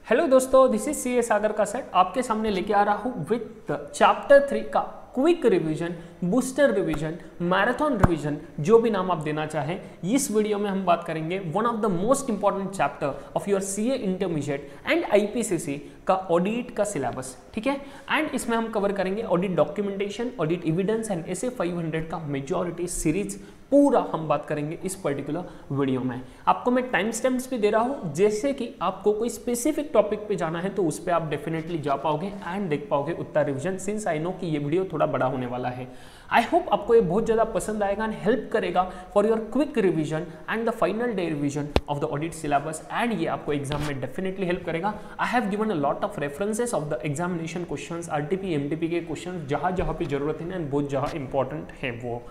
Hello दोस्तों, this is सी ए सागर का set आपके सामने लेके आ रहा हूँ विथ चैप्टर 3 का quick revision, booster revision, marathon revision, जो भी नाम आप देना चाहें। इस वीडियो में हम बात करेंगे one of the most important chapter of your CA intermediate and IPCC का ऑडिट का सिलेबस, ठीक है। एंड इसमें हम कवर करेंगे audit documentation, audit evidence and SA 500 का मेजॉरिटी सीरीज पूरा हम बात करेंगे इस पर्टिकुलर वीडियो में। आपको मैं टाइम स्टैम्प्स भी दे रहा हूं, जैसे कि आपको कोई स्पेसिफिक टॉपिक पे जाना है तो उस पर आप डेफिनेटली जा पाओगे एंड देख पाओगे उतना रिवीजन, सिंस आई नो कि ये वीडियो थोड़ा बड़ा होने वाला है। आई होप आपको ये बहुत ज़्यादा पसंद आएगा एंड हेल्प करेगा for your quick revision and the final day revision of the audit syllabus, and ये आपको एग्जाम में डेफिनेटली हेल्प करेगा। I have given a lot of references of the examination questions, RTP MTP के question जहाँ जहाँ पे जरूरत है एंड बहुत जहाँ इंपॉर्टेंट है वो।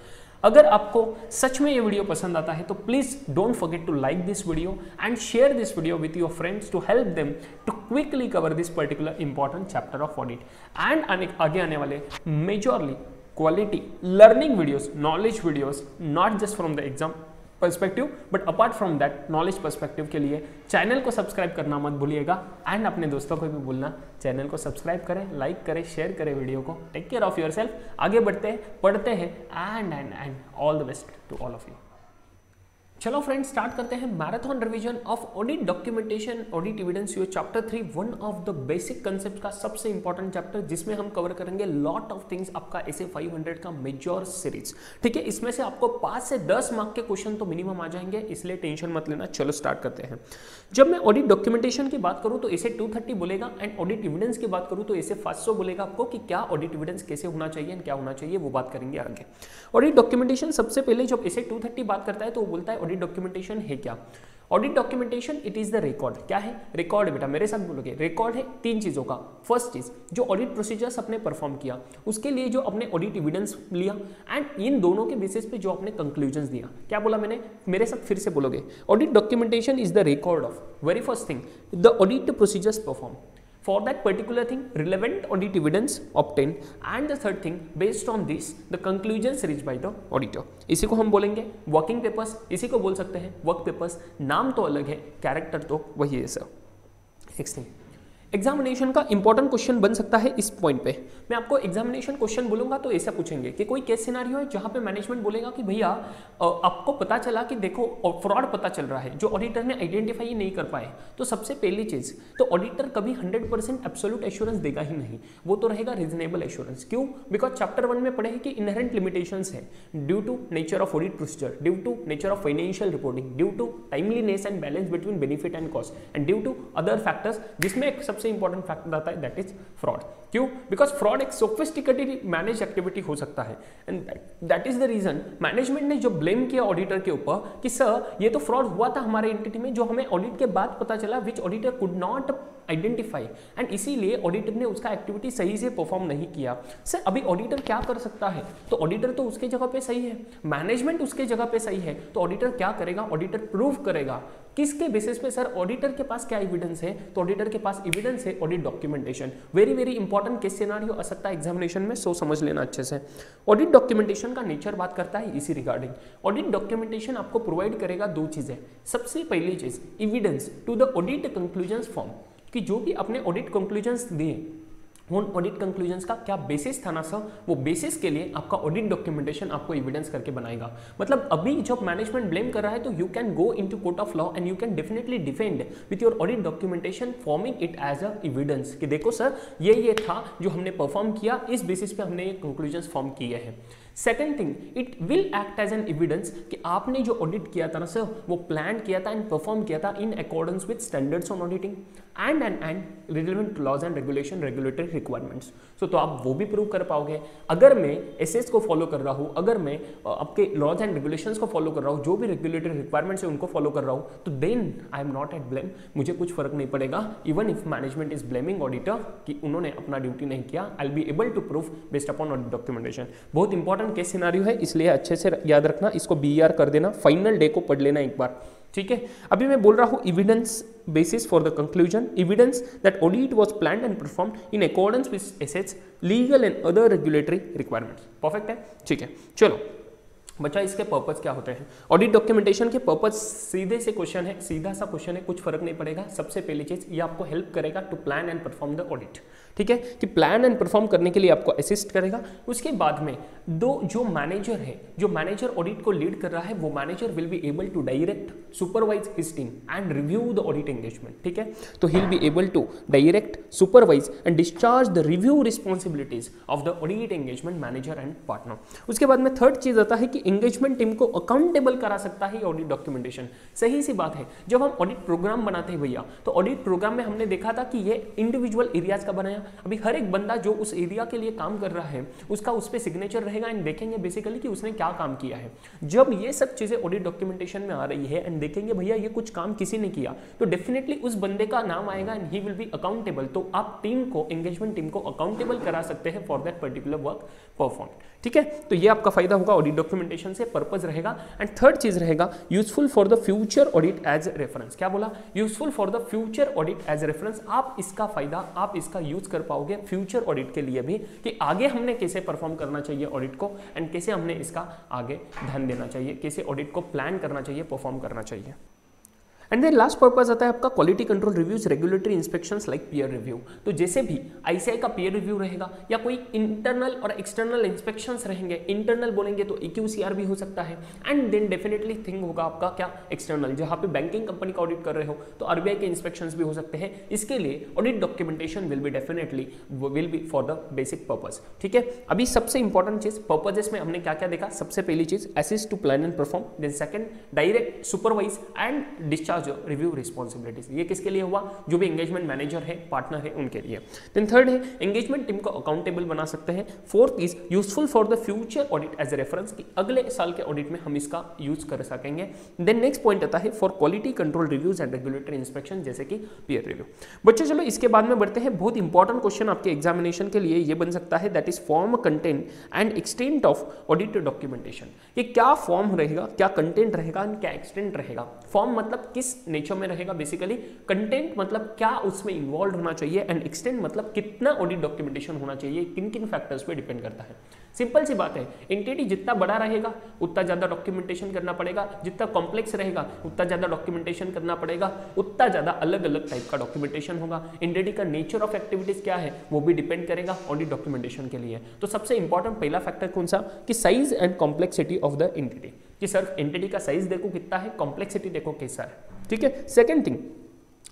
अगर आपको सच में ये वीडियो पसंद आता है तो please don't forget to like this video and share this video with your friends to help them to quickly cover this particular important chapter of audit and आगे आने वाले majorly quality learning videos, knowledge videos, not just from the exam perspective but apart from that knowledge perspective के लिए channel को subscribe करना मत भूलिएगा and अपने दोस्तों को भी बोलना चैनल को सब्सक्राइब करें, लाइक करें, शेयर करें वीडियो को। टेक केयर ऑफ योरसेल्फ, आगे बढ़ते हैं, पढ़ते हैं and all the best to all of you. चलो फ्रेंड्स, स्टार्ट करते हैं marathon revision of audit documentation, audit evidence, your chapter 3, one of the basic concept का सबसे इंपॉर्टेंट चैप्टर, जिसमें हम कवर करेंगे लॉट ऑफ थिंग्स आपका एसए 500 का मेजर सीरीज, ठीक है। इसमें से आपको 5 से 10 मार्क के क्वेश्चन तो मिनिमम आ जाएंगे, इसलिए टेंशन मत लेना। चलो स्टार्ट करते हैं। जब मैं ऑडिट डॉक्यूमेंटेशन की बात करूं तो एसए 230 बोलेगा एंड ऑडिट एविडेंस की बात करूं तो एसए 500 बोलेगा आपको कि क्या ऑडिट एविडेंस कैसे होना चाहिए एंड क्या होना चाहिए, वो बात करेंगे आगे। ऑडिट डॉक्यूमेंटेशन सबसे पहले जब एसए 230 बात करता है तो वो बोलता है ऑडिट डॉक्यूमेंटेशन है क्या। Audit documentation it is the record. क्या है रिकॉर्ड? बेटा मेरे साथ बोलोगे, रिकॉर्ड है 3 चीजों का। फर्स्ट चीज जो ऑडिट प्रोसीजर्स अपने परफॉर्म किया, उसके लिए जो अपने ऑडिट एविडेंस लिया एंड इन दोनों के बेसिस पे जो अपने कंक्लूजन्स दिया। क्या बोला मैंने? मेरे साथ फिर से बोलोगे, audit documentation is the record of, very first thing, the audit procedures perform for that particular thing, relevant audit evidence obtained, and the third thing, based on this the conclusions reached by the auditor। इसी को हम बोलेंगे working papers, इसी को बोल सकते हैं work papers. नाम तो अलग है, कैरेक्टर तो वही है सर। नेक्स्ट थिंग, एग्जामिनेशन का इंपॉर्टेंट क्वेश्चन बन सकता है इस पॉइंट पे। मैं आपको एग्जामिनेशन क्वेश्चन बोलूंगा तो ऐसा पूछेंगे कि कोई केस सिनेरियो है जहां पे मैनेजमेंट बोलेगा कि भैया आपको पता चला कि देखो फ्रॉड पता चल रहा है जो ऑडिटर ने आइडेंटिफाई नहीं कर पाए, तो सबसे पहली चीज तो ऑडिटर कभी 100% एब्सोल्यूट एश्योरेंस देगा ही नहीं, वो तो रहेगा रीजनेबल एश्योरेंस। क्यों? बिकॉज चैप्टर 1 में पढ़े हैं कि इनहेरेंट लिमिटेशंस है, due to nature of audit procedure, due to nature of financial reporting, due to timeliness and balance between benefit and cost and due to other factors, जिसमें एक सबसे important factor आता है दैट इज फ्रॉड। क्यों? Because fraud एक sophisticated manage activity हो सकता है and that is the reason management ने जो ब्लेम किया ऑडिटर के ऊपर कि सर ये तो फ्रॉड हुआ था हमारे एंटिटी में, जो हमें ऑडिट के बाद पता चला, which auditor could not identify and इसीलिए ऑडिटर ने उसका एक्टिविटी सही से परफॉर्म नहीं किया। सर अभी ऑडिटर क्या कर सकता है? तो ऑडिटर तो उसके जगह पे सही है, मैनेजमेंट उसके जगह पे सही है, तो ऑडिटर क्या करेगा? ऑडिटर प्रूव करेगा किसके बेसिस पे? सर ऑडिटर के पास क्या एविडेंस है? तो ऑडिटर के पास एविडेंस है audit documentation. Very very important case scenario आ सकता है एग्जामिनेशन में, सो समझ लेना अच्छे से। ऑडिट डॉक्यूमेंटेशन का नेचर बात करता है इसी रिगार्डिंग। ऑडिट डॉक्यूमेंटेशन आपको प्रोवाइड करेगा 2 चीजें। सबसे पहली चीज evidence to the audit conclusions form, कि जो भी अपने ऑडिट कंक्लूजन्स दिए उन ऑडिट कंक्लूजन्स का क्या बेसिस था ना सर, वो बेसिस के लिए आपका ऑडिट डॉक्यूमेंटेशन आपको एविडेंस करके बनाएगा। मतलब अभी जब मैनेजमेंट ब्लेम कर रहा है तो you can go into court of law and you can definitely defend with your audit documentation forming it as a evidence कि देखो सर ये था जो हमने परफॉर्म किया, इस बेसिस पे हमने ये कंक्लूजन्स फॉर्म किए हैं। Second thing, it will act as an evidence कि आपने जो ऑडिट किया था ना सर वो प्लान किया था एंड परफॉर्म किया था in accordance with standards on auditing and relevant laws and regulation, regulatory requirements. तो आप वो भी प्रूव कर पाओगे। अगर मैं एसएस को फॉलो कर रहा हूँ, अगर मैं आपके लॉज एंड रेगुलेशंस को फॉलो कर रहा हूँ, जो भी रेगुलेटरी रिक्वायरमेंट्स है उनको फॉलो कर रहा हूँ, तो then I am not at blame, मुझे कुछ फर्क नहीं पड़ेगा। Even if management is blaming auditor कि उन्होंने अपना ड्यूटी नहीं किया, I will be able to prove based upon audit documentation. बहुत इंपॉर्टेंट केस सिनेरियो है, इसलिए अच्छे से याद रखना, इसको बीआर कर देना, फाइनल डे को पढ़ लेना एक बार, ठीक है। अभी मैं बोल रहा हूं evidence basis for the conclusion, evidence that audit was planned and performed in accordance with assets, legal and other regulatory requirements. Perfect है, ठीक है। चलो बच्चा इसके पर्पस क्या होते हैं? ऑडिट डॉक्यूमेंटेशन के पर्पस सीधे से क्वेश्चन है, सीधा सा क्वेश्चन है, कुछ फर्क नहीं पड़ेगा। सबसे पहली चीज ये आपको हेल्प करेगा to plan and perform the audit, ठीक है, कि प्लान एंड परफॉर्म करने के लिए आपको असिस्ट करेगा। उसके बाद में जो मैनेजर है, जो मैनेजर ऑडिट को लीड कर रहा है, वो manager will be able to direct supervise his team and review the audit engagement, ठीक है। तो he will be able to direct, supervise and discharge the review responsibilities of the audit engagement manager and partner. उसके बाद में third चीज आता है कि एंगेजमेंट टीम को अकाउंटेबल करा सकता है ऑडिट डॉक्यूमेंटेशन। सही सी बात है, जब हम ऑडिट प्रोग्राम बनाते हैं भैया, तो ऑडिट प्रोग्राम में हमने देखा था कि ये इंडिविजुअल एरियाज का बनाया। अभी हर एक बंदा जो उस एरिया के लिए काम कर रहा है उसका उस पे सिग्नेचर रहेगा एंड देखेंगे बेसिकली कि उसने क्या काम किया है। जब ये सब चीजें ऑडिट डॉक्यूमेंटेशन में आ रही है एंड देखेंगे भैया ये कुछ काम किसी ने किया, तो डेफिनेटली उस बंदे का नाम आएगा and he will be accountable. तो आप टीम को, एंगेजमेंट टीम को अकाउंटेबल करा सकते हैं for that particular work perform, ठीक है। तो ये आपका फायदा होगा ऑडिट डॉक्यूमेंटेशन से, पर्पस रहेगा। एंड थर्ड चीज रहेगा useful for the future audit as reference. क्या बोला? Useful for the future audit as reference. आप इसका फायदा, आप इसका यूज कर पाओगे फ्यूचर ऑडिट के लिए भी, कि आगे हमने कैसे परफॉर्म करना चाहिए ऑडिट को एंड कैसे हमने इसका आगे ध्यान देना चाहिए, कैसे ऑडिट को प्लान करना चाहिए, परफॉर्म करना चाहिए। एंड देन लास्ट पर्पस आता है आपका quality control reviews, regulatory inspections like peer review. तो जैसे भी आईसीआई का पीयर रिव्यू रहेगा या कोई इंटरनल और एक्सटर्नल इंस्पेक्शंस रहेंगे, इंटरनल बोलेंगे तो EQCR भी हो सकता है, एंड देन डेफिनेटली थिंग होगा आपका क्या, एक्सटर्नल। जहां पे बैंकिंग कंपनी का ऑडिट कर रहे हो तो RBI के इंस्पेक्शंस भी हो सकते हैं। इसके लिए audit documentation will be definitely will be for the basic purpose, ठीक है। अभी सबसे इंपॉर्टेंट चीज पर्पजेस में हमने क्या क्या देखा? सबसे पहली चीज assist to plan and perform, then second direct, supervise and discharge review responsibilities. ये किसके लिए हुआ? जो भी एंगेजमेंट मैनेजर है, पार्टनर है, उनके लिए। देन थर्ड है एंगेजमेंट टीम को अकाउंटेबल बना सकते हैं। Fourth is useful for the future audit as a reference, कि अगले साल के ऑडिट में हम इसका यूज कर सकेंगे। देन नेक्स्ट पॉइंट आता है for quality control reviews and regulatory inspection, जैसे कि पीयर रिव्यू। बच्चों चलो इसके बाद में बढ़ते हैं। बहुत इंपॉर्टेंट क्वेश्चन आपके एग्जामिनेशन के लिए ये बन सकता है, that is form, content and extent of audit documentation. ये क्या फॉर्म रहेगा, क्या कंटेंट रहेगा, क्या एक्सटेंट रहेगा। फॉर्म मतलब किस नेचर में रहेगा बेसिकली, कंटेंट मतलब क्या उसमें इन्वॉल्व होना चाहिए, एंड एक्सटेंट मतलब कितना ऑडिट डॉक्यूमेंटेशन होना चाहिए, किन किन फैक्टर्स पे डिपेंड करता है। सिंपल सी बात है, एंटिटी जितना बड़ा रहेगा उतना ज्यादा डॉक्यूमेंटेशन करना पड़ेगा, जितना कॉम्प्लेक्स रहेगा उतना ज्यादा डॉक्यूमेंटेशन करना पड़ेगा, उतना ज्यादा अलग अलग टाइप का डॉक्यूमेंटेशन होगा। एंटिटी का नेचर ऑफ एक्टिविटीज क्या है वो भी डिपेंड करेगा ऑडिट डॉक्यूमेंटेशन के लिए। तो सबसे इंपॉर्टेंट पहला फैक्टर कौन सा, कि size and complexity of the entity, कि सर एंटिटी का साइज देखो कितना है, कॉम्प्लेक्सिटी देखो कैसा है, ठीक है। सेकंड थिंग,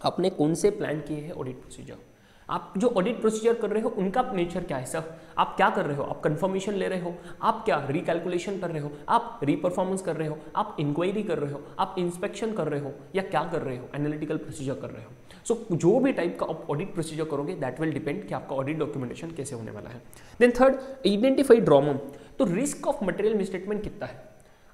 आपने कौन से प्लान किए हैं ऑडिट प्रोसीजर, आप जो ऑडिट प्रोसीजर कर रहे हो उनका नेचर क्या है सर, आप क्या कर रहे हो, आप कंफर्मेशन ले रहे हो, आप क्या रिकैलकुलेशन कर रहे हो, आप रीपरफॉर्मेंस कर रहे हो, आप इंक्वायरी कर रहे हो, आप इंस्पेक्शन कर रहे हो, या क्या कर रहे हो, एनालिटिकल प्रोसीजर कर रहे हो। सो जो भी टाइप का आप ऑडिट प्रोसीजर करोगे दैट विल डिपेंड कि आपका ऑडिट डॉक्यूमेंटेशन कैसे होने वाला है। देन थर्ड, आइडेंटिफाई ड्रॉमम। तो रिस्क ऑफ मटेरियल मिसस्टेटमेंट कितना है,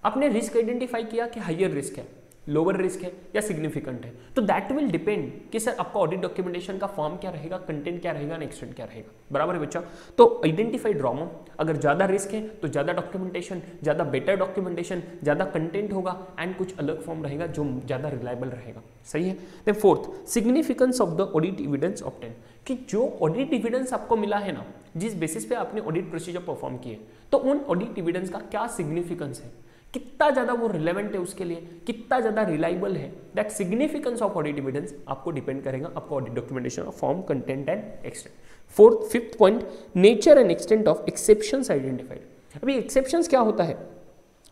आपने रिस्क आइडेंटिफाई किया कि हायर रिस्क है, लोअर रिस्क है या सिग्निफिकेंट है, तो दैट विल डिपेंड कि सर आपका ऑडिट डॉक्यूमेंटेशन का फॉर्म क्या रहेगा, कंटेंट क्या रहेगा, एक्सटेंट क्या रहेगा। बराबर है बच्चा। तो आइडेंटिफाइड ड्रॉमा, अगर ज्यादा रिस्क है तो ज्यादा डॉक्यूमेंटेशन, ज्यादा बेटर डॉक्यूमेंटेशन, ज्यादा कंटेंट होगा एंड कुछ अलग फॉर्म रहेगा जो ज्यादा रिलायबल रहेगा। सही है। Then fourth, significance of the audit evidence obtain, कि जो ऑडिट एविडेंस आपको मिला है ना, जिस बेसिस पे आपने ऑडिट प्रोसीजर परफॉर्म किए, तो उन ऑडिट एविडेंस का क्या सिग्निफिकेंस है, कितना ज्यादा वो रिलेवेंट है उसके लिए, कितना ज्यादा रिलायबल है। That significance of audit evidence आपको डिपेंड करेगा आपका audit documentation of form, content and extent. Fifth point, nature and extent of exceptions identified. अभी एक्सेप्शंस क्या होता है,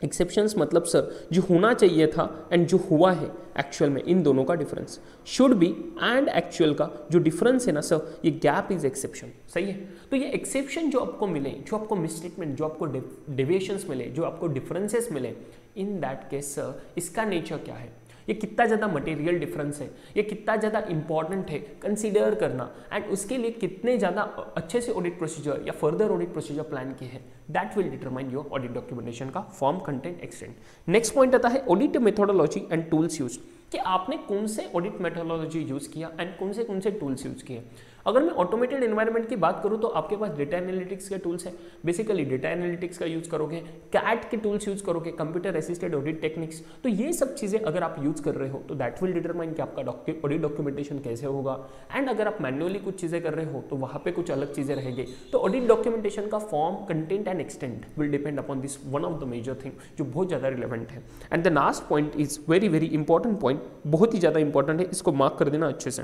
एक्सेप्शंस मतलब सर जो होना चाहिए था एंड जो हुआ है एक्चुअल में, इन दोनों का difference, should be and actual का जो डिफरेंस है ना सर, ये गैप इज एक्सेप्शन। सही है। तो ये एक्सेप्शन जो आपको मिले, जो आपको मिसस्टेटमेंट, जो आपको डेविएशंस मिले, जो आपको डिफरेंसेस मिले, इन दैट केस सर इसका नेचर क्या है, ये कितना ज़्यादा मटेरियल डिफरेंस है, ये कितना ज़्यादा इंपॉर्टेंट है कंसीडर करना, एंड उसके लिए कितने ज़्यादा अच्छे से ऑडिट प्रोसीजर या फर्दर ऑडिट प्रोसीजर प्लान किए हैं, that will determine your audit documentation का form, content, extent. Next point आता है audit methodology and tools use, कि आपने कौन से ऑडिट मेथोडोलॉजी यूज किया एंड कौन से टूल्स यूज किए। अगर मैं ऑटोमेटेड एनवायरनमेंट की बात करूं तो आपके पास डेटा एनालिटिक्स के टूल्स हैं, बेसिकली डेटा एनालिटिक्स का यूज करोगे, कैट के टूल्स यूज करोगे, कंप्यूटर असिस्टेड ऑडिट टेक्निक्स, तो ये सब चीजें अगर आप यूज कर रहे हो तो दैट विल डिटरमाइन कि आपका ऑडिट डॉक्यूमेंटेशन कैसे होगा। एंड अगर आप मैन्युअली कुछ चीजें कर रहे हो तो वहां पे कुछ अलग चीजें रहेंगी। तो ऑडिट डॉक्यूमेंटेशन का form, content and extent will depend upon this one of the major thing जो बहुत ज्यादा रिलेवेंट है। And the last point is very very important point, बहुत ही ज्यादा इंपॉर्टेंट है, इसको मार्क कर देना अच्छे से।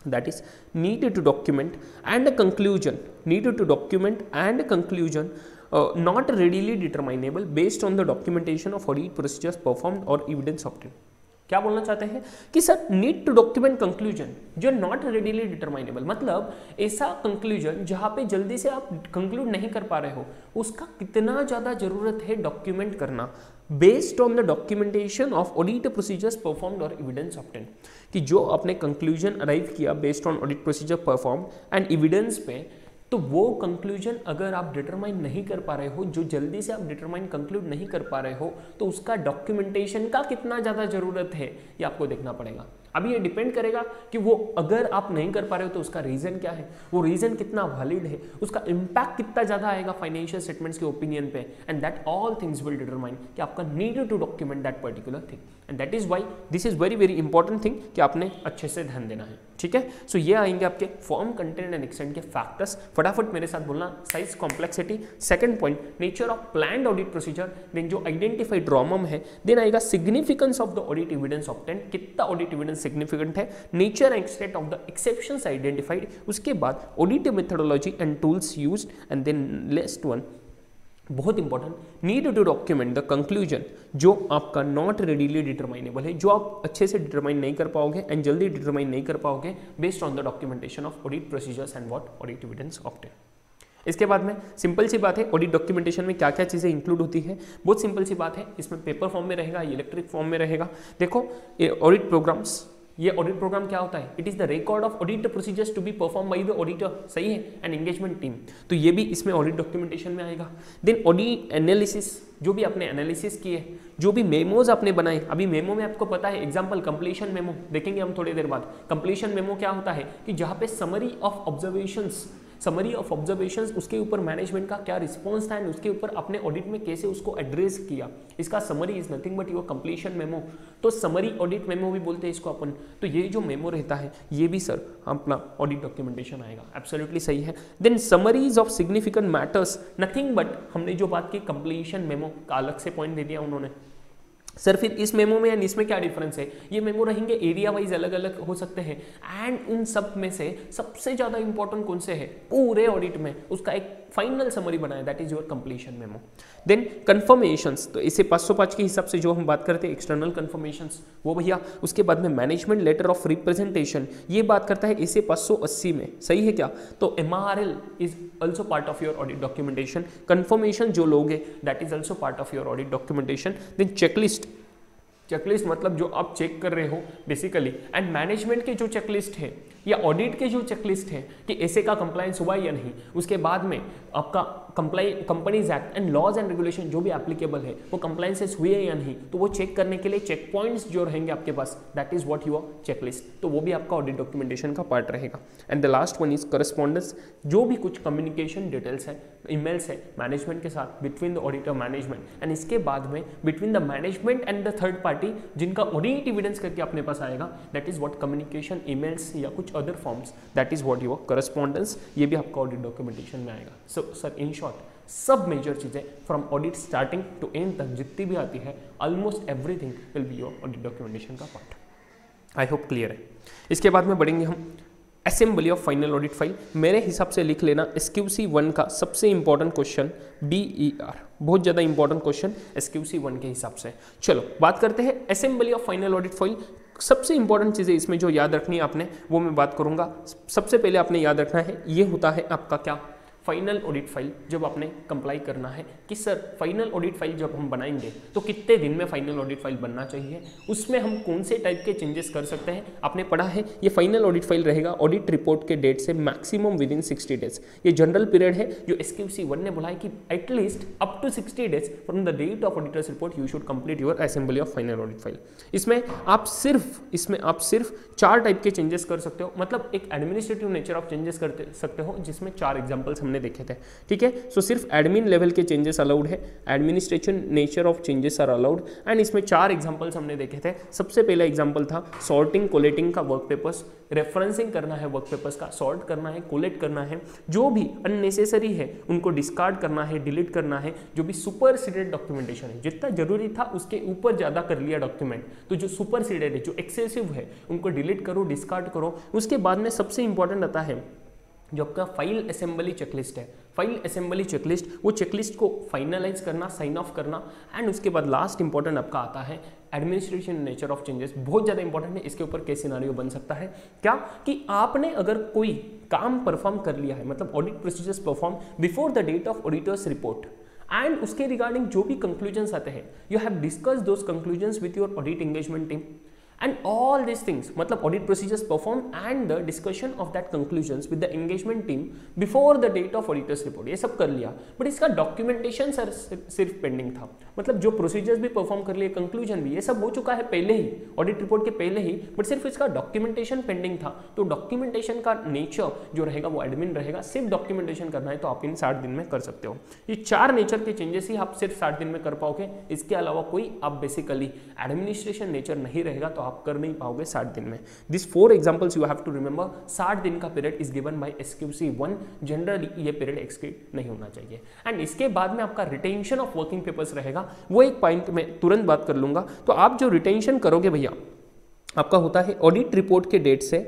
That is needed to document and a conclusion, needed to document and a conclusion not readily determinable based on the documentation of audit procedures performed or evidence obtained। क्या बोलना चाहते हैं कि sir need to document conclusion जो not readily determinable, मतलब ऐसा conclusion जहां पे जल्दी से आप कंक्लूड नहीं कर पा रहे हो, उसका कितना ज्यादा जरूरत है डॉक्यूमेंट करना based on the documentation of audit procedures performed और एविडेंस ऑब्टेन, कि जो आपने कंक्लूजन अराइव किया based on audit procedure perform and evidence पे, तो वो कंक्लूजन अगर आप डिटरमाइन नहीं कर पा रहे हो, जो जल्दी से आप डिटरमाइन कंक्लूड नहीं कर पा रहे हो, तो उसका डॉक्यूमेंटेशन का कितना ज़्यादा ज़रूरत है ये आपको देखना पड़ेगा। अभी ये डिपेंड करेगा कि वो अगर आप नहीं कर पा रहे हो तो उसका रीज़न क्या है, वो रीज़न कितना वैलिड है, उसका इम्पैक्ट कितना ज़्यादा आएगा फाइनेंशियल स्टेटमेंट्स के ओपिनियन पे, and that all things will determine कि आपका need to document that particular thing. And that is why this is very very important thing कि आपने अच्छे से ध्यान देना है। ठीक है, सो ये आएंगे आपके फॉर्म, कंटेंट एंड एक्सटेंट के फैक्टर्स। फटाफट मेरे साथ बोलना, size, complexity, second point nature of planned audit procedure, then जो आइडेंटिफाइड रॉमम है, देन आएगा significance of the audit evidence obtained, कितना ऑडिट एविडेंस सिग्निफिकेंट है, nature and extent of the exceptions identified, उसके बाद audit methodology and tools used, and then last one बहुत important, need to document the conclusion जो आपका not readily डिटरमाइनेबल है, जो आप अच्छे से डिटरमाइन नहीं कर पाओगे एंड जल्दी डिटरमाइन नहीं कर पाओगे based on the documentation of audit procedures and what audit evidence obtained. इसके बाद में सिंपल सी बात है, ऑडिट डॉक्यूमेंटेशन में क्या क्या चीज़ें इंक्लूड होती है, बहुत सिंपल सी बात है। इसमें पेपर फॉर्म में रहेगा, इलेक्ट्रिक फॉर्म में रहेगा। देखो ऑडिट प्रोग्राम्स, ये ऑडिट प्रोग्राम क्या होता है, it is the record of audit procedures to be perform by the auditor, सही है, एंड एंगेजमेंट टीम, तो ये भी इसमें ऑडिट डॉक्यूमेंटेशन में आएगा। देन ऑडिट एनालिसिस, जो भी आपने एनालिसिस किए, जो भी मेमोज आपने बनाए, अभी मेमो में आपको पता है, एग्जांपल कंप्लीशन मेमो देखेंगे हम थोड़ी देर बाद। कंप्लीशन मेमो क्या होता है कि जहाँ पे समरी ऑफ ऑब्जर्वेशंस, उसके ऊपर मैनेजमेंट का क्या रिस्पॉन्स था एंड उसके ऊपर अपने ऑडिट में कैसे उसको एड्रेस किया, इसका summary is nothing but your completion memo. तो समरी ऑडिट मेमो भी बोलते हैं इसको अपन। तो ये जो मेमो रहता है ये भी सर अपना ऑडिट डॉक्यूमेंटेशन आएगा, एब्सोल्युटली सही है। Then summaries of significant matters, nothing but हमने जो बात की कंप्लीशन मेमो का अलग से पॉइंट दे दिया उन्होंने। सर फिर इस मेमो में एंड इसमें क्या डिफरेंस है, ये मेमो रहेंगे एरिया वाइज अलग अलग हो सकते हैं, एंड उन सब में से सबसे ज्यादा इंपॉर्टेंट कौन से है पूरे ऑडिट में, उसका एक फाइनल समरी बनाया, that is your completion memo. Then confirmations, तो इसे 505 के हिसाब से जो हम बात करते हैं एक्सटर्नल कंफर्मेशंस वो भैया। उसके बाद में मैनेजमेंट लेटर ऑफ रिप्रेजेंटेशन, ये बात करता है इसे 580 में, सही है क्या। तो MRL is also part of your audit documentation. Confirmation जो लोगे that is also part of your audit documentation. Then checklist मतलब जो आप चेक कर रहे हो बेसिकली, एंड मैनेजमेंट के जो चेकलिस्ट है या ऑडिट के जो चेकलिस्ट है कि ऐसे का कंप्लायंस हुआ या नहीं। उसके बाद में आपका companies act and laws and regulation जो भी एप्लीकेबल है वो कंप्लायंसेस हुए या नहीं, तो वो चेक करने के लिए चेक पॉइंट्स जो रहेंगे आपके पास, that is what your checklist, तो वो भी आपका ऑडिट डॉक्यूमेंटेशन का पार्ट रहेगा। And the last one is correspondence, जो भी कुछ कम्युनिकेशन डिटेल्स है, ईमेल्स है मैनेजमेंट के साथ between the auditor management, and इसके बाद में between the management and the third party जिनका ऑडिट एविडेंस करके अपने पास आएगा, that is what communication, emails या कुछ other forms, that is what your correspondence, ये भी आपका ऑडिट डॉक्यूमेंटेशन में आएगा। सो सर इन शॉर्ट सब मेजर चीजें from audit starting to end तक जितनी भी आती है, almost everything will be your audit documentation का पार्ट। आई होप क्लियर है। इसके बाद में बढ़ेंगे हम assembly of final audit file. मेरे हिसाब से लिख लेना SQC 1 का सबसे इंपॉर्टेंट क्वेश्चन DER, बहुत ज़्यादा इंपॉर्टेंट क्वेश्चन SQC 1 के हिसाब से। चलो बात करते हैं assembly of final audit file. सबसे इंपॉर्टेंट चीज़ें इसमें जो याद रखनी है आपने वो मैं बात करूंगा। सबसे पहले आपने याद रखना है ये होता है आपका क्या, फाइनल ऑडिट फाइल जब आपने कंप्लाई करना है कि सर फाइनल ऑडिट फाइल जब हम बनाएंगे तो कितने दिन में फाइनल ऑडिट फाइल बनना चाहिए, उसमें हम कौन से टाइप के चेंजेस कर सकते हैं। आपने पढ़ा है ये फाइनल ऑडिट फाइल रहेगा ऑडिट रिपोर्ट के डेट से मैक्सिमम विद इन 60 डेज। ये जनरल पीरियड है जो SQC 1 ने बोला है कि at least up to 60 days from the date of auditor's report you should complete your assembly of final audit file. इसमें आप सिर्फ 4 टाइप के चेंजेस कर सकते हो, मतलब एक एडमिनिस्ट्रेटिव नेचर ऑफ चेंजेस कर सकते हो जिसमें 4 एग्जांपल्स हमने देखे थे। ठीक है, सो सिर्फ एडमिन लेवल के चेंजेस अलाउड है, administration nature of changes are allowed and इसमें 4 एग्जांपल्स हमने देखे थे। सबसे पहला एग्जांपल था सॉर्टिंग कोलेटिंग का वर्क पेपर्स, रेफरेंसिंग करना है वर्क पेपर्स का, सॉर्ट करना है, कोलेक्ट करना है, जो भी अननेसेसरी है उनको डिस्कार्ड करना है, डिलीट करना है, जो भी सुपरसीडेड डॉक्यूमेंटेशन है जितना जरूरी था उसके ऊपर ज्यादा कर लिया डॉक्यूमेंट, तो जो सुपरसीडेड है जो एक्सेसिव है उनको डिलीट करो, डिस्कार्ड करो। उसके बाद में सबसे इंपॉर्टेंट आता है जो आपका फाइल असेंबली चेकलिस्ट है, फाइल असेंबली चेकलिस्ट, वो चेकलिस्ट को फाइनलाइज करना, साइन ऑफ करना एंड उसके बाद लास्ट इंपॉर्टेंट आपका आता है एडमिनिस्ट्रेशन नेचर ऑफ चेंजेस। बहुत ज़्यादा इंपॉर्टेंट है, इसके ऊपर केस सिनारियो बन सकता है क्या कि आपने अगर कोई काम परफॉर्म कर लिया है, मतलब audit procedures perform before the date of auditor's report and उसके रिगार्डिंग जो भी कंक्लूजन्स आते हैं you have discuss those conclusions with your audit engagement team and all these things, मतलब audit procedures performed and the discussion of that conclusions with the engagement team before the date of auditor's report, ये सब कर लिया, but इसका documentation sir सिर्फ pending था। मतलब जो प्रोसीजर्स भी परफॉर्म कर लिए, कंक्लूजन भी, ये सब हो चुका है पहले ही, ऑडिट रिपोर्ट के पहले ही, बट सिर्फ इसका डॉक्यूमेंटेशन पेंडिंग था। तो डॉक्यूमेंटेशन का नेचर जो रहेगा वो एडमिन रहेगा, सिर्फ डॉक्यूमेंटेशन करना है तो आप इन 60 दिन में कर सकते हो। ये 4 नेचर के चेंजेस ही आप सिर्फ 60 दिन में कर पाओगे, इसके अलावा कोई आप बेसिकली एडमिनिस्ट्रेशन नेचर नहीं रहेगा तो आप कर नहीं पाओगे 60 दिन में। This 4 examples you have to remember. 60 दिन का period is given by SQC 1, generally ये पीरियड एक्सीड नहीं होना चाहिए। एंड इसके बाद में आपका रिटेंशन ऑफ वर्किंग पेपर्स रहेगा, वो एक पॉइंट में तुरंत बात कर लूंगा। तो आप जो रिटेंशन करोगे भैया आपका होता है ऑडिट रिपोर्ट के डेट से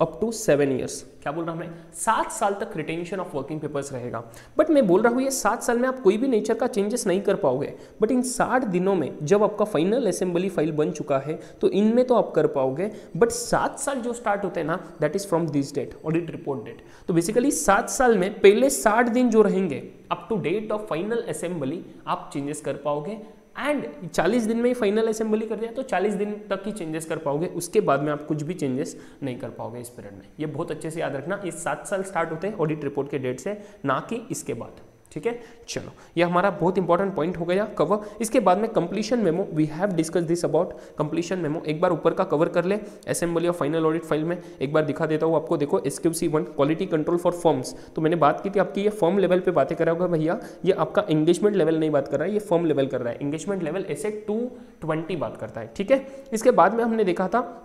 अप टू 7 ईयर्स। क्या बोल रहा हूं मैं, 7 साल तक रिटेंशन ऑफ वर्किंग पेपर्स रहेगा। बट मैं बोल रहा हूं ये 7 साल में आप कोई भी नेचर का चेंजेस नहीं कर पाओगे, बट इन 60 दिनों में जब आपका फाइनल असेंबली फाइल बन चुका है तो इनमें तो आप कर पाओगे। बट 7 साल जो स्टार्ट होते हैं ना, that is from this date, audit report date. तो बेसिकली 7 साल में पहले 60 दिन जो रहेंगे up to date of final assembly आप चेंजेस कर पाओगे एंड 40 दिन में ही फाइनल असेंबली कर दिया तो 40 दिन तक ही चेंजेस कर पाओगे, उसके बाद में आप कुछ भी चेंजेस नहीं कर पाओगे इस पीरियड में। ये बहुत अच्छे से याद रखना, ये 7 साल स्टार्ट होते हैं ऑडिट रिपोर्ट के डेट से, ना कि इसके बाद। ठीक है, चलो ये हमारा बहुत इंपॉर्टेंट पॉइंट हो गया कवर। इसके बाद में completion memo, we have discuss this about completion memo. एक बार ऊपर का कवर कर ले, assembly of final audit file में एक बार दिखा देता हूँ आपको। देखो SQC 1 quality control for firms, तो मैंने बात की थी आपकी, ये फर्म लेवल पे बातें करा होगा भैया, ये आपका एंगेजमेंट लेवल नहीं बात कर रहा है, ये फर्म लेवल कर रहा है। एंगेजमेंट लेवल ऐसे 220 बात करता है। ठीक है, इसके बाद में हमने देखा था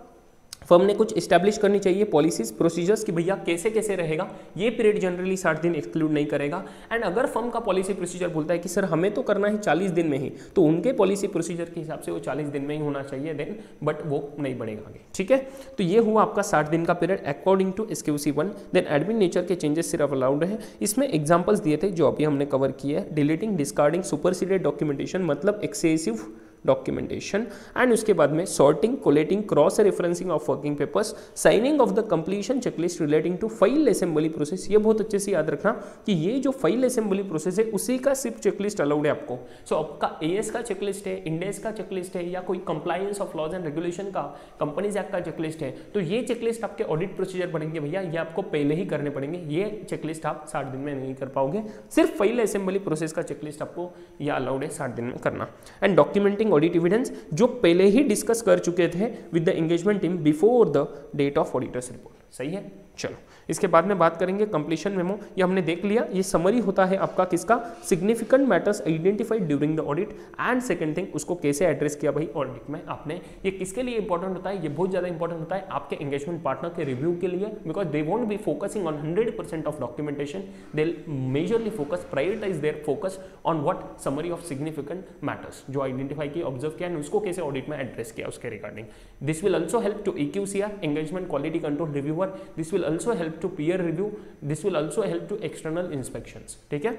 फर्म ने कुछ इस्टेब्लिश करनी चाहिए पॉलिसीज प्रोसीजर्स कि भैया कैसे कैसे रहेगा, ये पीरियड जनरली 60 दिन एक्सक्लूड नहीं करेगा। एंड अगर फर्म का पॉलिसी प्रोसीजर बोलता है कि सर हमें तो करना है 40 दिन में ही, तो उनके पॉलिसी प्रोसीजर के हिसाब से वो 40 दिन में ही होना चाहिए देन, बट वो नहीं बढ़ेगा आगे। ठीक है, तो ये हुआ आपका 60 दिन का period according to SQC 1। Then admin nature के चेंजेस सिर्फ अलाउड है। इसमें एग्जाम्पल्स दिए थे जो अभी हमने कवर किए हैं, डिलीटिंग, डिस्कार्डिंग, सुपरसीडेड डॉक्यूमेंटेशन मतलब एक्सेसिव डॉक्यूमेंटेशन एंड उसके बाद में sorting, collating, cross referencing of working papers, signing off the completion checklist relating to file assembly process. ये बहुत अच्छे से याद रखना कि ये जो फाइल असेंबली प्रोसेस है उसी का सिर्फ चेकलिस्ट अलाउड है आपको। सो आपका AS का चेकलिस्ट है, इंडेस का चेकलिस्ट है, या कोई compliance of laws and regulation का, कंपनीज एक्ट का चेकलिस्ट है, तो ये चेकलिस्ट आपके ऑडिट प्रोसीजर बनेंगे भैया, ये आपको पहले ही करने पड़ेंगे। ये चेकलिस्ट आप 60 दिन में नहीं कर पाओगे, सिर्फ फाइल असेंबली प्रोसेस का चेकलिस्ट आपको यह अलाउड है 60 दिन में करना। एंड डॉक्यूमेंटिंग ऑडिट एविडेंस जो पहले ही डिस्कस कर चुके थे with the engagement team before the date of auditor's report. सही है, चलो इसके बाद में बात करेंगे कंप्लीशन मेमो। ये हमने देख लिया, ये समरी होता है आपका किसका, significant matters identified during the audit and second thing उसको कैसे एड्रेस किया भाई ऑडिट में आपने। ये किसके लिए इंपॉर्टेंट होता है, ये बहुत ज्यादा इंपॉर्टेंट होता है आपके एंगेजमेंट पार्टनर के रिव्यू के लिए, because they won't be focusing on 100% of documentation, they majorly focus, prioritize their focus on what, summary of significant matters जो आइडेंटिफाई किया, ऑब्जर्व किया, उसको कैसे ऑडिट में एड्रेस किया उसके regarding. This will also help to EQCR, engagement quality control reviewer, this will also help to peer review, this will also help to external inspections। ठीक है,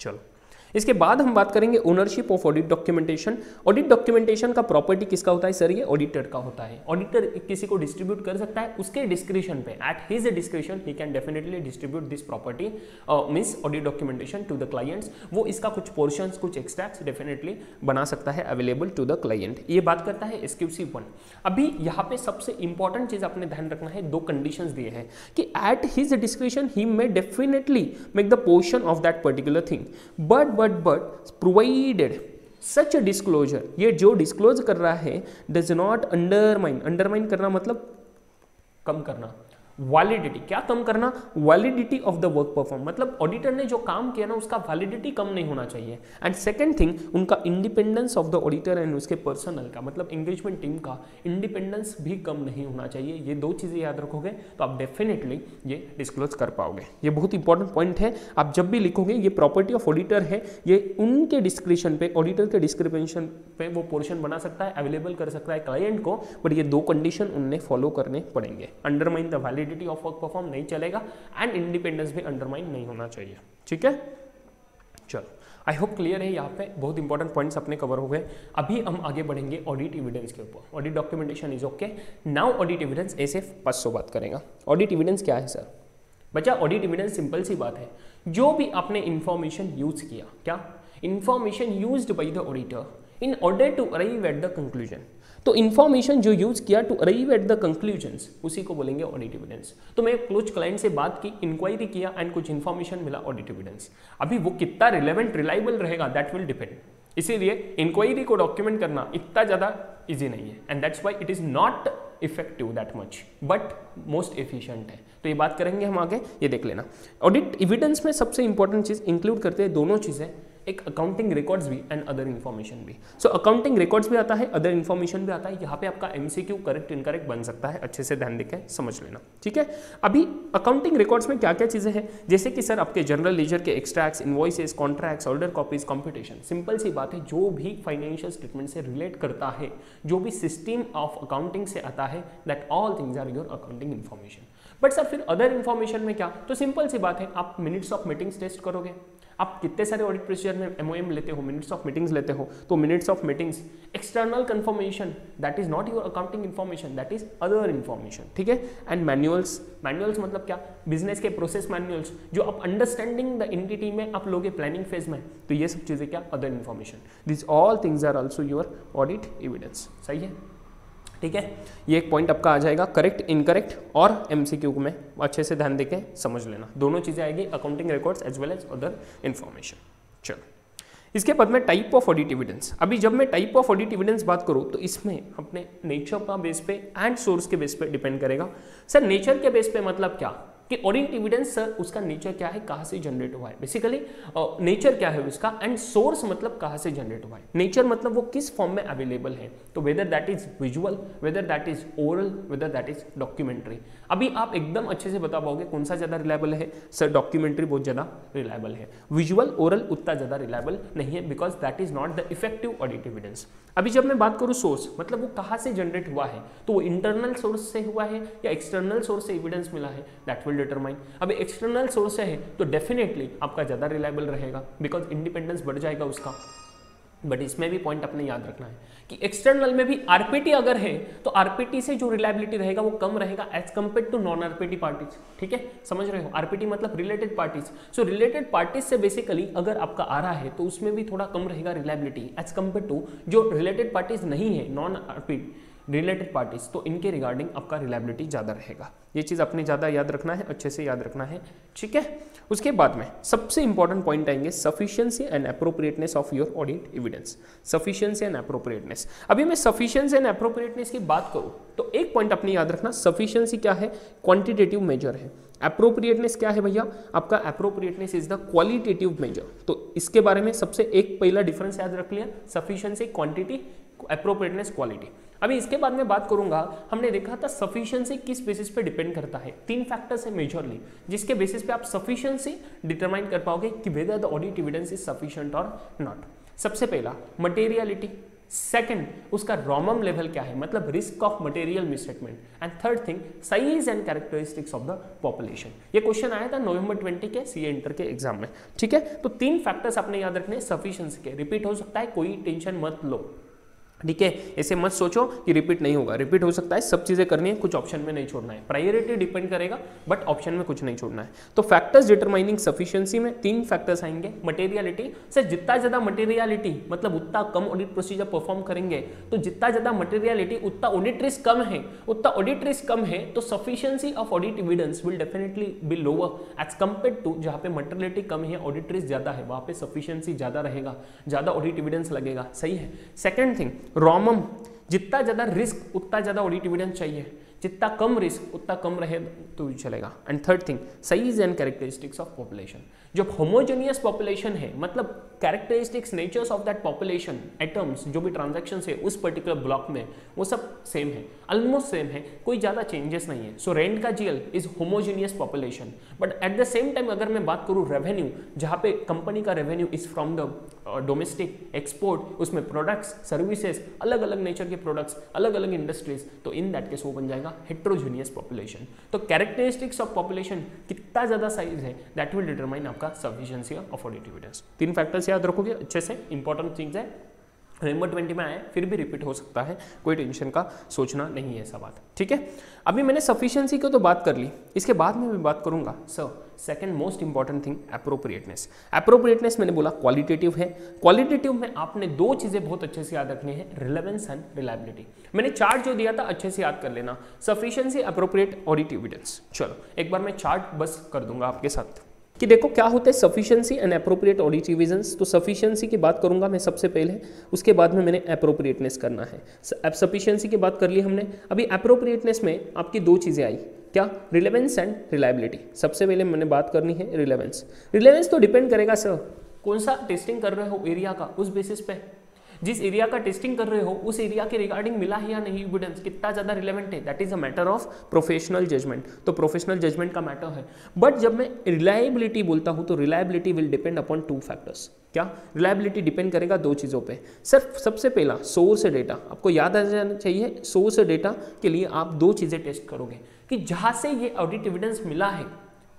चलो इसके बाद हम बात करेंगे ownership of audit documentation. Audit documentation का property किसका होता है सर? ये ऑडिटर का होता है। ऑडिटर किसी को डिस्ट्रीब्यूट कर सकता है उसके डिस्क्रिप्शन पे, at his description he can definitely distribute this property means audit documentation to the clients. वो इसका कुछ पोर्शंस, कुछ एक्सट्रैक्ट्स डेफिनेटली बना सकता है अवेलेबल टू द क्लाइंट। ये बात करता है एक्सक्लूसिव वन। अभी यहाँ पे सबसे इंपॉर्टेंट चीज आपने ध्यान रखना है, दो कंडीशंस दिए हैं कि eight his description he may definitely make the portion of that particular thing but provided such a disclosure, ये जो डिस्क्लोज कर रहा है does not undermine करना मतलब कम करना, वैलिडिटी, क्या कम करना? Validity of the work perform, मतलब ऑडिटर ने जो काम किया ना उसका वैलिडिटी कम नहीं होना चाहिए। एंड सेकंड थिंग, उनका independence of the auditor and उसके पर्सनल का मतलब एंगेजमेंट टीम का इंडिपेंडेंस भी कम नहीं होना चाहिए। ये दो चीजें याद रखोगे तो आप डेफिनेटली ये डिस्क्लोज कर पाओगे। ये बहुत इंपॉर्टेंट पॉइंट है। आप जब भी लिखोगे ये प्रॉपर्टी ऑफ ऑडिटर है, ये उनके डिस्क्रिप्शन पे, ऑडिटर के डिस्क्रिप्शन पे वो पोर्शन बना सकता है, अवेलेबल कर सकता है क्लाइंट को, बट ये दो कंडीशन उन्हें फॉलो करने पड़ेंगे। Undermine the validity of work perform नहीं चलेगा एंड इंडिपेंडेंस भी अंडरमाइन नहीं होना चाहिए। ठीक है, चलो आई होप क्लियर है। यहाँ पे बहुत इंपॉर्टेंट पॉइंट्स अपने कवर हो गए। अभी हम आगे बढ़ेंगे ऑडिट एविडेंस के ऊपर। Audit documentation is okay, now audit evidence ऐसे 500 बात करेगा। ऑडिट एविडेंस क्या है सर? बच्चा ऑडिट एविडेंस सिंपल सी बात है, जो भी आपने इंफॉर्मेशन यूज किया, क्या information used by the auditor in order to arrive at the conclusion, तो इंफॉर्मेशन जो यूज किया to arrive at the conclusions उसी को बोलेंगे ऑडिट एविडेंस। तो मैं कुछ क्लाइंट से बात की, इंक्वायरी किया एंड कुछ इंफॉर्मेशन मिला, ऑडिट एविडेंस। अभी वो कितना रिलेवेंट रिलायबल रहेगा दैट विल डिपेंड। इसीलिए इंक्वायरी को डॉक्यूमेंट करना इतना ज़्यादा इजी नहीं है and that's why it is not effective that much but most efficient है। तो ये बात करेंगे हम आगे, ये देख लेना। ऑडिट एविडेंस में सबसे इंपॉर्टेंट चीज इंक्लूड करते हैं दोनों चीजें, एक अकाउंटिंग रिकॉर्ड्स भी एंड अदर इन्फॉर्मेशन भी। सो अकाउंटिंग रिकॉर्ड्स भी आता है, अदर इन्फॉर्मेशन भी आता है। यहाँ पे आपका एमसीक्यू करेक्ट इनकरेक्ट बन सकता है, अच्छे से ध्यान देकर समझ लेना। ठीक है, अभी अकाउंटिंग रिकॉर्ड्स में क्या क्या चीजें हैं, जैसे कि सर आपके जनरल लेजर के extracts, invoices, contracts, order copies, computation. Simple सी बात है, जो भी फाइनेंशियल स्टेटमेंट से रिलेट करता है, जो भी सिस्टम ऑफ अकाउंटिंग से आता है, that all things are your accounting information. But sir फिर अदर इन्फॉर्मेशन में क्या? तो सिंपल सी बात है, आप मिनट्स ऑफ मीटिंग्स टेस्ट करोगे। आप कितने सारे ऑडिट प्रोसीजर में एमओएम लेते हो, मिनट्स ऑफ मीटिंग्स लेते हो, तो minutes of meetings, external confirmation, that is not your accounting information, that is other information. ठीक है, एंड मैनुअल्स, मैनुअल्स मतलब क्या? बिजनेस के प्रोसेस मैनुअल्स, जो आप अंडरस्टैंडिंग द एंटिटी में आप लोगे प्लानिंग फेज में, तो ये सब चीजें क्या? Other information. This all things are also your audit evidence. सही है, ठीक है, ये एक पॉइंट आपका आ जाएगा करेक्ट, इनकरेक्ट और एमसीक्यू में अच्छे से ध्यान देके समझ लेना। दोनों चीजें आएगी, accounting records as well as other information. चलो, इसके बाद में टाइप ऑफ ऑडिट एविडेंस। अभी जब मैं टाइप ऑफ ऑडिट एविडेंस बात करूँ तो इसमें अपने नेचर का बेस पे एंड सोर्स के बेस पे डिपेंड करेगा। सर नेचर के बेस पे मतलब क्या कि ऑडिट एविडेंस सर उसका नेचर क्या है, कहाँ से जनरेट हुआ है, बेसिकली नेचर क्या है उसका, एंड सोर्स मतलब कहाँ से जनरेट हुआ है। नेचर मतलब वो किस फॉर्म में अवेलेबल है, तो whether that is visual, whether that is oral, whether that is documentary. अभी आप एकदम अच्छे से बता पाओगे कौन सा ज़्यादा रिलायबल है सर? डॉक्यूमेंट्री बहुत ज़्यादा रिलायबल है, विजुअल ओरल उतना ज़्यादा रिलायबल नहीं है, because that is not the effective audit evidence. अभी जब मैं बात करूँ सोर्स, मतलब वो कहाँ से जनरेट हुआ है, तो वो इंटरनल सोर्स से हुआ है या एक्सटर्नल सोर्स से एविडेंस मिला है, दैट विल डिटरमाइन। अब एक्सटर्नल सोर्स से है तो डेफिनेटली आपका ज़्यादा रिलायबल रहेगा, बिकॉज इंडिपेंडेंस बढ़ जाएगा उसका। बट इसमें भी पॉइंट अपने याद रखना है कि एक्सटर्नल में भी आरपीटी अगर है तो आरपीटी से जो रिलायबिलिटी रहेगा वो कम रहेगा as compare to non RPT parties. ठीक है, समझ रहे हो? आरपीटी मतलब related parties. So related parties से बेसिकली अगर आपका आ रहा है तो उसमें भी थोड़ा कम रहेगा रिलायबिलिटी एज कंपेयर टू जो रिलेटेड पार्टीज नहीं है, नॉन आरपीटी रिलेटेड पार्टीज, तो इनके रिगार्डिंग आपका रिलायबिलिटी ज़्यादा रहेगा। ये चीज़ अपने ज़्यादा याद रखना है, अच्छे से याद रखना है। ठीक है, उसके बाद में सबसे इंपॉर्टेंट पॉइंट आएंगे sufficiency and appropriateness of your audit evidence. Sufficiency and appropriateness. अभी मैं सफिशिएंसी एंड एप्रोप्रिएटनेस की बात करूँ तो एक पॉइंट अपने याद रखना, सफिशिएंसी क्या है? क्वांटिटेटिव मेजर है। एप्रोप्रिएटनेस क्या है भैया? आपका appropriateness is the qualitative measure. तो इसके बारे में सबसे एक पहला डिफरेंस याद रख लिया, सफिशिएंसी क्वांटिटी, एप्रोप्रिएटनेस क्वालिटी। अभी इसके बाद में बात करूंगा, हमने देखा था सफिशिएंसी किस बेसिस पे डिपेंड करता है। 3 फैक्टर्स है मेजरली जिसके बेसिस पे आप सफिशिएंसी डिटरमाइन कर पाओगे कि whether the audit evidence is sufficient और नॉट। सबसे पहला मटेरियलिटी, सेकंड, उसका रोमम लेवल क्या है, मतलब risk of material misstatement, and third thing size and characteristics of the population. ये क्वेश्चन आया था नवंबर 20 के सीए इंटर के एग्जाम में, ठीक है। तो 3 फैक्टर्स आपने याद रखने सफिशिएंसी के, रिपीट हो सकता है, कोई टेंशन मत लो, ठीक है। ऐसे मत सोचो कि रिपीट नहीं होगा, रिपीट हो सकता है, सब चीजें करनी है, कुछ ऑप्शन में नहीं छोड़ना है, प्रायोरिटी डिपेंड करेगा बट ऑप्शन में कुछ नहीं छोड़ना है। तो फैक्टर्स डिटरमाइनिंग सफिशिएंसी में 3 फैक्टर्स आएंगे। मटेरियलिटी, से जितना ज्यादा मटेरियलिटी मतलब उतना कम ऑडिट प्रोसीजर परफॉर्म करेंगे, तो जितना ज्यादा मटेरियलिटी उतना ऑडिट रिस्क कम है, उतना ऑडिट रिस्क कम है, तो sufficiency of audit evidence will definitely be lower as compared to जहां पे मटेरियलिटी कम है, ऑडिट रिस्क ज्यादा है, वहां पे सफिशिएंसी ज्यादा रहेगा, ज्यादा ऑडिट एविडेंस लगेगा, सही है। सेकंड थिंग रोमम, जितना ज्यादा रिस्क उतना ज्यादा ऑडिट एविडेंस चाहिए, जितना कम रिस्क उतना कम रहे तो भी चलेगा। And third thing size and characteristics of population, जब होमोजेनियस पॉपुलेशन है मतलब characteristics natures of that population items जो भी ट्रांजैक्शन है उस पर्टिकुलर ब्लॉक में वो सब सेम है, ऑलमोस्ट सेम है, कोई ज्यादा चेंजेस नहीं है। सो रेंट का GL is homogeneous population, but at the same time अगर मैं बात करूं रेवेन्यू, जहां पे कंपनी का revenue is from the domestic export, उसमें प्रोडक्ट्स सर्विसेज अलग अलग नेचर के प्रोडक्ट्स अलग अलग इंडस्ट्रीज, तो इन दैट केस वो बन जाएगा हेट्रोजेनियस पॉपुलेशन। तो कैरेक्टरिस्टिक्स ऑफ पॉपुलेशन कितना ज्यादा साइज है दैट विल डिटरमाइन आपका sufficiency of audit evidence. 3 factors याद रखोगे अच्छे से, इंपॉर्टेंट चीज है, नवंबर 20 में आया फिर भी रिपीट हो सकता है, कोई टेंशन का सोचना नहीं है ऐसा बात, ठीक है। अभी मैंने सफिशिएंसी की तो बात कर ली, इसके बाद में मैं बात करूंगा sir second most important thing appropriateness. Appropriateness मैंने बोला क्वालिटेटिव है, क्वालिटेटिव में आपने 2 चीजें बहुत अच्छे से याद रखनी है, रिलेवेंस एंड रिलायबिलिटी। मैंने चार्ट जो दिया था अच्छे से याद कर लेना, सफिशिएंसी एप्रोप्रिएट ऑडिट एविडेंस। चलो एक बार मैं चार्ट बस कर दूंगा आपके साथ कि देखो क्या होता है sufficiency and appropriate audit evidence. तो सफिशिएंसी की बात करूंगा मैं सबसे पहले, उसके बाद में मैंने एप्रोप्रिएटनेस करना है। अब सफिशिएंसी की बात कर ली हमने, अभी एप्रोप्रिएटनेस में आपकी 2 चीजें आई, क्या, रिलेवेंस एंड रिलायबिलिटी। सबसे पहले मैंने बात करनी है रिलेवेंस। रिलेवेंस तो डिपेंड करेगा सर कौन सा टेस्टिंग कर रहे हो एरिया का, उस बेसिस पे जिस एरिया का टेस्टिंग कर रहे हो उस एरिया के रिगार्डिंग मिला है या नहीं एविडेंस, कितना ज्यादा रिलेवेंट है, that is a matter of professional judgement. तो प्रोफेशनल जजमेंट का मैटर है। बट जब मैं रिलायबिलिटी बोलता हूं तो reliability will depend upon 2 factors. क्या, रिलायबिलिटी डिपेंड करेगा 2 चीजों पे। सर सबसे पहला सोर्स डेटा, आपको याद आ जाना चाहिए, सोर्स डेटा के लिए आप 2 चीजें टेस्ट करोगे कि जहां से ये ऑडिट एविडेंस मिला है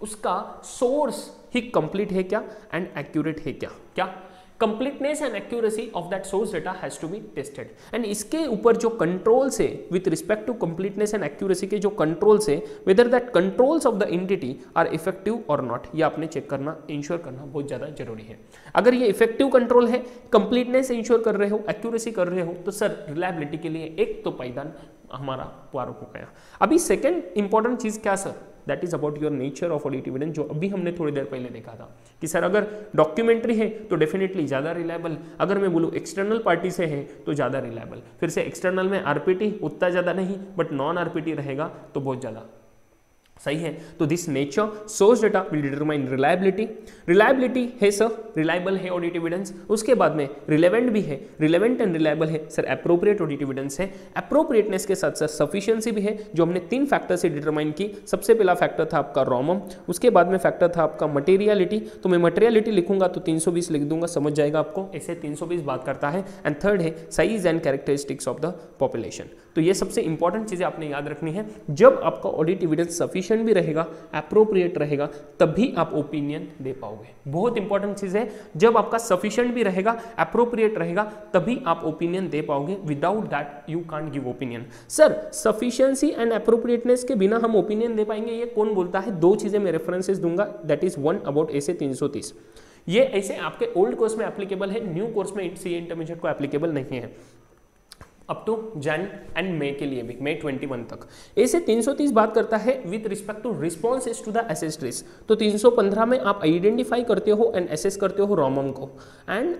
उसका सोर्स ही कंप्लीट है क्या एंड एक्यूरेट है क्या। क्या, completeness and accuracy of that source data has to be tested, and इसके ऊपर जो कंट्रोल्स है with respect to completeness and accuracy के जो कंट्रोल्स है whether that controls of the entity are effective or not, ये आपने चेक करना, इंश्योर करना बहुत ज़्यादा जरूरी है। अगर ये इफेक्टिव कंट्रोल है, कंप्लीटनेस इंश्योर कर रहे हो, एक्यूरेसी कर रहे हो, तो सर रिलायबिलिटी के लिए एक तो पायदान हमारा पार हो गया। अभी सेकेंड इंपॉर्टेंट चीज क्या sir, that is about your nature of audit evidence, जो अभी हमने थोड़ी देर पहले देखा था कि सर अगर डॉक्यूमेंट्री है तो डेफिनेटली ज़्यादा रिलायबल, अगर मैं बोलूँ एक्सटर्नल पार्टी से है तो ज़्यादा रिलायबल। फिर से एक्सटर्नल में आरपीटी उतना ज़्यादा नहीं, बट नॉन आरपीटी रहेगा तो बहुत ज़्यादा, सही है। तो this nature source data will determine reliability. Reliability है सर, रिलायबल है ऑडिट एविडेंस, उसके बाद में रिलेवेंट भी है, रिलेवेंट एंड रिलायबल है सर, एप्रोप्रिएट ऑडिट एविडेंस है। एप्रोप्रिएटनेस के साथ साथ सफिशिएंसी भी है, जो हमने 3 फैक्टर से डिटरमाइन की। सबसे पहला फैक्टर था आपका रोमम, उसके बाद में फैक्टर था आपका मटेरियलिटी, तो मैं मटेरियलिटी लिखूंगा तो 320 लिख दूंगा, समझ जाएगा आपको, ऐसे 320 बात करता है। एंड थर्ड है size and characteristics of the population. तो ये सबसे इंपॉर्टेंट चीजें आपने याद रखनी है। जब आपका ऑडिट एविडेंस सफिशिएंट भी रहेगा, एप्रोप्रिएट रहेगा, तभी आप ओपिनियन दे पाओगे। बहुत इंपॉर्टेंट चीज है, जब आपका सफिशिएंट भी रहेगा, एप्रोप्रिएट रहेगा, तभी आप ओपिनियन दे पाओगे। Without that you can't give opinion. Sir sufficiency and appropriateness के बिना हम ओपिनियन दे पाएंगे, ये कौन बोलता है? 2 चीजें मैं रेफरेंसेस दूंगा, दैट इज 1 अबाउट ऐसे 330। ये ऐसे आपके ओल्ड कोर्स में एप्लीकेबल है, न्यू कोर्स में सीए इंटरमीडिएट को एप्लीकेबल नहीं है, अप टू जैन एंड मई के लिए भी, मई 21 तक। ऐसे 330 बात करता है with respect to responses to the assessed risk. तो 315 में आप आइडेंटिफाई करते हो एंड एसेस करते हो रोमम को, एंड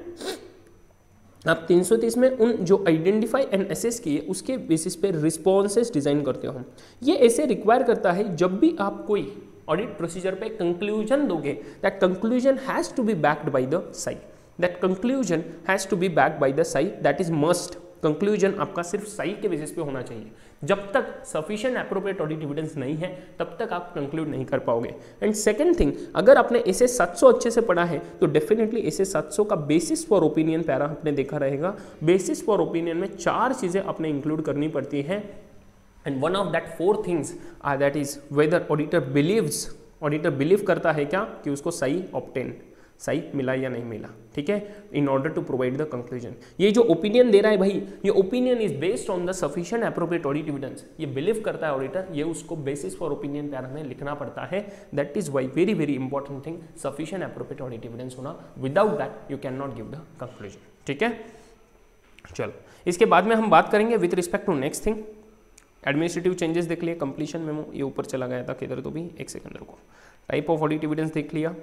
आप 330 में उन जो आइडेंटिफाई एंड एसेस किए उसके बेसिस पे रिस्पॉन्सेस डिजाइन करते हो। ये ऐसे रिक्वायर करता है जब भी आप कोई ऑडिट प्रोसीजर पे कंक्लूजन दोगे, that conclusion has to be backed by the site, that conclusion has to be backed by the SAI, that is must, conclusion आपका सिर्फ सही के बेसिस पे होना चाहिए। जब तक सफिशिएंट एप्रोप्रिएट ऑडिट एविडेंस नहीं है तब तक आप कंक्लूड नहीं कर पाओगे। एंड सेकंड थिंग, अगर आपने एसए 700 अच्छे से पढ़ा है तो डेफिनेटली एसए 700 का बेसिस फॉर ओपिनियन पैरा आपने देखा रहेगा। बेसिस फॉर ओपिनियन में 4 चीजें आपने इंक्लूड करनी पड़ती है, and one of that 4 things are that is whether auditor believe करता है क्या कि उसको सही मिला या नहीं मिला, ठीक है, in order to provide the conclusion. ये जो ओपिनियन दे रहा है भाई, ये opinion is based on the sufficient appropriate audit evidence, ये बिलीव करता है ऑडिटर, ये उसको बेसिस फॉर ओपिनियन पैरा में लिखना पड़ता है। That is why very very important thing sufficient appropriate audit evidence होना, without that you can not give the conclusion, ठीक है। चलो इसके बाद में हम बात करेंगे with respect to next thing, administrative changes देख लिया, कंप्लीशन मेमो ये ऊपर चला गया था किधर, तो भी एक सेकंड रुको, टाइप ऑफ ऑडिट एविडेंस देख लिया।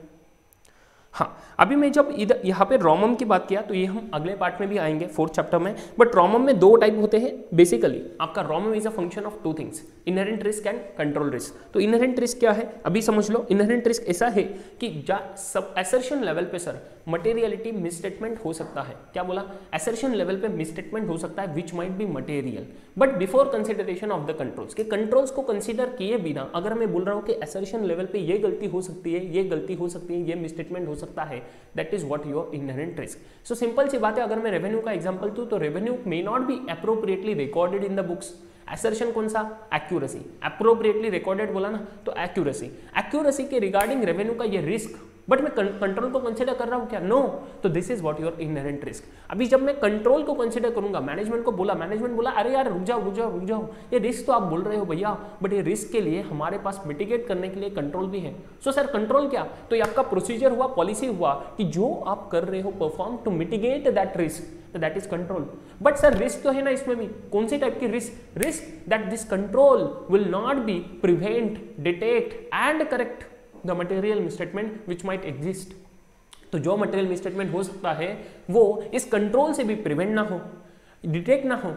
हाँ, अभी मैं जब इधर यहाँ पे रोमम की बात किया तो ये हम अगले पार्ट में भी आएंगे 4th चैप्टर में, बट रोमम में 2 टाइप होते हैं बेसिकली। आपका रोमम is a function of 2 things, inherent risk and control risk. तो इनहेरेंट रिस्क क्या है अभी समझ लो। इनहेरेंट रिस्क ऐसा है कि सब असर्शन लेवल पे सर मटेरियलिटी मिसस्टेटमेंट हो सकता है। क्या बोला? असर्शन लेवल पे मिसस्टेटमेंट हो सकता है which might be material, but before consideration of the controls, के कंट्रोल्स को कंसीडर किए बिना अगर मैं बोल रहा हूँ कि असर्शन लेवल पे ये गलती हो सकती है, ये गलती हो सकती है, ये मिसस्टेटमेंट हो सकता है, that is what your inherent risk. So simple सी बात है, अगर मैं रेवेन्यू का एग्जांपल दूं तो revenue may not be appropriately recorded in the books. Assertion कौन सा? एक्यूरेसी। एप्रोप्रिएटली रिकॉर्डेड बोला ना तो एक्यूरेसी के रिगार्डिंग रेवेन्यू का ये रिस्क, बट मैं कंट्रोल को कंसीडर कर रहा हूं क्या? नो। तो this is what your inherent risk. अभी जब मैं कंट्रोल को कंसीडर करूंगा, मैनेजमेंट बोला अरे यार रुक जाओ, ये रिस्क तो आप बोल रहे हो भैया, बट ये रिस्क के लिए हमारे पास मिटिगेट करने के लिए कंट्रोल भी है। सो सर कंट्रोल क्या? तो ये आपका प्रोसीजर हुआ, पॉलिसी हुआ कि जो आप कर रहे हो perform to mitigate that risk, तो that is control. But sir risk तो है ना इसमें भी, कौन सी टाइप की risk that this control will not be prevent, detect and correct the material misstatement which might exist. तो जो मटेरियल मिसस्टेटमेंट हो सकता है वो इस कंट्रोल से भी प्रिवेंट ना हो, डिटेक्ट ना हो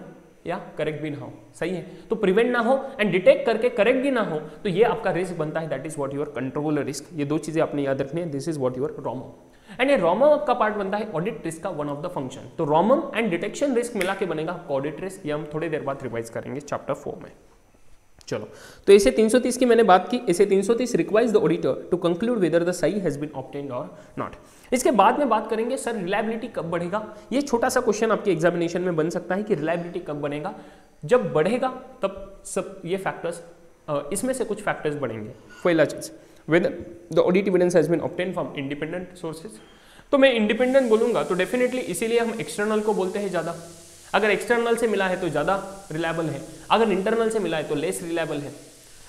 या करेक्ट भी ना हो। सही है, तो प्रिवेंट ना हो एंड डिटेक्ट करके करेक्ट भी ना हो, तो ये आपका रिस्क बनता है, that is what your control risk. ये 2 चीजें आपने याद रखनी है, this is what your रोमम। And ये रोमम आपका पार्ट बनता है ऑडिट रिस्क का वन ऑफ द फंक्शन। तो रोमम एंड डिटेक्शन रिस्क मिला के बनेगा आपका ऑडिट रिस्क। ये हम थोड़ी देर बाद रिवाइज करेंगे चैप्टर 4 में। चलो, तो ऐसे 330 की मैंने बात की। ऐसे 330 requires the auditor to conclude whether the सही हैज बीन ऑब्टेन्ड और नॉट। इसके बाद में बात करेंगे सर रिलायबिलिटी कब बढ़ेगा। ये छोटा सा क्वेश्चन आपके एग्जामिनेशन में बन सकता है कि रिलायबिलिटी कब बनेगा। जब बढ़ेगा तब सब ये फैक्टर्स, इसमें से कुछ फैक्टर्स बढ़ेंगे। पहला चीज, whether the audit evidence has been obtained from independent sources. तो मैं इंडिपेंडेंट बोलूंगा तो डेफिनेटली इसीलिए हम एक्सटर्नल को बोलते हैं ज्यादा। अगर एक्सटर्नल से मिला है तो ज़्यादा रिलायबल है, अगर इंटरनल से मिला है तो लेस रिलायबल है।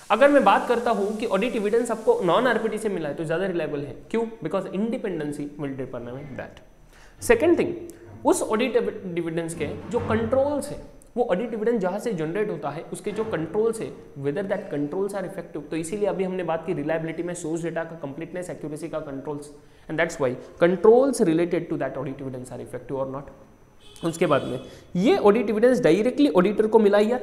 अगर मैं बात करता हूं कि ऑडिट एविडेंस आपको नॉन आरपीटी से मिला है तो ज़्यादा रिलायबल है। क्यों? Because independency will determine that. Second thing, उस ऑडिट एविडेंस के जो कंट्रोल्स है, वो ऑडिट एविडेंस जहाँ से जनरेट होता है उसके जो कंट्रोल्स है, whether that controls are effective. तो इसीलिए अभी हमने बात की रिलायबिलिटी में सोर्स डेटा का कंप्लीटनेस, एक्यूरेसी का controls, and that's why controls related to that audit evidence are effective और नॉट। उसके बाद में ये ऑडिट एविडेंस डायरेक्टली ऑडिटर को मिला या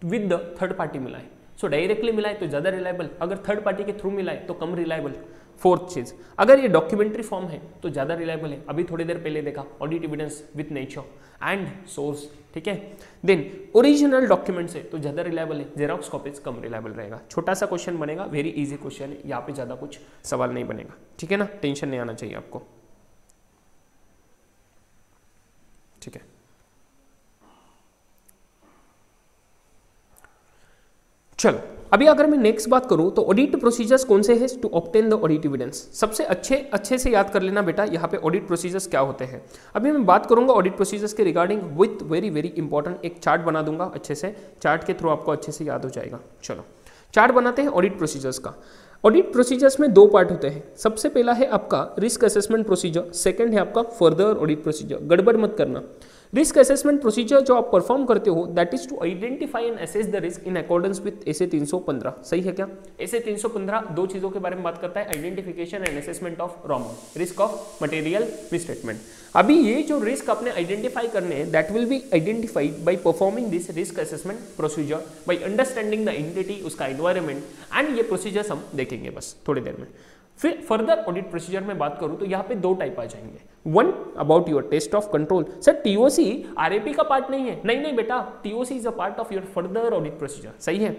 विद द थर्ड पार्टी मिला है। सो डायरेक्टली मिला है तो ज़्यादा रिलायबल, अगर थर्ड पार्टी के थ्रू मिला है तो कम रिलायबल। फोर्थ चीज, अगर ये डॉक्यूमेंट्री फॉर्म है तो ज़्यादा रिलायबल है। अभी थोड़ी देर पहले देखा audit evidence with nature and source, ठीक है। देन ओरिजिनल डॉक्यूमेंट्स है तो ज़्यादा रिलायबल है, जेरोक्स कॉपीज कम रिलायबल रहेगा। छोटा सा क्वेश्चन बनेगा, वेरी इजी क्वेश्चन है, यहाँ पे ज़्यादा कुछ सवाल नहीं बनेगा, ठीक है ना, टेंशन नहीं आना चाहिए आपको, ठीक है। चलो, अभी अगर मैं नेक्स्ट बात करूं तो ऑडिट प्रोसीजर्स कौन से हैं to obtain the audit evidence. सबसे अच्छे से याद कर लेना बेटा, यहाँ पे ऑडिट प्रोसीजर्स क्या होते हैं। अभी मैं बात करूंगा ऑडिट प्रोसीजर्स के रिगार्डिंग विथ वेरी इंपॉर्टेंट एक चार्ट बना दूंगा अच्छे से, चार्ट के थ्रू आपको अच्छे से याद हो जाएगा। चलो चार्ट बनाते हैं ऑडिट प्रोसीजर्स का। ऑडिट प्रोसीजर्स में 2 पार्ट होते हैं। सबसे पहला है आपका रिस्क असेसमेंट प्रोसीजर, सेकंड है आपका फर्दर ऑडिट प्रोसीजर। गड़बड़ मत करना। रिस्क असेसमेंट प्रोसीजर जो आप परफॉर्म करते हो that is to identify and assess the risk in accordance with SA 315। सही है क्या? एसए 315 2 चीजों के बारे में बात करता है, identification and assessment of wrong, risk of material misstatement. अभी ये जो रिस्क आपने आइडेंटिफाई करने हैं that will be identified by performing this risk assessment procedure, by understanding the entity, उसका एनवायरनमेंट, एंड ये प्रोसीजर्स हम देखेंगे बस थोड़ी देर में। फिर फर्दर ऑडिट प्रोसीजर में बात करूं तो यहाँ पे 2 टाइप आ जाएंगे। One about your test of control. Sir TOC RAP का पार्ट नहीं है, नहीं बेटा, TOC is a part of your further audit procedure. सही है,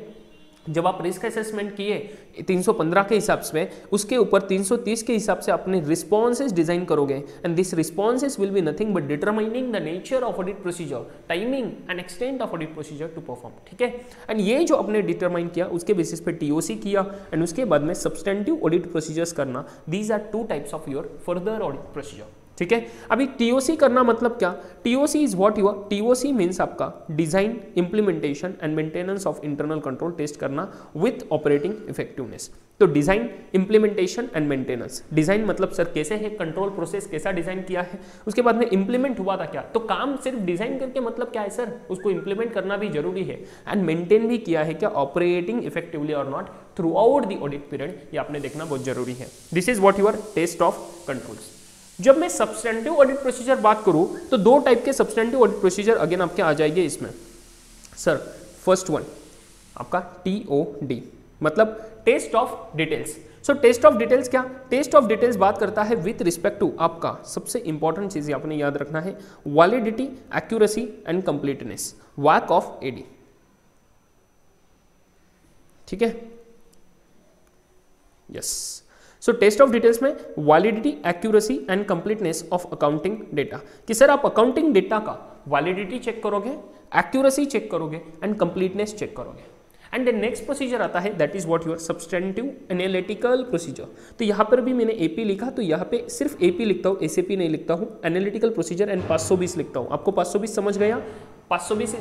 जब आप रिस्क असेसमेंट किए 315 के हिसाब से, उसके ऊपर 330 के हिसाब से अपने रिस्पॉन्सेज डिजाइन करोगे, and this responses will be nothing but determining the nature of audit procedure, timing and extent of audit procedure to perform. ठीक है, एंड ये जो आपने डिटरमाइन किया उसके बेसिस पे टीओसी किया, एंड उसके बाद में सब्सटेंटिव ऑडिट प्रोसीजर्स करना। These are two types of your further audit procedure. ठीक है, अभी टीओसी करना मतलब क्या? TOC is what your, TOC means आपका design, implementation and maintenance of internal control test करना विथ ऑपरेटिंग इफेक्टिवनेस। तो design, implementation and maintenance. Design मतलब सर कैसे है कंट्रोल प्रोसेस, कैसा डिजाइन किया है, उसके बाद में इंप्लीमेंट हुआ था क्या, तो काम सिर्फ डिजाइन करके मतलब क्या है सर, उसको इंप्लीमेंट करना भी जरूरी है, एंड मेंटेन भी किया है क्या, ऑपरेटिंग इफेक्टिवली और not throughout the audit period, ये आपने देखना बहुत जरूरी है। This is what your test of controls. जब मैं सब्सटेंटिव ऑडिट प्रोसीजर बात करूं तो दो टाइप के सब्सटेंटिव ऑडिट प्रोसीजर अगेन आपके आ जाएंगे इसमें। सर फर्स्ट वन आपका TOD मतलब test of details. So test of details क्या? टेस्ट ऑफ डिटेल्स बात करता है विथ रिस्पेक्ट टू आपका सबसे इंपॉर्टेंट चीज आपने याद रखना है, validity, accuracy and completeness, WAC of AD। ठीक है, yes. So test of details में validity, accuracy and completeness of accounting data, कि सर आप अकाउंटिंग डेटा का वैलिडिटी चेक करोगे, एक्यूरेसी चेक करोगे एंड कंप्लीटनेस चेक करोगे। एंड द नेक्स्ट प्रोसीजर आता है that is what your substantive analytical procedure. तो यहाँ पर भी मैंने AP लिखा, तो यहाँ पे सिर्फ AP लिखता हूँ, SAP नहीं लिखता हूँ, एनालिटिकल प्रोसीजर एंड 520 लिखता हूँ। आपको 520 समझ गया? 520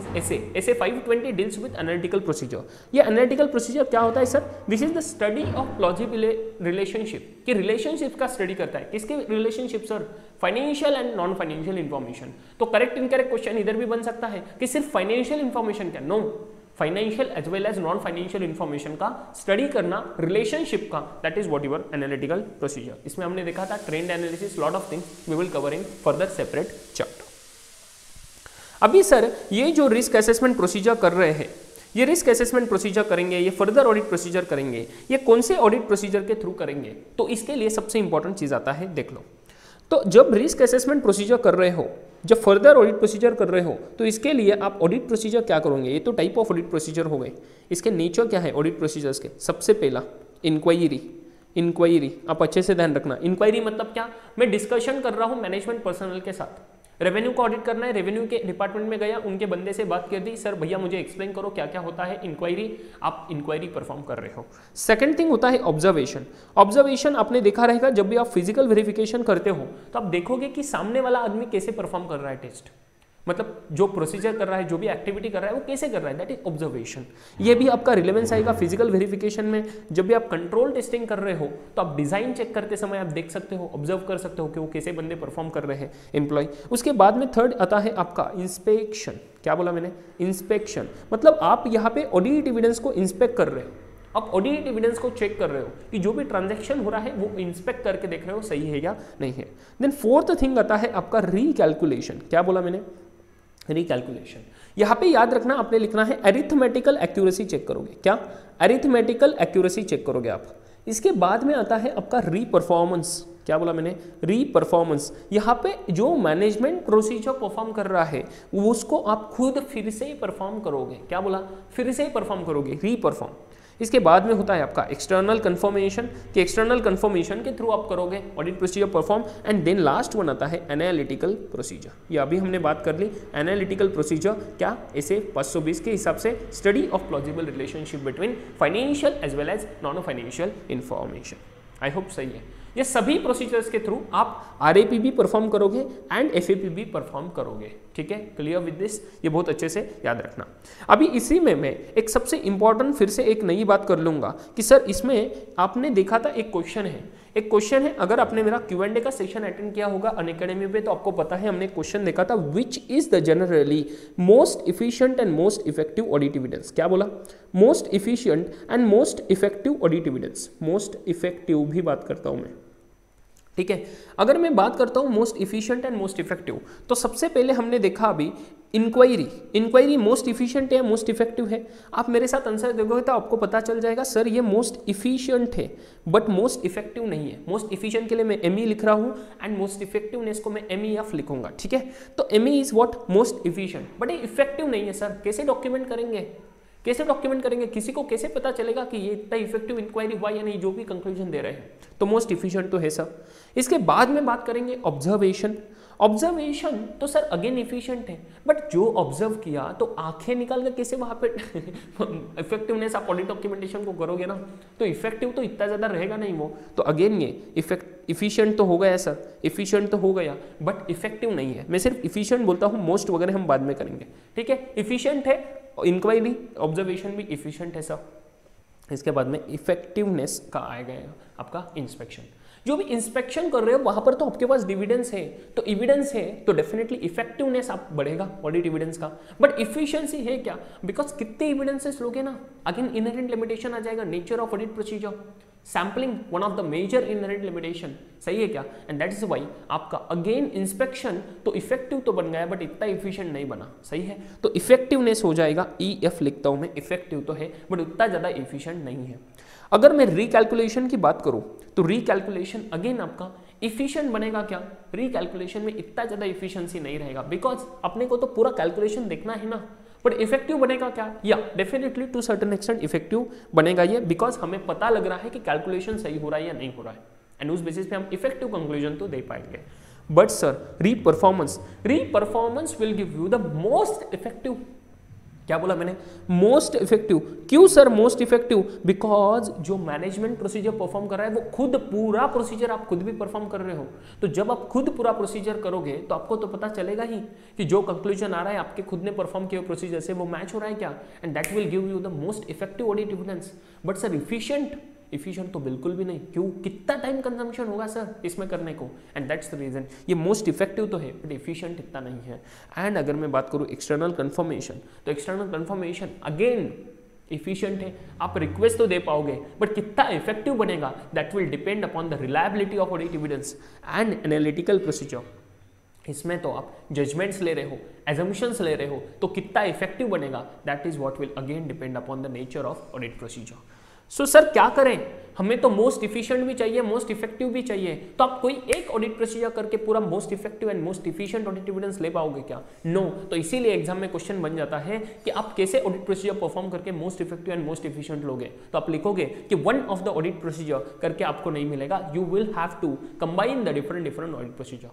ऐसे 520 डील्स विद एनालिटिकल प्रोसीजर। ये एनालिटिकल प्रोसीजर क्या होता है sir? This is the study of plausible relationship, कि रिलेशनशिप का स्टडी करता है। किसके relationship sir? Financial and non financial information. तो करेक्ट इनकरेक्ट क्वेश्चन इधर भी बन सकता है कि सिर्फ फाइनेंशियल इंफॉर्मेशन क्या? No, financial as well as non financial information का स्टडी करना, रिलेशनशिप का, that is what your analytical procedure. इसमें हमने देखा था trend analysis, lot of things we will cover in further separate chapter. अभी सर ये जो रिस्क असेसमेंट प्रोसीजर कर रहे हैं, ये रिस्क असेसमेंट प्रोसीजर करेंगे, ये फर्दर ऑडिट प्रोसीजर करेंगे, ये कौन से ऑडिट प्रोसीजर के थ्रू करेंगे? तो इसके लिए सबसे इंपॉर्टेंट चीज आता है, देख लो। तो जब रिस्क असेसमेंट प्रोसीजर कर रहे हो, जब फर्दर ऑडिट प्रोसीजर कर रहे हो, तो इसके लिए आप ऑडिट प्रोसीजर क्या करोगे? ये तो टाइप ऑफ ऑडिट प्रोसीजर हो गए, इसके नेचर क्या है ऑडिट प्रोसीजर्स के? सबसे पहला इंक्वायरी। इंक्वायरी आप अच्छे से ध्यान रखना। इंक्वायरी मतलब क्या? मैं डिस्कशन कर रहा हूँ मैनेजमेंट पर्सनल के साथ, रेवेन्यू को ऑडिट करना है, रेवेन्यू के डिपार्टमेंट में गया, उनके बंदे से बात कर दी, सर भैया मुझे एक्सप्लेन करो क्या क्या होता है इंक्वायरी, आप इंक्वायरी परफॉर्म कर रहे हो। सेकंड थिंग होता है ऑब्जर्वेशन। ऑब्जर्वेशन आपने देखा रहेगा, जब भी आप फिजिकल वेरिफिकेशन करते हो तो आप देखोगे कि सामने वाला आदमी कैसे परफॉर्म कर रहा है टेस्ट, मतलब जो प्रोसीजर कर रहा है, जो भी एक्टिविटी कर रहा है वो कैसे कर रहा है, दैट इज ऑब्जर्वेशन। ये भी आपका रिलेवेंस आएगा फिजिकल वेरिफिकेशन में। जब भी आप कंट्रोल टेस्टिंग कर रहे हो तो आप डिजाइन चेक करते समय आप देख सकते हो, ऑब्जर्व कर सकते हो कि वो कैसे बंदे परफॉर्म कर रहे हैं एम्प्लॉय। उसके बाद में थर्ड आता है आपका इंस्पेक्शन। क्या बोला मैंने? इंस्पेक्शन मतलब आप यहाँ पे ऑडिट एविडेंस को इंस्पेक्ट कर रहे हो, आप ऑडिट एविडेंस को चेक कर रहे हो कि जो भी ट्रांजैक्शन हो रहा है वो इंस्पेक्ट करके देख रहे हो सही है या नहीं है। देन फोर्थ थिंग आता है आपका रिकैलकुलेशन। क्या बोला मैंने? रिकैलकुलेशन। यहाँ पे याद रखना, आपने लिखना है अरिथमेटिकल एक्यूरेसी चेक करोगे। क्या? अरिथमेटिकल एक्यूरेसी चेक करोगे आप। इसके बाद में आता है आपका रीपरफॉर्मेंस। क्या बोला मैंने? रीपरफॉर्मेंस। यहाँ पे जो मैनेजमेंट प्रोसीजर परफॉर्म कर रहा है उसको आप खुद फिर से परफॉर्म करोगे। क्या बोला? फिर से परफॉर्म करोगे, रीपरफॉर्म। इसके बाद में होता है आपका एक्सटर्नल कंफर्मेशन, कि एक्सटर्नल कंफर्मेशन के थ्रू आप करोगे audit procedure perform. And then last one आता है एनालिटिकल प्रोसीजर। ये अभी हमने बात कर ली। एनालिटिकल प्रोसीजर क्या? ऐसे 520 के हिसाब से study of plausible relationship between financial as well as non financial information. I hope सही है। ये सभी प्रोसीजर्स के थ्रू आप RAP भी परफॉर्म करोगे एंड FAP भी परफॉर्म करोगे। ठीक है, क्लियर विद दिस? ये बहुत अच्छे से याद रखना। अभी इसी में मैं एक सबसे इंपॉर्टेंट फिर से एक नई बात कर लूंगा कि सर इसमें आपने देखा था एक क्वेश्चन है, अगर आपने मेरा Q&A का सेशन अटेंड किया होगा अनअकैडमी पे तो आपको पता है हमने क्वेश्चन देखा था, which is the generally most efficient and most effective audit evidence. क्या बोला? Most efficient and most effective audit evidence. Most effective भी बात करता हूं मैं, ठीक है। अगर मैं बात करता हूं most efficient and most effective, तो सबसे पहले हमने देखा अभी इंक्वायरी मोस्ट इफिशिएंट है, मोस्ट इफेक्टिव है? आप मेरे साथ आंसर देखोगे तो आपको पता चल जाएगा सर ये मोस्ट इफिशिएंट है बट मोस्ट इफेक्टिव नहीं है। मोस्ट इफिशिएंट के लिए मैं एमई लिख रहा हूँ एंड मोस्ट इफेक्टिवनेस को मैं MEF लिखूंगा, ठीक है। तो ME is what, most efficient, but ये इफेक्टिव नहीं है सर। कैसे डॉक्यूमेंट करेंगे, कैसे डॉक्यूमेंट करेंगे? किसी को कैसे पता चलेगा कि ये इतना इफेक्टिव इंक्वायरी हुआ या नहीं, जो भी कंक्लूजन दे रहे हैं? तो मोस्ट इफिशिएंट तो है सर। इसके बाद में बात करेंगे ऑब्जर्वेशन। ऑब्जर्वेशन तो सर अगेन इफिशिएंट है, बट जो ऑब्जर्व किया तो आंखें निकाल कर कैसे वहां पे इफेक्टिवनेस आप ऑडिट डॉक्यूमेंटेशन को करोगे ना, तो इफेक्टिव तो इतना ज्यादा रहेगा नहीं वो। तो अगेन ये इफिशिएंट तो हो गया सर, इफिशिएंट तो हो गया बट इफेक्टिव नहीं है। मैं सिर्फ इफिशिएंट बोलता हूँ, मोस्ट वगैरह हम बाद में करेंगे, ठीक है। इफिशिएंट है इंक्वायरी, ऑब्जर्वेशन भी इफिशिएंट है सर। इसके बाद में इफेक्टिवनेस का आएगा आपका इंस्पेक्शन। जो भी इंस्पेक्शन कर रहे हो वहां पर तो आपके पास डिविडेंस है, तो एविडेंस है तो डेफिनेटली इफेक्टिवनेस आप बढ़ेगा ऑडिट एविडेंस का। बट इफिशिएंसी है क्या, बिकॉज कितने एविडेंसेस लोगे ना, अगेन इनहेरेंट लिमिटेशन आ जाएगा। Nature of audit procedure, sampling one of the major inherent limitation, सही है क्या? एंड दैट इज व्हाई आपका अगेन इंस्पेक्शन तो इफेक्टिव तो बन गया बट इतना इफिशिएंट नहीं बना, सही है। तो इफेक्टिवनेस हो जाएगा EF लिखता हूं मैं, इफेक्टिव तो है बट उतना ज्यादा इफिशिएंट नहीं है। अगर मैं रिकैलकुलेशन की बात करूं तो रिकैलकुलेशन अगेन आपका इफिशिएंट बनेगा क्या? रिकैलकुलेशन में इतना ज्यादा इफिशिएंसी नहीं रहेगा, बिकॉज अपने को तो पूरा कैलकुलेशन देखना है ना। बट इफेक्टिव बनेगा क्या? या definitely to certain extent effective बनेगा ये, बिकॉज हमें पता लग रहा है कि कैलकुलेशन सही हो रहा है या नहीं हो रहा है, एंड उस बेसिस पे हम इफेक्टिव कंक्लूजन तो दे पाएंगे। But sir re-performance will give you the most effective. क्या बोला मैंने? Most effective. क्यों सर मोस्ट इफेक्टिव? बिकॉज जो मैनेजमेंट प्रोसीजर परफॉर्म कर रहा है वो खुद पूरा प्रोसीजर आप खुद भी परफॉर्म कर रहे हो। तो जब आप खुद पूरा प्रोसीजर करोगे तो आपको तो पता चलेगा ही कि जो कंक्लूजन आ रहा है आपके खुद ने परफॉर्म किए प्रोसीजर से वो मैच हो रहा है क्या, and that will give you the most effective audit evidence. But sir efficient तो बिल्कुल भी नहीं। क्यों? कितना टाइम कंजम्पशन होगा सर इसमें करने को, एंड दैट्स द रीजन। ये मोस्ट इफेक्टिव तो है बट इफिशिएंट इतना नहीं है। एंड अगर मैं बात करूं एक्सटर्नल कंफर्मेशन, तो एक्सटर्नल कंफर्मेशन अगेन इफिशिएंट है, आप रिक्वेस्ट तो दे पाओगे बट कितना इफेक्टिव बनेगा that will depend upon the reliability of audit evidence and analytical procedure. इसमें तो आप जजमेंट्स ले रहे हो, एजम्पशंस ले रहे हो, तो कितना इफेक्टिव बनेगा that is what will again depend upon the nature of audit procedure. So sir क्या करें, हमें तो मोस्ट इफिशिएंट भी चाहिए, मोस्ट इफेक्टिव भी चाहिए, तो आप कोई एक ऑडिट प्रोसीजर करके पूरा most effective and most efficient audit evidence ले पाओगे क्या? नो। तो इसीलिए एग्जाम में क्वेश्चन बन जाता है कि आप कैसे ऑडिट प्रोसीजर परफॉर्म करके most effective and most efficient लोगे। तो आप लिखोगे कि one of the audit procedure करके आपको नहीं मिलेगा, you will have to combine the different audit procedure.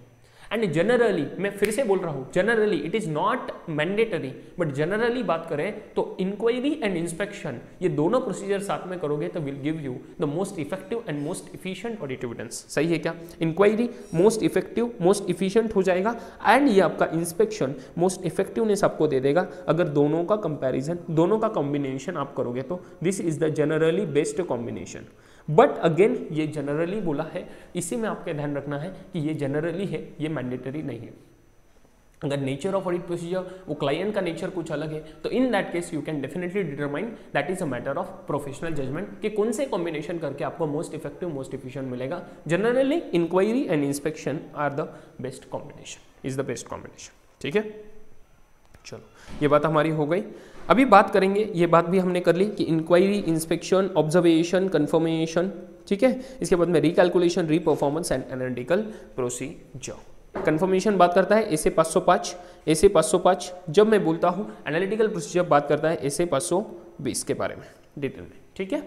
And generally, मैं फिर से बोल रहा हूं, generally it is not mandatory, but generally बात करें तो इंक्वायरी एंड इंस्पेक्शन ये दोनों प्रोसीजर साथ में करोगे तो will give you the most effective and most efficient audit evidence. सही है क्या? Inquiry most effective most efficient हो जाएगा एंड ये आपका इंस्पेक्शन मोस्ट इफेक्टिवनेस आपको दे देगा। अगर दोनों का कंपैरिजन, दोनों का कॉम्बिनेशन आप करोगे तो this is the generally best combination. But again ये जनरली बोला है, इसी में आपका ध्यान रखना है कि ये जनरली है, ये मैंडेटरी नहीं है। अगर नेचर ऑफ ऑडिट प्रोसीजर वो क्लाइंट का नेचर कुछ अलग है तो in that case you can definitely determine that is a matter of professional judgement कि कौन से कॉम्बिनेशन करके आपको मोस्ट इफेक्टिव मोस्ट एफिशिएंट मिलेगा। Generally inquiry and inspection are the best combination, is the best combination. ठीक है, चलो ये बात हमारी हो गई। अभी बात करेंगे, ये बात भी हमने कर ली कि इंक्वायरी, इंस्पेक्शन, ऑब्जर्वेशन, कंफर्मेशन, ठीक है। इसके बाद में recalculation, reperformance and analytical procedure. Confirmation बात करता है ऐसे 505, ऐसे 505। जब मैं बोलता हूँ एनालिटिकल प्रोसीजर बात करता है ऐसे 520 के बारे में डिटेल में, ठीक है।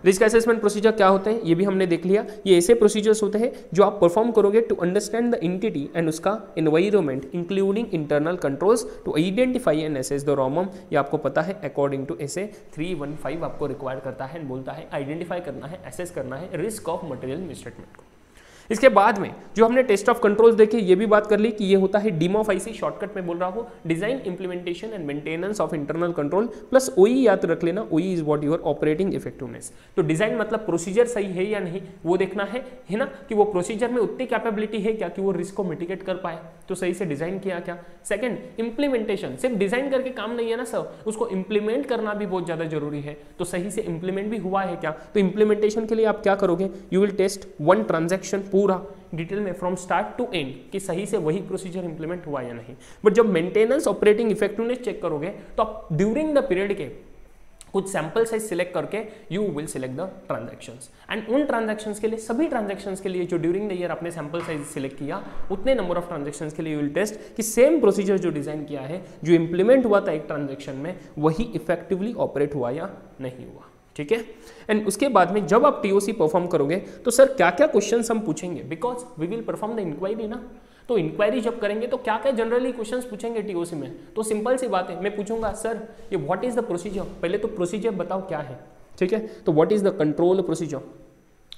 रिस्क असेसमेंट प्रोसीजर क्या होते हैं ये भी हमने देख लिया। ये ऐसे प्रोसीजर्स होते हैं जो आप परफॉर्म करोगे to understand the entity and उसका environment including internal controls to identify and assess the ROMM. ये आपको पता है अकॉर्डिंग टू ऐसे 315 आपको रिक्वायर करता है, बोलता है आइडेंटिफाई करना है, असेस करना है रिस्क ऑफ मटेरियल मिसस्टेटमेंट को। इसके बाद में जो हमने टेस्ट ऑफ कंट्रोल्स देखे ये भी बात कर ली कि ये होता है DMOF-IC, शॉर्टकट में बोल रहा हूँ, design, implementation and maintenance of internal control plus OE याद रख लेना, OE is what your operating effectiveness. तो डिजाइन मतलब प्रोसीजर सही है या नहीं वो देखना है ना, कि वो प्रोसीजर में उतनी कैपेबिलिटी है क्या कि वो रिस्क को मिटिगेट कर पाए, तो सही से डिजाइन किया क्या। सेकंड, इंप्लीमेंटेशन, सिर्फ डिजाइन करके काम नहीं है ना सर, उसको इंप्लीमेंट करना भी बहुत ज्यादा जरूरी है, तो सही से इंप्लीमेंट भी हुआ है क्या। तो इंप्लीमेंटेशन के लिए आप क्या करोगे, you will test one transaction, पूरा डिटेल में फ्रॉम स्टार्ट टू एंड कि सही से वही प्रोसीजर इंप्लीमेंट हुआ या नहीं। बट जब मेंटेनेंस ऑपरेटिंग इफेक्टिवनेस चेक करोगे तो आप ड्यूरिंग द पीरियड के कुछ सैंपल साइज सिलेक्ट करके you will select the transactions and उन ट्रांजैक्शंस के लिए, सभी ट्रांजैक्शंस के लिए जो ड्यूरिंग द ईयर आपने सैंपल साइज सिलेक्ट किया, उतने नंबर ऑफ ट्रांजैक्शंस के लिए यू विल टेस्ट कि सेम प्रोसीजर जो डिजाइन किया है, जो इंप्लीमेंट हुआ था एक ट्रांजैक्शन में, वही इफेक्टिवली ऑपरेट हुआ या नहीं हुआ। ठीक है। एंड उसके बाद में जब आप टीओसी परफॉर्म करोगे तो सर क्या क्या क्वेश्चंस हम पूछेंगे, because we will perform the inquiry ना, तो इंक्वायरी जब करेंगे तो क्या क्या जनरली क्वेश्चंस पूछेंगे टीओसी में। तो सिंपल सी बात है, मैं पूछूंगा सर ये व्हाट इज द प्रोसीजर, पहले तो प्रोसीजर बताओ क्या है। ठीक है, तो what is the control procedure.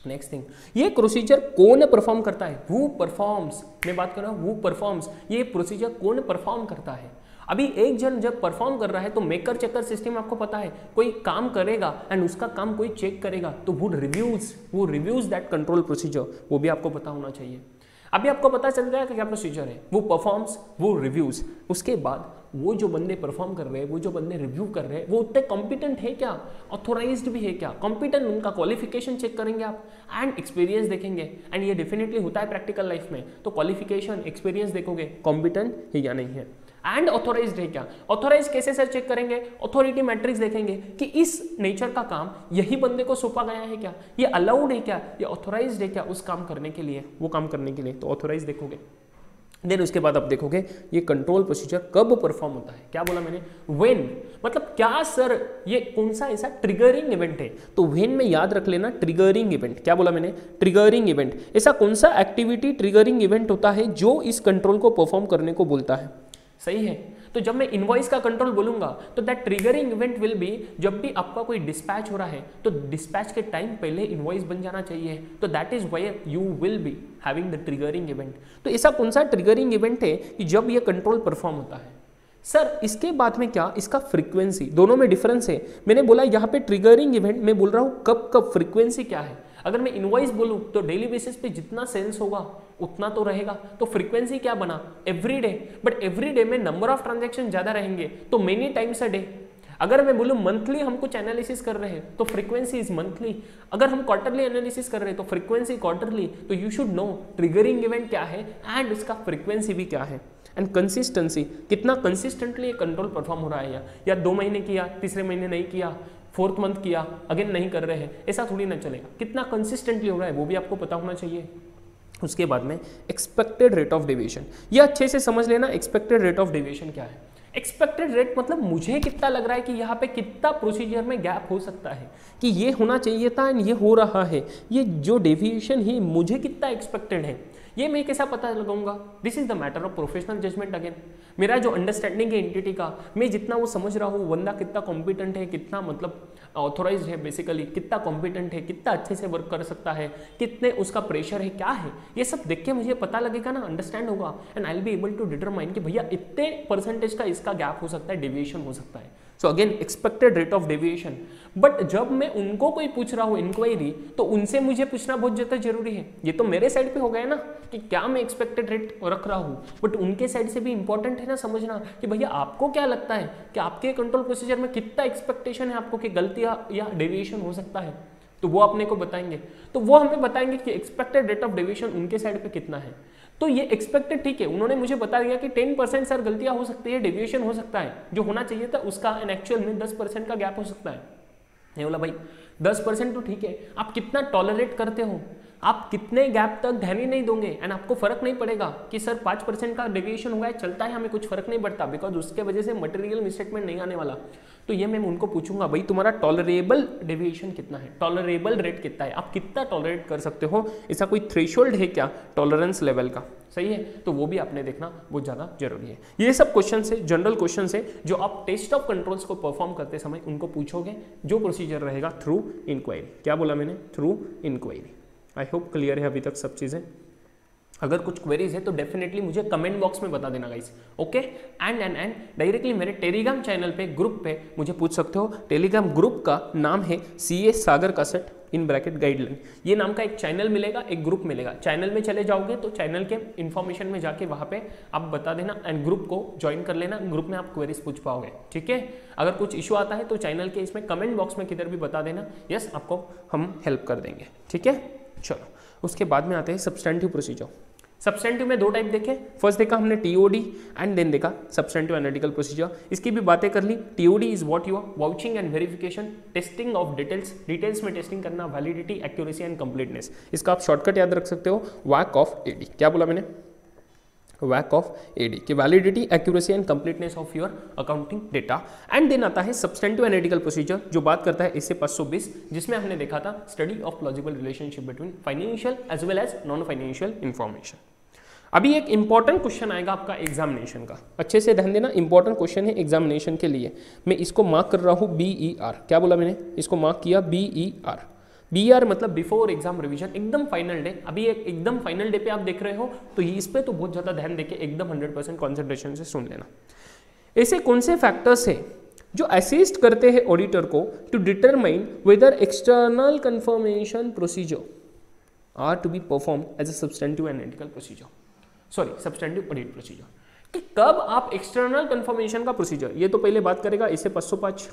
Next thing, ये प्रोसीजर कौन परफॉर्म करता है, हु परफॉर्म्स, मैं बात कर रहा हूँ हु परफॉर्म्स, ये प्रोसीजर कौन परफॉर्म करता है। अभी एक जन जब परफॉर्म कर रहा है तो मेकर चेकर सिस्टम आपको पता है, कोई काम करेगा एंड उसका काम कोई चेक करेगा तो वो रिव्यूज दैट कंट्रोल प्रोसीजर, वो भी आपको पता होना चाहिए। अभी आपको पता चल जाएगा क्या प्रोसीजर है, वो परफॉर्म्स, वो रिव्यूज। उसके बाद वो जो बंदे परफॉर्म कर रहे हैं, वो जो बंदे रिव्यू कर रहे हैं, वो उतने कॉम्पिटेंट है क्या, ऑथोराइज्ड भी है क्या, कॉम्पिटेंट, उनका क्वालिफिकेशन चेक करेंगे आप एंड एक्सपीरियंस देखेंगे। एंड ये डेफिनेटली होता है प्रैक्टिकल लाइफ में, तो क्वालिफिकेशन एक्सपीरियंस देखोगे कॉम्पिटेंट है या नहीं है। एंड ऑथोराइज्ड है क्या, ऑथोराइज कैसे सर चेक करेंगे, अथॉरिटी मैट्रिक्स देखेंगे कि इस नेचर का काम यही बंदे को सौंपा गया है क्या, ये अलाउड है क्या, ये ऑथोराइज्ड है क्या उस काम करने के लिए, वो काम करने के लिए, तो ऑथोराइज देखोगे। देन उसके बाद आप देखोगे ये कंट्रोल प्रोसीजर कब परफॉर्म होता है, क्या बोला मैंने, व्हेन, मतलब क्या सर ये कौन सा ऐसा ट्रिगरिंग इवेंट है, तो व्हेन में याद रख लेना ट्रिगरिंग इवेंट, क्या बोला मैंने, ट्रिगरिंग इवेंट, ऐसा कौन सा एक्टिविटी ट्रिगरिंग इवेंट होता है जो इस कंट्रोल को परफॉर्म करने को बोलता है। सही है, तो जब मैं इनवॉइस का कंट्रोल बोलूंगा तो that triggering event will be, जब भी आपका कोई डिस्पैच हो रहा है तो डिस्पैच के टाइम पहले इनवॉइस बन जाना चाहिए, तो that is where you will be having the triggering event. तो ऐसा कौन सा ट्रिगरिंग इवेंट है कि जब ये कंट्रोल परफॉर्म होता है। सर इसके बाद में क्या, इसका फ्रीक्वेंसी, दोनों में डिफरेंस है। मैंने बोला यहाँ पे ट्रिगरिंग इवेंट मैं बोल रहा हूँ कब कब, फ्रीक्वेंसी क्या है। अगर मैं इनवॉइस बोलूँ तो डेली बेसिस पे जितना सेल्स होगा उतना तो रहेगा, तो फ्रीक्वेंसी क्या बना, every day, but every day में नंबर ऑफ ट्रांजैक्शन ज्यादा रहेंगे तो मेनी टाइम्स अ डे। अगर मैं बोलूँ मंथली हम कुछ एनालिसिस कर रहे हैं तो फ्रीक्वेंसी इज मंथली, अगर हम क्वार्टरली एनालिसिस कर रहे हैं तो फ्रीक्वेंसी क्वार्टरली। तो you should know triggering event क्या है एंड उसका फ्रीक्वेंसी भी क्या है। एंड कंसिस्टेंसी, कितना कंसिस्टेंटली कंट्रोल परफॉर्म हो रहा है, या 2 महीने किया, तीसरे महीने नहीं किया, 4th मंथ किया, अगेन नहीं कर रहे हैं, ऐसा थोड़ी ना चलेगा, कितना कंसिस्टेंटली हो रहा है वो भी आपको पता होना चाहिए। उसके बाद में एक्सपेक्टेड रेट ऑफ डेविएशन, ये अच्छे से समझ लेना, एक्सपेक्टेड रेट ऑफ डेविएशन क्या है। एक्सपेक्टेड रेट मतलब मुझे कितना लग रहा है कि यहाँ पे कितना प्रोसीजर में गैप हो सकता है, कि ये होना चाहिए था एंड ये हो रहा है, ये जो डेविएशन है मुझे कितना एक्सपेक्टेड है, ये मैं कैसा पता लगाऊंगा। This is the matter of professional judgement. Again मेरा जो अंडरस्टैंडिंग है एंटिटी का, मैं जितना वो समझ रहा हूँ बंदा कितना कॉम्पिटेंट है, कितना मतलब ऑथोराइज्ड है, बेसिकली कितना कॉम्पिटेंट है, कितना अच्छे से वर्क कर सकता है, कितने उसका प्रेशर है, क्या है, ये सब देख के मुझे पता लगेगा ना, अंडरस्टैंड होगा and I will be able to determine कि भैया इतने परसेंटेज का इसका गैप हो सकता है, डेविएशन हो सकता है। So again expected rate of deviation. But जब मैं उनको कोई पूछ रहा हूँ इंक्वायरी, तो उनसे मुझे पूछना बहुत ज़्यादा जरूरी है। ये तो मेरे साइड पे हो गया ना कि क्या मैं एक्सपेक्टेड रेट रख रहा हूँ, बट उनके साइड से भी इंपॉर्टेंट है ना समझना कि भैया आपको क्या लगता है कि आपके कंट्रोल प्रोसीजर में कितना एक्सपेक्टेशन है आपको कि गलतियाँ या डेविएशन हो सकता है, तो वो अपने को बताएंगे। तो वो हमें बताएंगे कि एक्सपेक्टेड रेट ऑफ डेविएशन उनके साइड पे कितना है। तो ये एक्सपेक्टेड ठीक है, उन्होंने मुझे बता दिया कि 10% सर गलतियां हो सकती है, डेविएशन हो सकता है, जो होना चाहिए था उसका एंड एक्चुअल में 10% का गैप हो सकता है। ये बोला भाई 10% तो ठीक है, आप कितना टॉलरेट करते हो, आप कितने गैप तक ध्यान ही नहीं दोगे एंड आपको फर्क नहीं पड़ेगा कि सर 5% का डेविएशन हुआ है, चलता है, हमें कुछ फर्क नहीं पड़ता, बिकॉज उसके वजह से मटेरियल मिसस्टेटमेंट नहीं आने वाला। तो ये मैं उनको पूछूंगा भाई तुम्हारा टॉलरेबल डेविएशन कितना है, टॉलरेबल रेट कितना है, आप कितना टॉलरेट कर सकते हो, ऐसा कोई थ्रेशोल्ड है क्या टॉलरेंस लेवल का, सही है। तो वो भी आपने देखना बहुत ज़्यादा जरूरी है। ये सब क्वेश्चन है, जनरल क्वेश्चन है, जो आप टेस्ट ऑफ कंट्रोल्स को परफॉर्म करते समय उनको पूछोगे, जो प्रोसीजर रहेगा थ्रू इंक्वायरी। क्या बोला मैंने, through inquiry. I hope clear है अभी तक सब चीज़ें। अगर कुछ क्वेरीज है तो डेफिनेटली मुझे कमेंट बॉक्स में बता देना गाइस, ओके। एंड डायरेक्टली मेरे टेलीग्राम चैनल पे, ग्रुप पे मुझे पूछ सकते हो। टेलीग्राम ग्रुप का नाम है CA Sagar Kaset in bracket guideline. ये नाम का एक चैनल मिलेगा, एक ग्रुप मिलेगा। चैनल में चले जाओगे तो चैनल के इन्फॉर्मेशन में जाके वहाँ पे आप बता देना एंड ग्रुप को ज्वाइन कर लेना। ग्रुप में आप क्वेरीज पूछ पाओगे, ठीक है। अगर कुछ इशू आता है तो चैनल के इसमें कमेंट बॉक्स में किधर भी बता देना, यस आपको हम हेल्प कर देंगे, ठीक है। चलो उसके बाद में आते हैं सब्सटेंटिव प्रोसीजर। सब्सटेंटिव में दो टाइप देखे, फर्स्ट देखा हमने टीओडी एंड देन देखा सब्सटेंटिव एनालिटिकल प्रोसीजर। इसकी भी बातें कर ली। TOD is what your vouching and verification, testing of details, details में टेस्टिंग करना, वैलिडिटी, एक्यूरेसी एंड कंप्लीटनेस। इसका आप शॉर्टकट याद रख सकते हो, वैक ऑफ एडी। क्या बोला मैंने? वैक ऑफ एडी की validity, accuracy and completeness of your accounting data. And then आता है सब्सटेंटिव एनालिटिकल प्रोसीजर जो बात करता है इससे 520, जिसमें हमने देखा था study of plausible relationship between financial as well as non financial information. अभी एक इंपॉर्टेंट क्वेश्चन आएगा आपका एग्जामिनेशन का, अच्छे से ध्यान देना, इंपॉर्टेंट क्वेश्चन है एग्जामिनेशन के लिए। मैं इसको मार्क कर रहा हूँ BER। क्या बोला मैंने? इसको मार्क किया BER। BER मतलब बिफोर एग्जाम रिवीजन, एकदम फाइनल डे। अभी एक एकदम फाइनल डे पे आप देख रहे हो तो इस पे तो बहुत ज़्यादा ध्यान देके एकदम 100% कॉन्सेंट्रेशन से सुन लेना। ऐसे कौन से फैक्टर्स है जो असिस्ट करते हैं ऑडिटर को to determine whether external confirmation procedure are to be performed as a substantive analytical procedure, sorry substantive audit procedure, कि कब आप एक्सटर्नल कंफर्मेशन का प्रोसीजर, ये तो पहले बात करेगा इसे 505,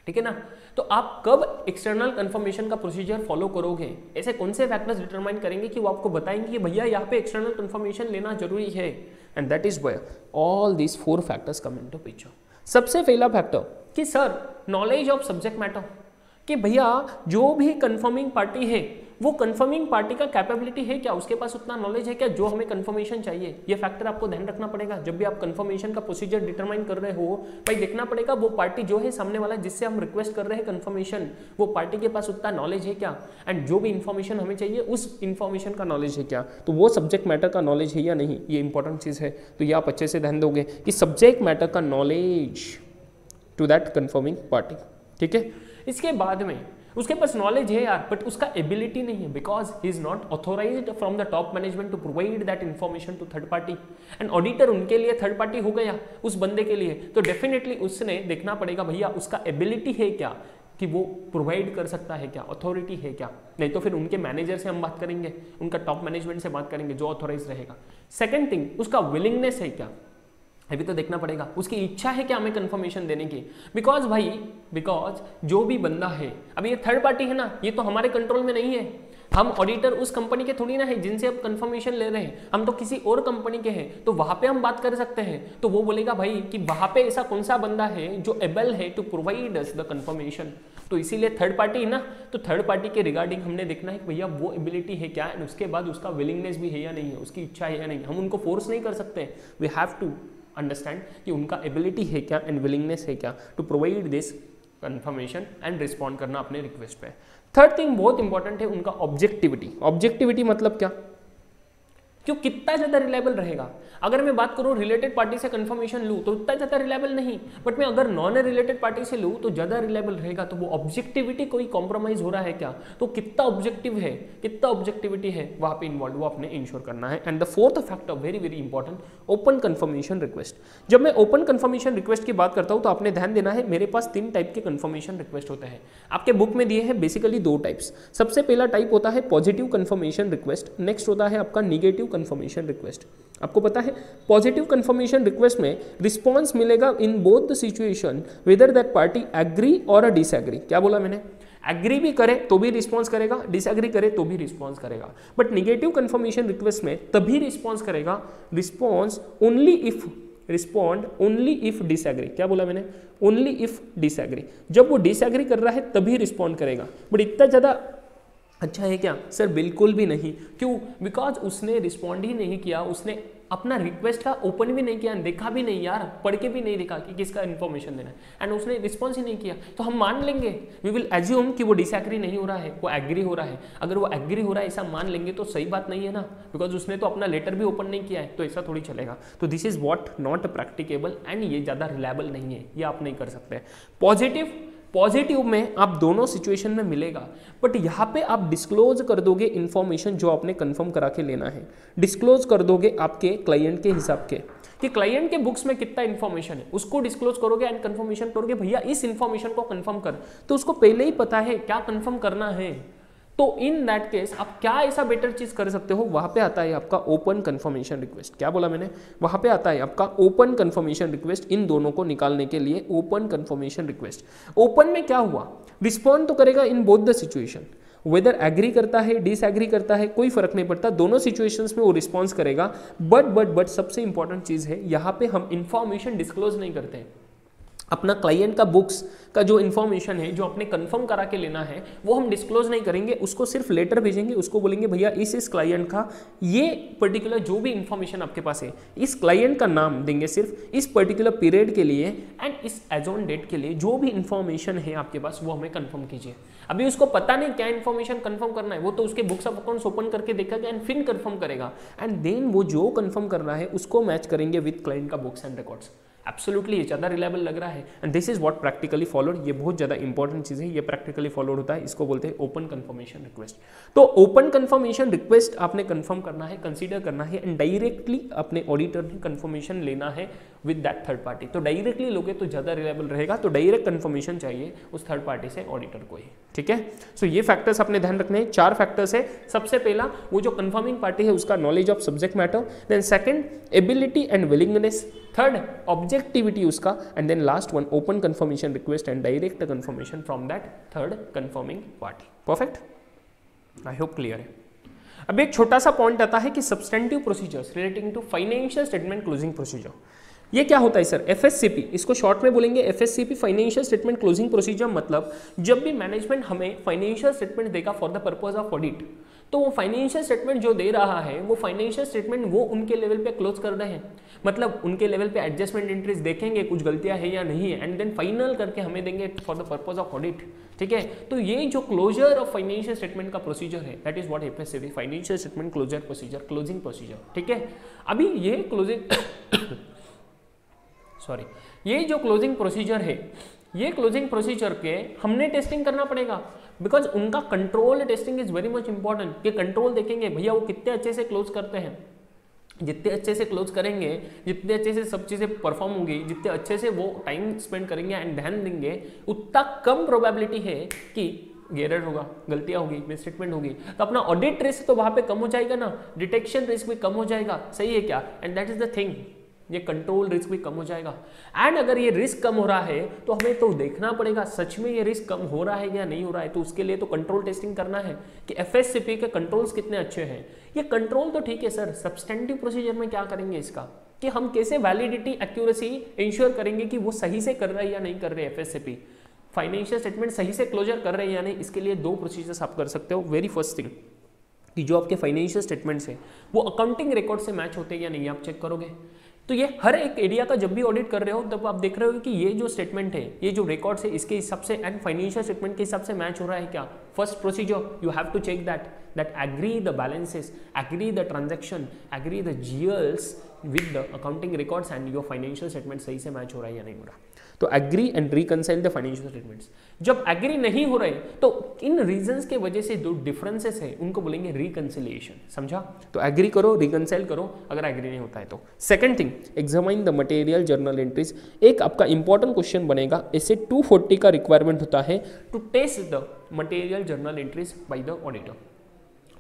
ठीक है ना। तो आप कब एक्सटर्नल कंफर्मेशन का प्रोसीजर फॉलो करोगे, ऐसे कौन से फैक्टर्स डिटरमाइन करेंगे कि वो आपको बताएंगे कि भैया यहाँ पे एक्सटर्नल कंफर्मेशन लेना जरूरी है। And that is where all these 4 factors come into picture. सबसे पहला फैक्टर कि sir knowledge of subject matter, कि भैया जो भी कंफर्मिंग पार्टी है वो कंफर्मिंग पार्टी का कैपेबिलिटी है क्या, उसके पास उतना नॉलेज है क्या जो हमें कंफर्मेशन चाहिए। ये फैक्टर आपको ध्यान रखना पड़ेगा जब भी आप कंफर्मेशन का प्रोसीजर डिटरमाइन कर रहे हो। भाई देखना पड़ेगा वो पार्टी जो है सामने वाला जिससे हम रिक्वेस्ट कर रहे हैं कंफर्मेशन, वो पार्टी के पास उतना नॉलेज है क्या, एंड जो भी इंफॉर्मेशन हमें चाहिए उस इंफॉर्मेशन का नॉलेज है क्या, तो वो सब्जेक्ट मैटर का नॉलेज है या नहीं, ये इंपॉर्टेंट चीज़ है। तो ये आप अच्छे से ध्यान दोगे कि सब्जेक्ट मैटर का knowledge to that confirming party, ठीक है। इसके बाद में उसके पास नॉलेज है यार बट उसका एबिलिटी नहीं है, because he is not authorised from the top management to provide that information to third party. And auditor उनके लिए थर्ड पार्टी हो गया उस बंदे के लिए, तो डेफिनेटली उसने देखना पड़ेगा भैया उसका एबिलिटी है क्या कि वो प्रोवाइड कर सकता है क्या, अथॉरिटी है क्या। नहीं तो फिर उनके मैनेजर से हम बात करेंगे, उनका टॉप मैनेजमेंट से बात करेंगे जो ऑथोराइज रहेगा। सेकेंड थिंग, उसका विलिंगनेस है क्या, अभी तो देखना पड़ेगा उसकी इच्छा है क्या हमें कंफर्मेशन देने की। बिकॉज जो भी बंदा है, अभी ये थर्ड पार्टी है ना, ये तो हमारे कंट्रोल में नहीं है। हम ऑडिटर उस कंपनी के थोड़ी ना है जिनसे अब कंफर्मेशन ले रहे हैं, हम तो किसी और कंपनी के हैं, तो वहां पे हम बात कर सकते हैं। तो वो बोलेगा भाई कि वहां पे ऐसा कौन सा बंदा है जो एबल है to provide us the confirmation. तो इसीलिए थर्ड पार्टी है ना, तो थर्ड पार्टी के रिगार्डिंग हमने देखना है कि भैया वो एबिलिटी है क्या, एंड उसके बाद उसका विलिंगनेस भी है या नहीं है, उसकी इच्छा है या नहीं। हम उनको फोर्स नहीं कर सकते, वी हैव टू अंडरस्टैंड कि उनका एबिलिटी है क्या एंड विलिंगनेस है क्या to provide this confirmation and respond करना अपने रिक्वेस्ट पे। थर्ड थिंग बहुत इंपॉर्टेंट है उनका ऑब्जेक्टिविटी। ऑब्जेक्टिविटी मतलब क्या, क्यों कितना ज़्यादा रिलायबल रहेगा। अगर मैं बात करूँ रिलेटेड पार्टी से कंफर्मेशन लूँ तो उतना ज़्यादा रिलायबल नहीं, बट मैं अगर नॉन रिलेटेड पार्टी से लूँ तो ज़्यादा रिलायबल रहेगा। तो वो ऑब्जेक्टिविटी कोई कॉम्प्रोमाइज हो रहा है क्या, तो कितना ऑब्जेक्टिव है, कितना ऑब्जेक्टिविटी है वहाँ पे इन्वॉल्व, वो आपने इंश्योर करना है। And the fourth factor very very important, open confirmation request. जब मैं ओपन कंफर्मेशन रिक्वेस्ट की बात करता हूँ तो आपने ध्यान देना है, मेरे पास 3 टाइप के कंफर्मेशन रिक्वेस्ट होते हैं। आपके बुक में दिए हैं बेसिकली 2 टाइप्स। सबसे पहला टाइप होता है पॉजिटिव कंफर्मेशन रिक्वेस्ट, नेक्स्ट होता है आपका निगेटिव कंफर्मेशन रिक्वेस्ट। आपको पता है पॉजिटिव कंफर्मेशन रिक्वेस्ट में रिस्पॉन्स मिलेगा in both the situation whether that party agree और डिसएग्री। क्या बोला मैंने, एग्री भी करे तो भी रिस्पॉन्स करेगा, डिसएग्री करे तो भी रिस्पॉन्स करेगा। बट निगेटिव कंफर्मेशन रिक्वेस्ट में तभी रिस्पॉन्स करेगा, response only if, respond only if disagree. क्या बोला मैंने, ओनली इफ डिसएग्री। जब वो डिसएग्री कर रहा है तभी रिस्पॉन्ड करेगा। बट इतना ज़्यादा अच्छा है क्या सर, बिल्कुल भी नहीं। क्यों, बिकॉज उसने रिस्पॉन्ड ही नहीं किया, उसने अपना रिक्वेस्ट का ओपन भी नहीं किया, देखा भी नहीं यार, पढ़ के भी नहीं देखा कि किसका इन्फॉर्मेशन देना है, एंड उसने रिस्पॉन्स ही नहीं किया। तो हम मान लेंगे, वी विल एज्यूम कि वो डिसएग्री नहीं हो रहा है, वो एग्री हो रहा है। अगर वो एग्री हो रहा है ऐसा मान लेंगे तो सही बात नहीं है ना, बिकॉज उसने तो अपना लेटर भी ओपन नहीं किया है, तो ऐसा थोड़ी चलेगा। तो this is what not practicable and ये ज़्यादा रिलायबल नहीं है, ये आप नहीं कर सकते। पॉजिटिव में आप दोनों सिचुएशन में मिलेगा, बट यहाँ पे आप डिस्क्लोज कर दोगे इन्फॉर्मेशन जो आपने कंफर्म करा के लेना है, डिस्क्लोज कर दोगे आपके क्लाइंट के हिसाब के कि क्लाइंट के बुक्स में कितना इन्फॉर्मेशन है, उसको डिस्क्लोज करोगे एंड कंफर्मेशन करोगे भैया इस इन्फॉर्मेशन को कंफर्म कर, तो उसको पहले ही पता है क्या कंफर्म करना है। तो इन दैट केस आप क्या ऐसा बेटर चीज कर सकते हो, वहां पे आता है आपका ओपन कंफर्मेशन रिक्वेस्ट। क्या बोला मैंने, वहां पे आता है आपका ओपन कंफर्मेशन रिक्वेस्ट। इन दोनों को निकालने के लिए ओपन कंफर्मेशन रिक्वेस्ट। ओपन में क्या हुआ, रिस्पॉन्ड तो करेगा in both the situation, whether agree करता है डिसएग्री करता है कोई फर्क नहीं पड़ता, दोनों सिचुएशंस में वो रिस्पॉन्स करेगा। बट सबसे इंपॉर्टेंट चीज़ है यहाँ पे हम इंफॉर्मेशन डिस्क्लोज नहीं करते हैं। अपना क्लाइंट का बुक्स का जो इन्फॉर्मेशन है जो अपने कंफर्म करा के लेना है वो हम डिस्क्लोज नहीं करेंगे, उसको सिर्फ लेटर भेजेंगे, उसको बोलेंगे भैया इस क्लाइंट का ये पर्टिकुलर जो भी इन्फॉर्मेशन आपके पास है इस क्लाइंट का नाम देंगे सिर्फ इस पर्टिकुलर पीरियड के लिए एंड इस एज ऑन डेट के लिए जो भी इन्फॉर्मेशन है आपके पास वो हमें कंफर्म कीजिए। अभी उसको पता नहीं क्या इन्फॉर्मेशन कंफर्म करना है, वो तो उसके बुक्स ऑफ अकाउंट्स ओपन करके देखेगा एंड फिर कंफर्म करेगा एंड देन वो जो कंफर्म कर रहा है उसको मैच करेंगे विद क्लाइंट का बुक्स एंड रिकॉर्ड्स। एब्सोल्युटली ये ज़्यादा रिलायबल लग रहा है and this is what practically followed. ये बहुत ज़्यादा इंपॉर्टेंट चीज़ है, ये प्रैक्टिकली फॉलोड होता है, इसको बोलते हैं ओपन कंफर्मेशन रिक्वेस्ट। तो ओपन कंफर्मेशन रिक्वेस्ट आपने कंफर्म करना है, कंसीडर करना है एंड डायरेक्टली अपने ऑडिटर ने कंफर्मेशन लेना है विद दैट थर्ड पार्टी। तो डायरेक्टली लोगे तो ज़्यादा रिलायबल रहेगा, तो डायरेक्ट कंफर्मेशन चाहिए उस थर्ड पार्टी से ऑडिटर को ही, ठीक है। सो ये फैक्टर्स आपने ध्यान रखने हैं, 4 फैक्टर्स है। सबसे पहला वो जो कंफर्मिंग पार्टी है उसका knowledge of subject matter, then second ability and willingness, third objectivity उसका, and then last one open confirmation request and direct confirmation from that third confirming party. Perfect, I hope clear है। अब एक छोटा सा point आता है कि substantive procedures relating to financial statement closing procedure. ये क्या होता है सर? एफएससीपी, इसको शॉर्ट में बोलेंगे एफएससीपी, फाइनेंशियल स्टेटमेंट क्लोजिंग प्रोसीजर। मतलब जब भी मैनेजमेंट हमें फाइनेंशियल स्टेटमेंट देगा for the purpose of audit, तो वो फाइनेंशियल स्टेटमेंट जो दे रहा है वो फाइनेंशियल स्टेटमेंट वो उनके लेवल पे क्लोज कर रहे हैं, मतलब उनके लेवल पे एडजस्टमेंट एंट्रीज देखेंगे कुछ गलतियां है या नहीं है एंड देन फाइनल करके हमें देंगे for the purpose of audit, ठीक है। तो ये जो क्लोजर ऑफ फाइनेंशियल स्टेटमेंट का प्रोसीजर है that is what FSCP, financial statement closure procedure, closing procedure, ठीक है। अभी ये क्लोजिंग सॉरी ये जो क्लोजिंग प्रोसीजर है ये क्लोजिंग प्रोसीजर के हमने टेस्टिंग करना पड़ेगा, बिकॉज उनका control testing is very much important. कि कंट्रोल देखेंगे भैया वो कितने अच्छे से क्लोज करते हैं, जितने अच्छे से क्लोज करेंगे, जितने अच्छे से सब चीज़ें परफॉर्म होंगी, जितने अच्छे से वो टाइम स्पेंड करेंगे एंड ध्यान देंगे, उतना कम प्रोबेबिलिटी है कि एरर होगा, गलतियां होगी, मिसस्टेटमेंट होगी। तो अपना ऑडिट रिस्क तो वहां पे कम हो जाएगा ना, डिटेक्शन रिस्क भी कम हो जाएगा, सही है क्या? And that is the thing, ये कंट्रोल रिस्क भी कम हो जाएगा। एंड अगर ये रिस्क कम हो रहा है तो हमें तो देखना पड़ेगा सच में ये रिस्क कम हो रहा है या नहीं हो रहा है, तो उसके लिए तो कंट्रोल टेस्टिंग करना है कि एफएससीपी के कंट्रोल्स कितने अच्छे हैं। ये कंट्रोल तो ठीक है सर, सब्सटेंटिव प्रोसीजर में क्या करेंगे इसका, कि हम कैसे वैलिडिटी एक्यूरेसी इंश्योर करेंगे कि वो सही से कर रहा है या नहीं कर रहे एफएससीपी, फाइनेंशियल स्टेटमेंट सही से क्लोजर कर रहे हैं या नहीं। इसके लिए 2 प्रोसीजर्स आप कर सकते हो। वेरी फर्स्ट थिंग कि जो आपके फाइनेंशियल स्टेटमेंट्स है वो अकाउंटिंग रिकॉर्ड से मैच होते हैं या नहीं, आप चेक करोगे। तो ये हर एक एरिया का जब भी ऑडिट कर रहे हो तब आप देख रहे हो कि ये जो स्टेटमेंट है, ये जो रिकॉर्ड्स है, इसके हिसाब से एंड फाइनेंशियल स्टेटमेंट के हिसाब से मैच हो रहा है क्या। First procedure you have to check that agree the balances, agree the transaction, agree the GLs with the accounting records and your financial statement सही से मैच हो रहा है या नहीं हो रहा। तो agree and reconcile the financial statements. जब एग्री नहीं हो रहे तो इन रीजंस के वजह से जो डिफरेंसेस है उनको बोलेंगे रिकंसिलिएशन, समझा। तो एग्री करो, रिकंसाइल करो अगर एग्री नहीं होता है तो। Second thing, examine the material journal entries. एक आपका इंपॉर्टेंट क्वेश्चन बनेगा, इसे 240 का रिक्वायरमेंट होता है to test the material journal entries by the auditor.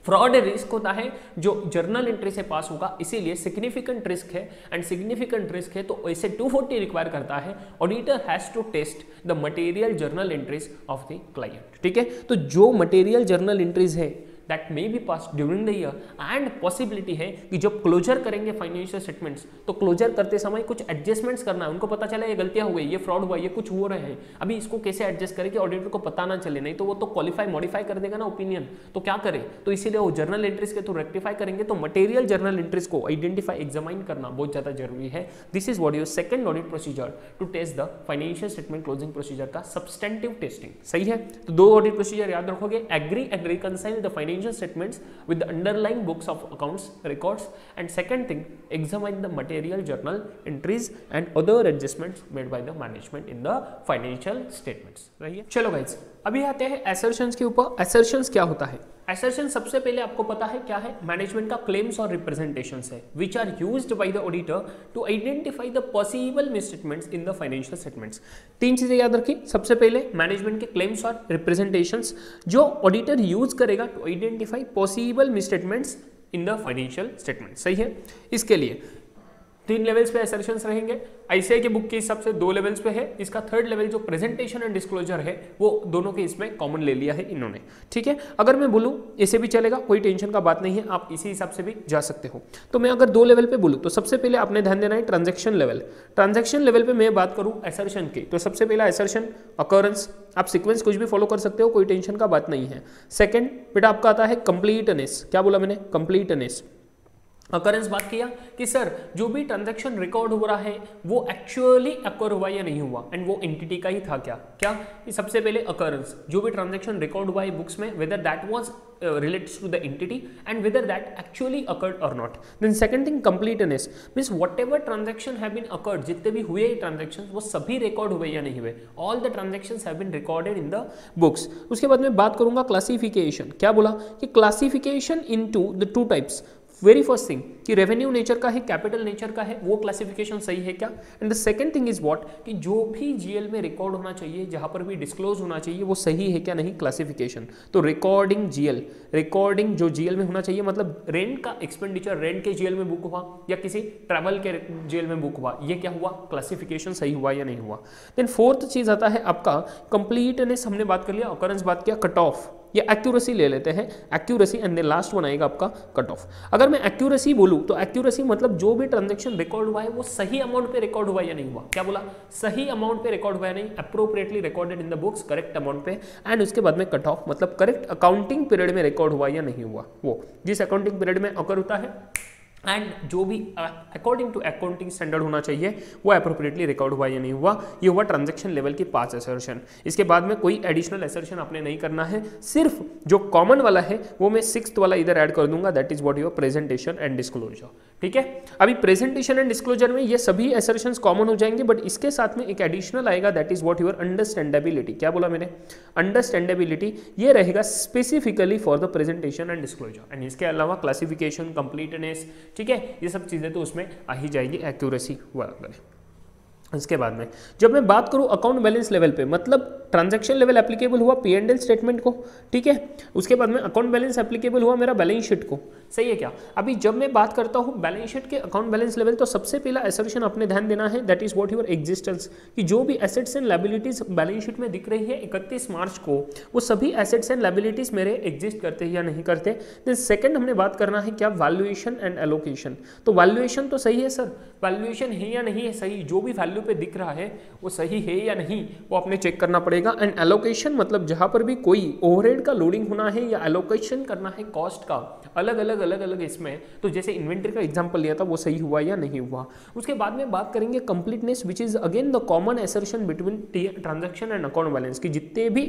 Fraud risk होता है जो जर्नल एंट्री से पास होगा, इसीलिए सिग्निफिकेंट रिस्क है एंड सिग्निफिकेंट रिस्क है तो ऐसे 240 रिक्वायर करता है। Auditor has to test the material journal entries of the client, ठीक है। तो जो मटेरियल जर्नल एंट्रीज है that may be pass during the year and possibility है कि जब क्लोजर करेंगे फाइनेंशियल स्टेटमेंट्स तो क्लोजर करते समय कुछ एडजस्टमेंट्स करना है। उनको पता चला ये गलतियां हो गई, ये फ्रॉड हुआ, ये कुछ हो रहे हैं, अभी इसको कैसे एडजस्ट करें कि ऑडिटर को पता ना चले, नहीं तो वो तो क्वालिफाई मॉडिफाई कर देगा ना ओपिनियन, तो क्या करे। तो इसीलिए वो जर्नल एंट्रीज के थ्रू रेक्टिफाई करेंगे। तो मटेरियल जर्नल एंट्रीज को आइडेंटिफाई, एग्जामाइन करना बहुत ज्यादा जरूरी है। This is what your second audit procedure to test the financial statement closing procedure का सब्सटेंटिव टेस्टिंग, सही है। तो 2 ऑडिट प्रोसीजर याद रखोगे, agree and reconcile the financial statements with the underlying books of accounts records, and second thing, examine the material journal entries and other adjustments made by the management in the financial statements, right है। चलो guys अभी आते हैं assertions के ऊपर। assertions क्या होता है? assertion सबसे पहले आपको पता है क्या है, मैनेजमेंट का क्लेम्स और रिप्रेजेंटेशंस है which are used by the auditor to identify the possible misstatements in the financial statements। 3 चीजें याद रखिए। सबसे पहले मैनेजमेंट के क्लेम्स और रिप्रेजेंटेशंस जो ऑडिटर यूज करेगा to identify possible misstatements in the financial statement, सही है। इसके लिए 3 लेवल्स पे असर्शंस रहेंगे। आईसीआई के बुक के हिसाब से 2 लेवल्स पे है। इसका थर्ड लेवल जो प्रेजेंटेशन एंड डिस्क्लोजर है वो दोनों के इसमें कॉमन ले लिया है इन्होंने, ठीक है। अगर मैं बोलूँ इसे भी चलेगा, कोई टेंशन का बात नहीं है, आप इसी हिसाब से भी जा सकते हो। तो मैं अगर 2 लेवल पे बोलूँ तो सबसे पहले आपने ध्यान देना है ट्रांजैक्शन लेवल। ट्रांजैक्शन लेवल पे मैं बात करूँ असर्शन की, तो सबसे पहला असर्शन अकॉरेंस, आप सीक्वेंस कुछ भी फॉलो कर सकते हो, कोई टेंशन का बात नहीं है। सेकंड बेटा आपका आता है कंप्लीटनेस। क्या बोला मैंने? कंप्लीटनेस। अकरेंस बात किया कि सर जो भी ट्रांजैक्शन रिकॉर्ड हो रहा है वो एक्चुअली अकर हुआ या नहीं हुआ, एंड वो एंटिटी का ही था क्या क्या कि सबसे पहले अकरेंस, जो भी ट्रांजैक्शन रिकॉर्ड हुआ है बुक्स में, whether that was relates to the entity and whether that actually occurred or not. Then second thing completeness means whatever transaction have been occurred, जितने भी हुए transactions वो सभी रिकॉर्ड हुए या नहीं हुए, all the transactions have been recorded in the books. उसके बाद मैं बात करूंगा क्लासिफिकेशन। क्या बोला कि classification into the 2 types. Very first thing कि रेवेन्यू नेचर का है, कैपिटल नेचर का है, वो क्लासिफिकेशन सही है क्या। And the second thing is what कि जो भी जीएल में रिकॉर्ड होना चाहिए, जहां पर भी डिस्क्लोज होना चाहिए, वो सही है क्या नहीं, क्लासिफिकेशन। तो रिकॉर्डिंग जीएल, रिकॉर्डिंग जो जीएल में होना चाहिए, मतलब रेंट का एक्सपेंडिचर रेंट के जीएल में बुक हुआ या किसी ट्रैवल के जीएल में बुक हुआ, ये क्या हुआ, क्लासिफिकेशन सही हुआ या नहीं हुआ। देन फोर्थ चीज आता है आपका कंप्लीटनेस, हमने बात कर लिया, ऑकरेंस बात किया, कट ऑफ या एक्यूरेसी ले लेते हैं, accuracy, and then last one आएगा आपका कट ऑफ। अगर मैं एक्यूरेसी बोलूं तो एक्यूरेसी मतलब जो भी ट्रांजैक्शन रिकॉर्ड हुआ है वो सही अमाउंट पे रिकॉर्ड हुआ या नहीं हुआ। क्या बोला? सही अमाउंट पे रिकॉर्ड हुआ या नहीं, appropriately recorded in the books, correct amount पे। एंड उसके बाद में कट ऑफ मतलब करेक्ट अकाउंटिंग पीरियड में रिकॉर्ड हुआ या नहीं हुआ, वो जिस अकाउंटिंग पीरियड में अकर होता है, एंड जो भी अकॉर्डिंग टू अकाउंटिंग स्टैंडर्ड होना चाहिए वो अप्रोप्रिएटली रिकॉर्ड हुआ या नहीं हुआ। ये हुआ ट्रांजैक्शन लेवल की 5 असर्शन। इसके बाद में कोई एडिशनल असर्शन आपने नहीं करना है, सिर्फ जो कॉमन वाला है वो मैं 6th वाला इधर ऐड कर दूंगा, that is what your presentation and disclosure, ठीक है। अभी प्रेजेंटेशन एंड डिस्क्लोजर में ये सभी असर्शंस कॉमन हो जाएंगे, बट इसके साथ में एक एडिशनल आएगा, that is what your understandability. क्या बोला मैंने? अंडरस्टैंडेबिलिटी, ये रहेगा specifically for the presentation and disclosure. And इसके अलावा क्लासिफिकेशन, कंप्लीटनेस, ठीक है, ये सब चीजें तो उसमें आ ही जाएगी, एक्यूरेसी वगैरह। इसके बाद में जब मैं बात करूं अकाउंट बैलेंस लेवल पे, मतलब ट्रांजैक्शन लेवल एप्लीकेबल हुआ P&L स्टेटमेंट को, ठीक है। उसके बाद में अकाउंट बैलेंस एप्लीकेबल हुआ मेरा बैलेंस शीट को, सही है क्या। अभी जब मैं बात करता हूं बैलेंस शीट के अकाउंट बैलेंस लेवल, तो सबसे पहला असर्शन आपने ध्यान देना है, that is what your existence, कि जो भी assets and liabilities balance sheet में दिख रही है 31 मार्च को, वो सभी एसेट्स एंड लायबिलिटीज मेरे एग्जिस्ट करते हैं या नहीं करते। देन सेकंड हमने बात करना है क्या, वैल्यूएशन एंड एलोकेशन। तो वैल्यूएशन तो सही है सर, वैल्यूएशन है या नहीं है सही, जो भी वैल्यू पे दिख रहा है वो सही है या नहीं, वो आपने चेक करना पड़ेगा। एंड एलोकेशन मतलब जहां पर भी कोई ओवरहेड का लोडिंग होना है या एलोकेशन करना है कॉस्ट का अलग अलग इसमें, तो जैसे इन्वेंटरी का एग्जांपल लिया था वो सही हुआ या नहीं हुआ। उसके बाद में बात करेंगे completeness, which is again the common assertion between transaction and account balance, की जितने भी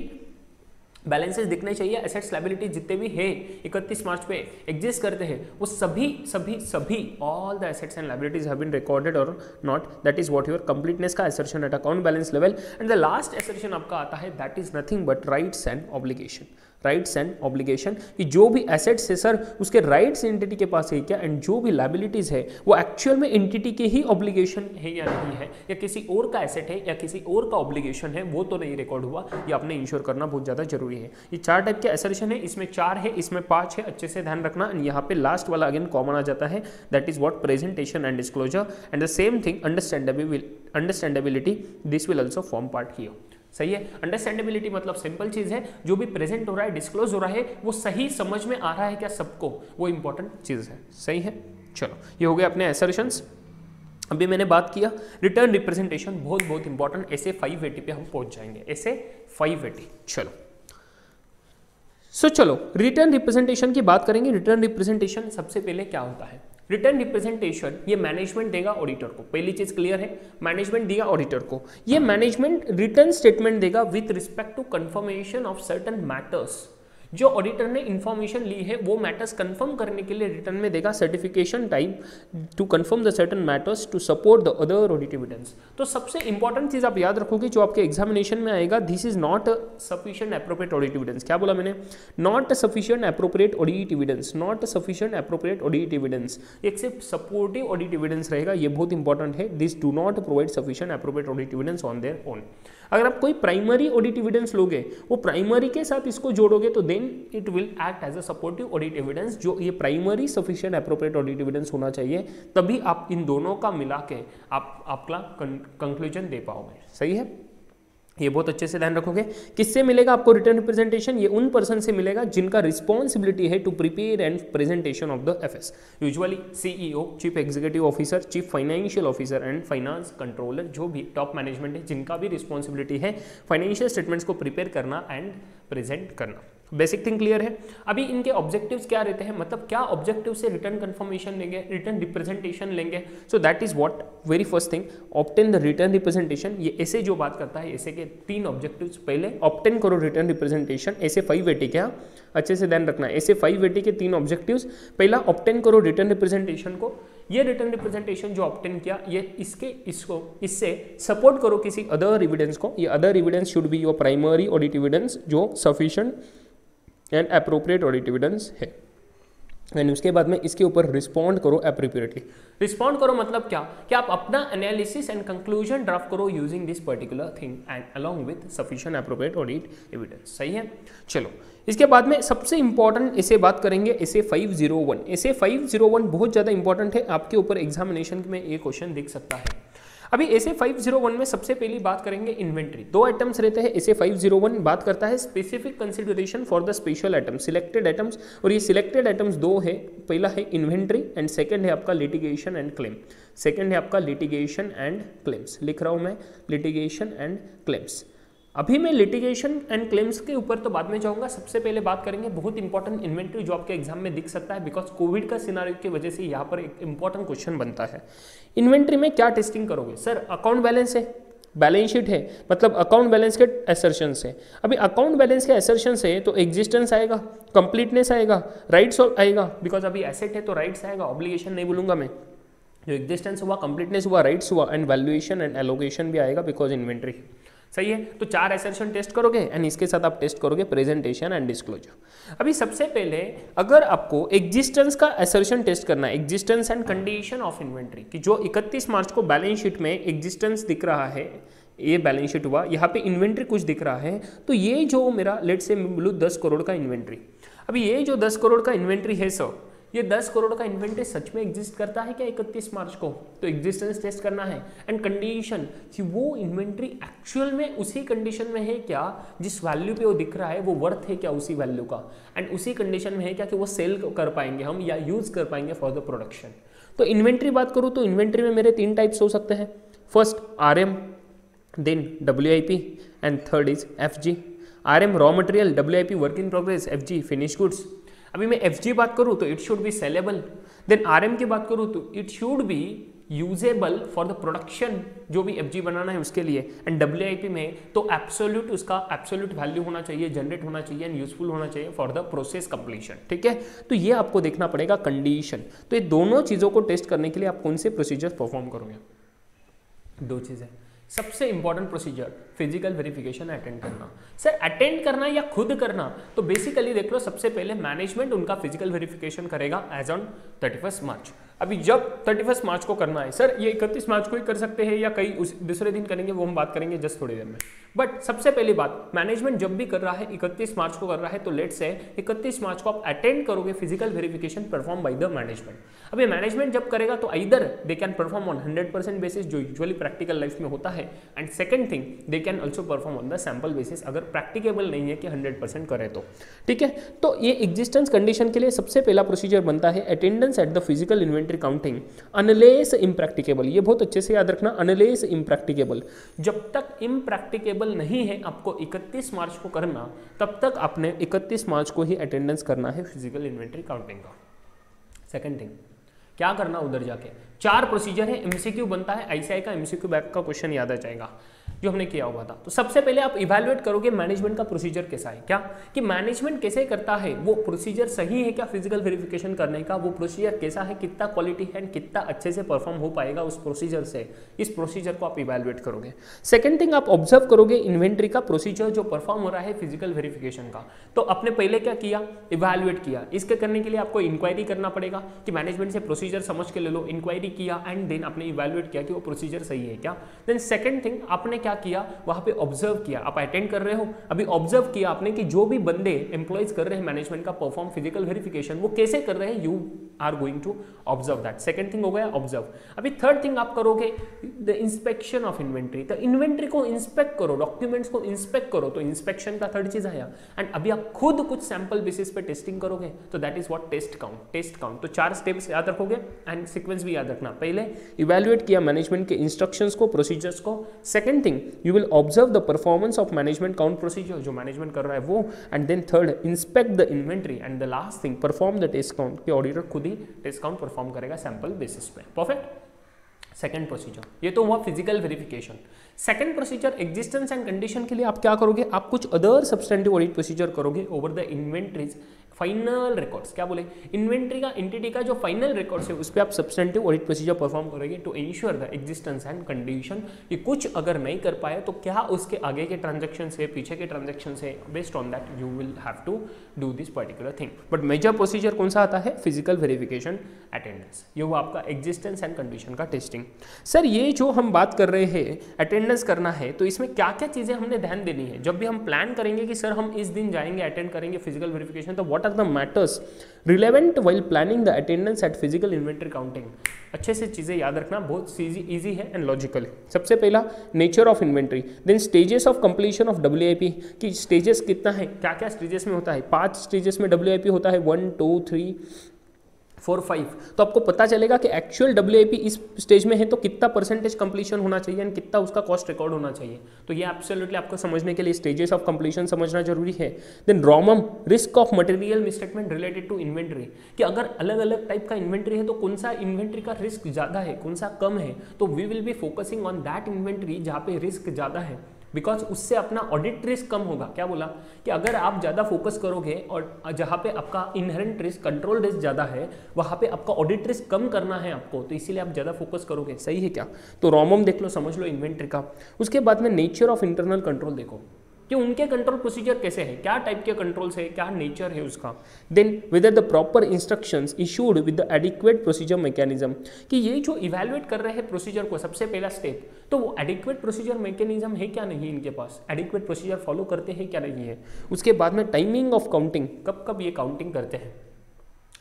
बैलेंसेस दिखने चाहिए, एसेट्स लायबिलिटी जितने भी है 31 मार्च पे एग्जिस्ट करते हैं, वो सभी all the assets and liabilities have been recorded और not, that is what your completeness का assertion at account balance level. And the last assertion आपका आता है, that is nothing but rights and obligation. Rights and obligation, कि जो भी assets है sir उसके राइट्स एंटिटी के पास है क्या, एंड जो भी लायबिलिटीज है वो एक्चुअल में एंटिटी के ही ऑब्लिगेशन है या नहीं है, या किसी और का एसेट है या किसी और का ऑब्लिगेशन है, वो तो नहीं रिकॉर्ड हुआ, ये आपने इंश्योर करना बहुत ज़्यादा जरूरी है। ये 4 टाइप के असर्शन है, इसमें 4 है, इसमें 5 है, अच्छे से ध्यान रखना। एंड यहाँ पे लास्ट वाला अगेन कॉमन आ जाता है, that is what presentation and disclosure. And the same thing understandability, this will also form part here, सही है। अंडरस्टैंडेबिलिटी मतलब सिंपल चीज है, जो भी प्रेजेंट हो रहा है, डिस्क्लोज हो रहा है, वो सही समझ में आ रहा है क्या सबको, वो इंपॉर्टेंट चीज है, सही है। चलो ये हो गए अपने असर्शंस। अभी मैंने बात किया रिटर्न रिप्रेजेंटेशन, बहुत इंपॉर्टेंट, ऐसे 580 पे हम पहुंच जाएंगे, ऐसे 580। चलो रिटर्न रिप्रेजेंटेशन की बात करेंगे। रिटर्न रिप्रेजेंटेशन सबसे पहले क्या होता है, रिटर्न रिप्रेजेंटेशन ये मैनेजमेंट देगा ऑडिटर को, पहली चीज क्लियर है, मैनेजमेंट देगा ऑडिटर को, ये मैनेजमेंट रिटर्न स्टेटमेंट देगा with respect to confirmation of certain matters. जो ऑडिटर ने इंफॉर्मेशन ली है वो मैटर्स कंफर्म करने के लिए रिटर्न में देगा certification time to confirm the certain matters to support the other audit evidence. तो सबसे इंपॉर्टेंट चीज आप याद रखोगे जो आपके एग्जामिनेशन में आएगा, this is not sufficient appropriate audit evidence. क्या बोला मैंने? Not sufficient appropriate audit evidence, not sufficient appropriate audit evidence, एक सिर्फ सपोर्टिव ऑडिट एविडेंस रहेगा, ये बहुत इंपॉर्टेंट है। This do not provide sufficient appropriate audit evidence on their own. अगर आप कोई प्राइमरी ऑडिट एविडेंस लोगे, वो प्राइमरी के साथ इसको जोड़ोगे तो then then it will act as a supportive audit evidence. जो ये primary sufficient appropriate audit evidence होना चाहिए, तभी आप इन दोनों का मिला के आप आपका कंक्लूजन दे पाओगे। सही है, ये बहुत अच्छे से ध्यान रखोगे। किससे मिलेगा आपको रिटर्न रिप्रेजेंटेशन? ये उन पर्सन से मिलेगा जिनका रिस्पॉन्सिबिलिटी है to prepare and presentation of the FS. Usually CEO, chief executive officer, chief financial officer and finance controller, जो भी टॉप मैनेजमेंट है जिनका भी रिस्पॉन्सिबिलिटी है फाइनेंशियल स्टेटमेंट्स को प्रिपेयर करना एंड प्रेजेंट करना। बेसिक थिंग क्लियर है। अभी इनके ऑब्जेक्टिव्स क्या रहते हैं, मतलब क्या ऑब्जेक्टिव से रिटर्न कंफर्मेशन लेंगे, रिटर्न रिप्रेजेंटेशन लेंगे। So that is what very first thing, obtain the written representation. ये ऐसे जो बात करता है, ऐसे के 3 ऑब्जेक्टिव्स। पहले ऑब्टेन करो रिटर्न रिप्रेजेंटेशन, ऐसे 580 क्या अच्छे से ध्यान रखना है, ऐसे 580 के 3 ऑब्जेक्टिव्स। पहला ऑब्टेन करो रिटर्न रिप्रेजेंटेशन को, ये रिटर्न रिप्रेजेंटेशन जो ऑब्टेन किया, ये इससे सपोर्ट करो किसी अदर एविडेंस को। ये other evidence should be your primary audit evidence जो sufficient and appropriate audit evidence है। एंड उसके बाद में इसके ऊपर रिस्पॉन्ड करो एप्रोप्रिएटली। रिस्पॉन्ड करो मतलब क्या, कि आप अपना एनालिसिस एंड कंक्लूजन ड्राफ्ट करो using this particular thing and along with sufficient appropriate audit evidence. सही है, चलो इसके बाद में सबसे इंपॉर्टेंट इसे बात करेंगे, इसे 501। इसे 501 बहुत ज़्यादा इंपॉर्टेंट है, आपके ऊपर एग्जामिनेशन में ये क्वेश्चन दिख सकता है। अभी ऐसे 501 में सबसे पहली बात करेंगे इन्वेंट्री। 2 आइटम्स रहते हैं। ऐसे 501 बात करता है specific consideration for the special item, selected items. और ये सिलेक्टेड आइटम्स 2 है, पहला है इन्वेंट्री एंड सेकंड है आपका लिटिगेशन एंड क्लेम। सेकंड है आपका लिटिगेशन एंड क्लेम्स, लिख रहा हूं मैं लिटिगेशन एंड क्लेम्स। अभी मैं लिटिगेशन एंड क्लेम्स के ऊपर तो बाद में जाऊंगा, सबसे पहले बात करेंगे बहुत इंपॉर्टेंट इन्वेंट्री जो आपके एग्जाम में दिख सकता है, बिकॉज कोविड का सिनारियो की वजह से यहाँ पर एक इंपॉर्टेंट क्वेश्चन बनता है। इन्वेंट्री में क्या टेस्टिंग करोगे? सर अकाउंट बैलेंस है, बैलेंस शीट है, मतलब अकाउंट बैलेंस के असर्शंस है। अभी अकाउंट बैलेंस के असर्शंस है तो एग्जिस्टेंस आएगा, कंप्लीटनेस आएगा, राइट्स आएगा, बिकॉज अभी एसेट है तो राइट्स आएगा, ऑब्लिगेशन नहीं बोलूंगा मैं। जो एग्जिस्टेंस हुआ, कंप्लीटनेस हुआ, राइट्स हुआ एंड वैल्यूएशन एंड एलोकेशन भी आएगा बिकॉज इन्वेंट्री। सही है, तो 4 असर्शन टेस्ट करोगे एंड इसके साथ आप टेस्ट करोगे प्रेजेंटेशन एंड डिस्क्लोजर। अभी सबसे पहले अगर आपको एग्जिस्टेंस का असर्शन टेस्ट करना है, existence and condition of inventory कि जो 31 मार्च को बैलेंस शीट में एग्जिस्टेंस दिख रहा है, ये बैलेंस शीट हुआ, यहाँ पे इन्वेंट्री कुछ दिख रहा है, तो ये जो मेरा लेट से बोलूँ 10 करोड़ का इन्वेंट्री। अभी ये जो 10 करोड़ का इन्वेंट्री है सर, ये 10 करोड़ का इन्वेंट्री सच में एग्जिस्ट करता है क्या 31 मार्च को? तो एग्जिस्टेंस टेस्ट करना है। एंड कंडीशन कि वो इन्वेंट्री एक्चुअल में उसी कंडीशन में है क्या जिस वैल्यू पे वो दिख रहा है, वो वर्थ है क्या उसी वैल्यू का, एंड उसी कंडीशन में है क्या कि वो सेल कर पाएंगे हम या यूज कर पाएंगे फॉर द प्रोडक्शन। तो इन्वेंट्री बात करूँ तो इन्वेंट्री में मेरे 3 टाइप्स हो सकते हैं। First RM, then WIP and third is FG। RM raw material, WIP work in progress, FG finish goods. अभी मैं FG बात करूँ तो it should be saleable, then RM की बात करूँ तो it should be usable for the production, जो भी FG बनाना है उसके लिए। एंड WIP में तो एब्सोल्यूट, उसका एब्सोल्यूट वैल्यू होना चाहिए, जनरेट होना चाहिए एंड यूजफुल होना चाहिए फॉर द प्रोसेस कंप्लीशन। ठीक है, तो ये आपको देखना पड़ेगा कंडीशन। तो ये दोनों चीज़ों को टेस्ट करने के लिए आप कौन से प्रोसीजर परफॉर्म करोगे? 2 चीज़ें। सबसे important procedure physical verification attend करना। सर अटेंड करना या खुद करना? तो बेसिकली देख लो, सबसे पहले मैनेजमेंट उनका फिजिकल वेरिफिकेशन करेगा एज ऑन 31 मार्च। अभी जब 31 मार्च को करना है, सर ये 31 मार्च को ही कर सकते हैं या कई दूसरे दिन करेंगे, वो हम बात करेंगे जस्ट थोड़ी देर में। बट सबसे पहली बात, मैनेजमेंट जब भी कर रहा है 31 मार्च को कर रहा है, तो लेट्स से 31 मार्च को आप अटेंड करोगे physical verification perform by the management. अभी मैनेजमेंट जब करेगा तो इधर they can perform on 100% basis, जो यूजुअली प्रैक्टिकल लाइफ में होता है, and second thing they can also perform on the sample basis, अगर प्रैक्टिकेबल नहीं है कि 100% करे तो। ठीक है, तो ये एग्जिस्टेंस कंडीशन के लिए सबसे पहला प्रोसीजर बनता है attendance at the physical inventory counting unless impracticable. ये बहुत अच्छे से याद रखना, अनलेस इम्प्रैक्टिकेबल। जब तक इम्प्रैक्टिकेबल नहीं है आपको 31 मार्च को करना, तब तक आपने 31 मार्च को ही अटेंडेंस करना है फिजिकल इन्वेंट्री काउंटिंग का। सेकंड थिंग क्या करना उधर जाके, 4 प्रोसीजर है, MCQ बनता है, ICI का MCQ बैक का क्वेश्चन याद आ जाएगा जो हमने किया हुआ था। तो सबसे पहले आप इवैल्यूएट करोगे मैनेजमेंट का प्रोसीजर कैसा है, क्या कि मैनेजमेंट कैसे करता है, वो प्रोसीजर सही है क्या फिजिकल वेरिफिकेशन करने का, वो प्रोसीजर कैसा है, कितना क्वालिटी है, कितना अच्छे से परफॉर्म हो पाएगा उस प्रोसीजर से, इस प्रोसीजर को आप इवैल्यूएट करोगे। सेकंड थिंग आप ऑब्जर्व करोगे इन्वेंट्री का प्रोसीजर जो परफॉर्म हो रहा है फिजिकल वेरिफिकेशन का। तो आपने पहले क्या किया, इवैल्यूएट किया। इसके करने के लिए आपको इंक्वायरी करना पड़ेगा कि मैनेजमेंट से प्रोसीजर समझ के ले लो, इंक्वायरी किया एंड देन आपने इवैल्यूएट किया कि वो प्रोसीजर सही है क्या। देन सेकंड थिंग आपने क्या किया, वहां पे ऑब्जर्व किया, आप अटेंड कर रहे हो, अभी ऑब्जर्व किया आपने कि जो भी बंदे एम्प्लॉइज कर रहे हैं मैनेजमेंट का परफॉर्म फिजिकल वेरिफिकेशन, वो कैसे कर रहे हैं, you are going to observe that. Second thing हो गया ऑब्जर्व। अभी थर्ड थिंग आप करोगे द इंस्पेक्शन ऑफ इन्वेंट्री, तो इन्वेंट्री को इंस्पेक्ट करो, डॉक्यूमेंट्स को इंस्पेक्ट करो, तो इंस्पेक्शन का थर्ड चीज आया। एंड अभी आप खुद कुछ सैंपल बेसिस पे टेस्टिंग करोगे, तो that is what test count. Test count तो 4 स्टेप्स याद रखोगे एंड सीक्वेंस भी याद रखना। पहले इवैल्यूएट किया मैनेजमेंट के इंस्ट्रक्शंस को, प्रोसीजर्स को। Second thing you will observe the performance of management count procedure, जो मैनेजमेंट कर रहा है वो। And then third inspect the inventory and the last thing perform the test count, कि ऑडिटर खुद ही टेस्ट काउंट परफॉर्म करेगा सैंपल बेसिस पे। परफेक्ट। सेकंड प्रोसीजर ये तो हुआ physical verification. Second procedure existence and condition के लिए आप क्या करोगे, आप कुछ अदर सब्सटेंटिव ऑडिट प्रोसीजर करोगे over the inventories final records. क्या बोले, इन्वेंट्री का एंटिटी का जो फाइनल रिकॉर्ड्स है उस पर आप सब्सटेंटिव ऑडिट प्रोसीजर परफॉर्म करोगे to ensure the existence and condition, कि कुछ अगर नहीं कर पाए तो क्या उसके आगे के ट्रांजेक्शन है, पीछे के ट्रांजेक्शन है, based on that you will have to do this particular thing. But major procedure कौन सा आता है, फिजिकल वेरिफिकेशन, अटेंडेंस, ये वो आपका एग्जिस्टेंस एंड कंडीशन का टेस्टिंग। सर ये जो हम बात कर रहे हैं अटेंडेंस करना है, तो इसमें क्या क्या चीजें हमने ध्यान देनी है। जब भी हम प्लान करेंगे कि सर हम इस दिन जाएंगे अटेंड करेंगे फिजिकल वेरिफिकेशन, तो what are the matters relevant while planning the attendance at physical inventory counting. अच्छे से चीजें याद रखना, बहुत इजी है एंड लॉजिकल है। सबसे पहला nature of inventory, then stages of completion of WIP, कि स्टेजेस कितना है, क्या क्या स्टेजेस में होता है। 5 स्टेजेस में WIP होता है, 1 2 3 4 5। तो आपको पता चलेगा कि एक्चुअल WIP इस स्टेज में है तो कितना परसेंटेज कंप्लीशन होना चाहिए एंड कितना उसका कॉस्ट रिकॉर्ड होना चाहिए। तो ये एब्सोल्युटली आपको समझने के लिए स्टेजेस ऑफ कंप्लीशन समझना जरूरी है। Then ROMM, risk of material misstatement related to inventory, कि अगर अलग अलग टाइप का इन्वेंट्री है तो कौन सा इन्वेंट्री का रिस्क ज्यादा है, कौन सा कम है, तो we will be focusing on that inventory जहाँ पे रिस्क ज्यादा है, बिकॉज उससे अपना ऑडिट रिस्क कम होगा। क्या बोला कि अगर आप ज़्यादा फोकस करोगे और जहाँ पे आपका इनहेरेंट रिस्क, कंट्रोल रिस्क ज़्यादा है, वहाँ पे आपका ऑडिट रिस्क कम करना है आपको, तो इसीलिए आप ज़्यादा फोकस करोगे। सही है क्या। तो ROMM देख लो, समझ लो इन्वेंट्री का। उसके बाद में नेचर ऑफ इंटरनल कंट्रोल देखो कि उनके कंट्रोल प्रोसीजर कैसे है, क्या टाइप के कंट्रोल्स है, क्या नेचर है उसका। Then whether the proper instructions issued with the adequate procedure mechanism, कि ये जो इवैल्यूएट कर रहे हैं प्रोसीजर को, सबसे पहला स्टेप तो वो एडिक्वेट प्रोसीजर मैकेनिज्म है क्या नहीं इनके पास, एडिक्वेट प्रोसीजर फॉलो करते हैं क्या नहीं है। उसके बाद में टाइमिंग ऑफ काउंटिंग, कब कब ये काउंटिंग करते हैं,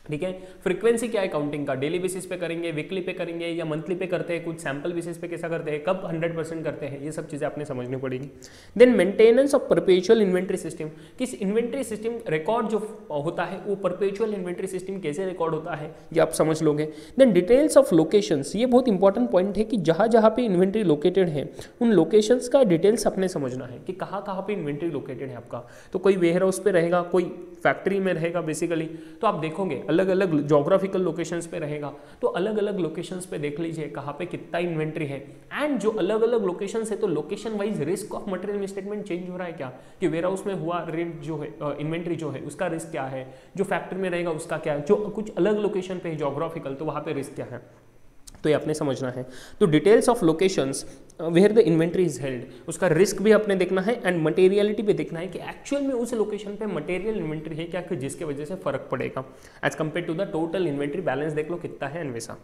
ठीक है। फ्रीक्वेंसी क्या है काउंटिंग का, डेली बेसिस पे करेंगे, वीकली पे करेंगे या मंथली पे करते हैं, कुछ सैंपल बेसिस पे कैसा करते हैं, कब 100% करते हैं, ये सब चीज़ें आपने समझनी पड़ेगी। Then maintenance of perpetual inventory system, किस इन्वेंट्री सिस्टम रिकॉर्ड जो होता है वो परपेचुअल इन्वेंट्री सिस्टम कैसे रिकॉर्ड होता है, ये आप समझ लोगे। देन डिटेल्स ऑफ लोकेशंस, ये बहुत इंपॉर्टेंट पॉइंट है कि जहाँ जहाँ पे इन्वेंट्री लोकेटेड है उन लोकेशंस का डिटेल्स आपने समझना है कि कहाँ कहाँ पे इन्वेंट्री लोकेटेड है आपका। तो कोई वेयर हाउस पे रहेगा, कोई फैक्ट्री में रहेगा बेसिकली, तो आप देखोगे अलग अलग जोग्राफिकल लोकेशंस पे रहेगा, तो अलग अलग लोकेशंस पे देख लीजिए कहाँ पे कितना इन्वेंट्री है। एंड जो अलग अलग लोकेशंस है तो location wise risk of material misstatement change हो रहा है क्या, कि वेयर हाउस में हुआ रेट जो है इन्वेंट्री जो है उसका रिस्क क्या है, जो फैक्ट्री में रहेगा उसका क्या है, जो कुछ अलग लोकेशन पे है जोग्राफिकल तो वहाँ पे रिस्क क्या है, तो ये आपने समझना है। तो details of locations where the inventory is held, उसका रिस्क भी आपने देखना है एंड मटेरियलिटी भी देखना है कि एक्चुअल में उस लोकेशन पे मटेरियल इन्वेंट्री है क्या, कि जिसके वजह से फर्क पड़ेगा as compare to the total inventory balance, देख लो कितना है एंड वैसा।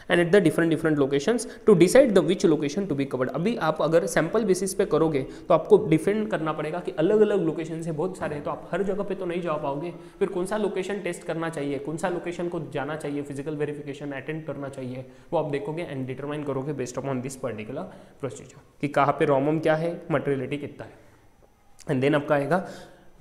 And at the different locations to decide the which location to be covered. अभी आप अगर सैंपल बेसिस पे करोगे तो आपको डिफेंड करना पड़ेगा कि अलग अलग लोकेशन से बहुत सारे हैं, तो आप हर जगह पे तो नहीं जा पाओगे, फिर कौन सा लोकेशन टेस्ट करना चाहिए, कौन सा लोकेशन को जाना चाहिए, फिजिकल वेरिफिकेशन अटेंड करना चाहिए, वो आप देखोगे एंड डिटरमाइन करोगे based upon this particular procedure कि कहाँ पे ROMM क्या है, मटेरियलिटी कितना है। एंड देन आपका आएगा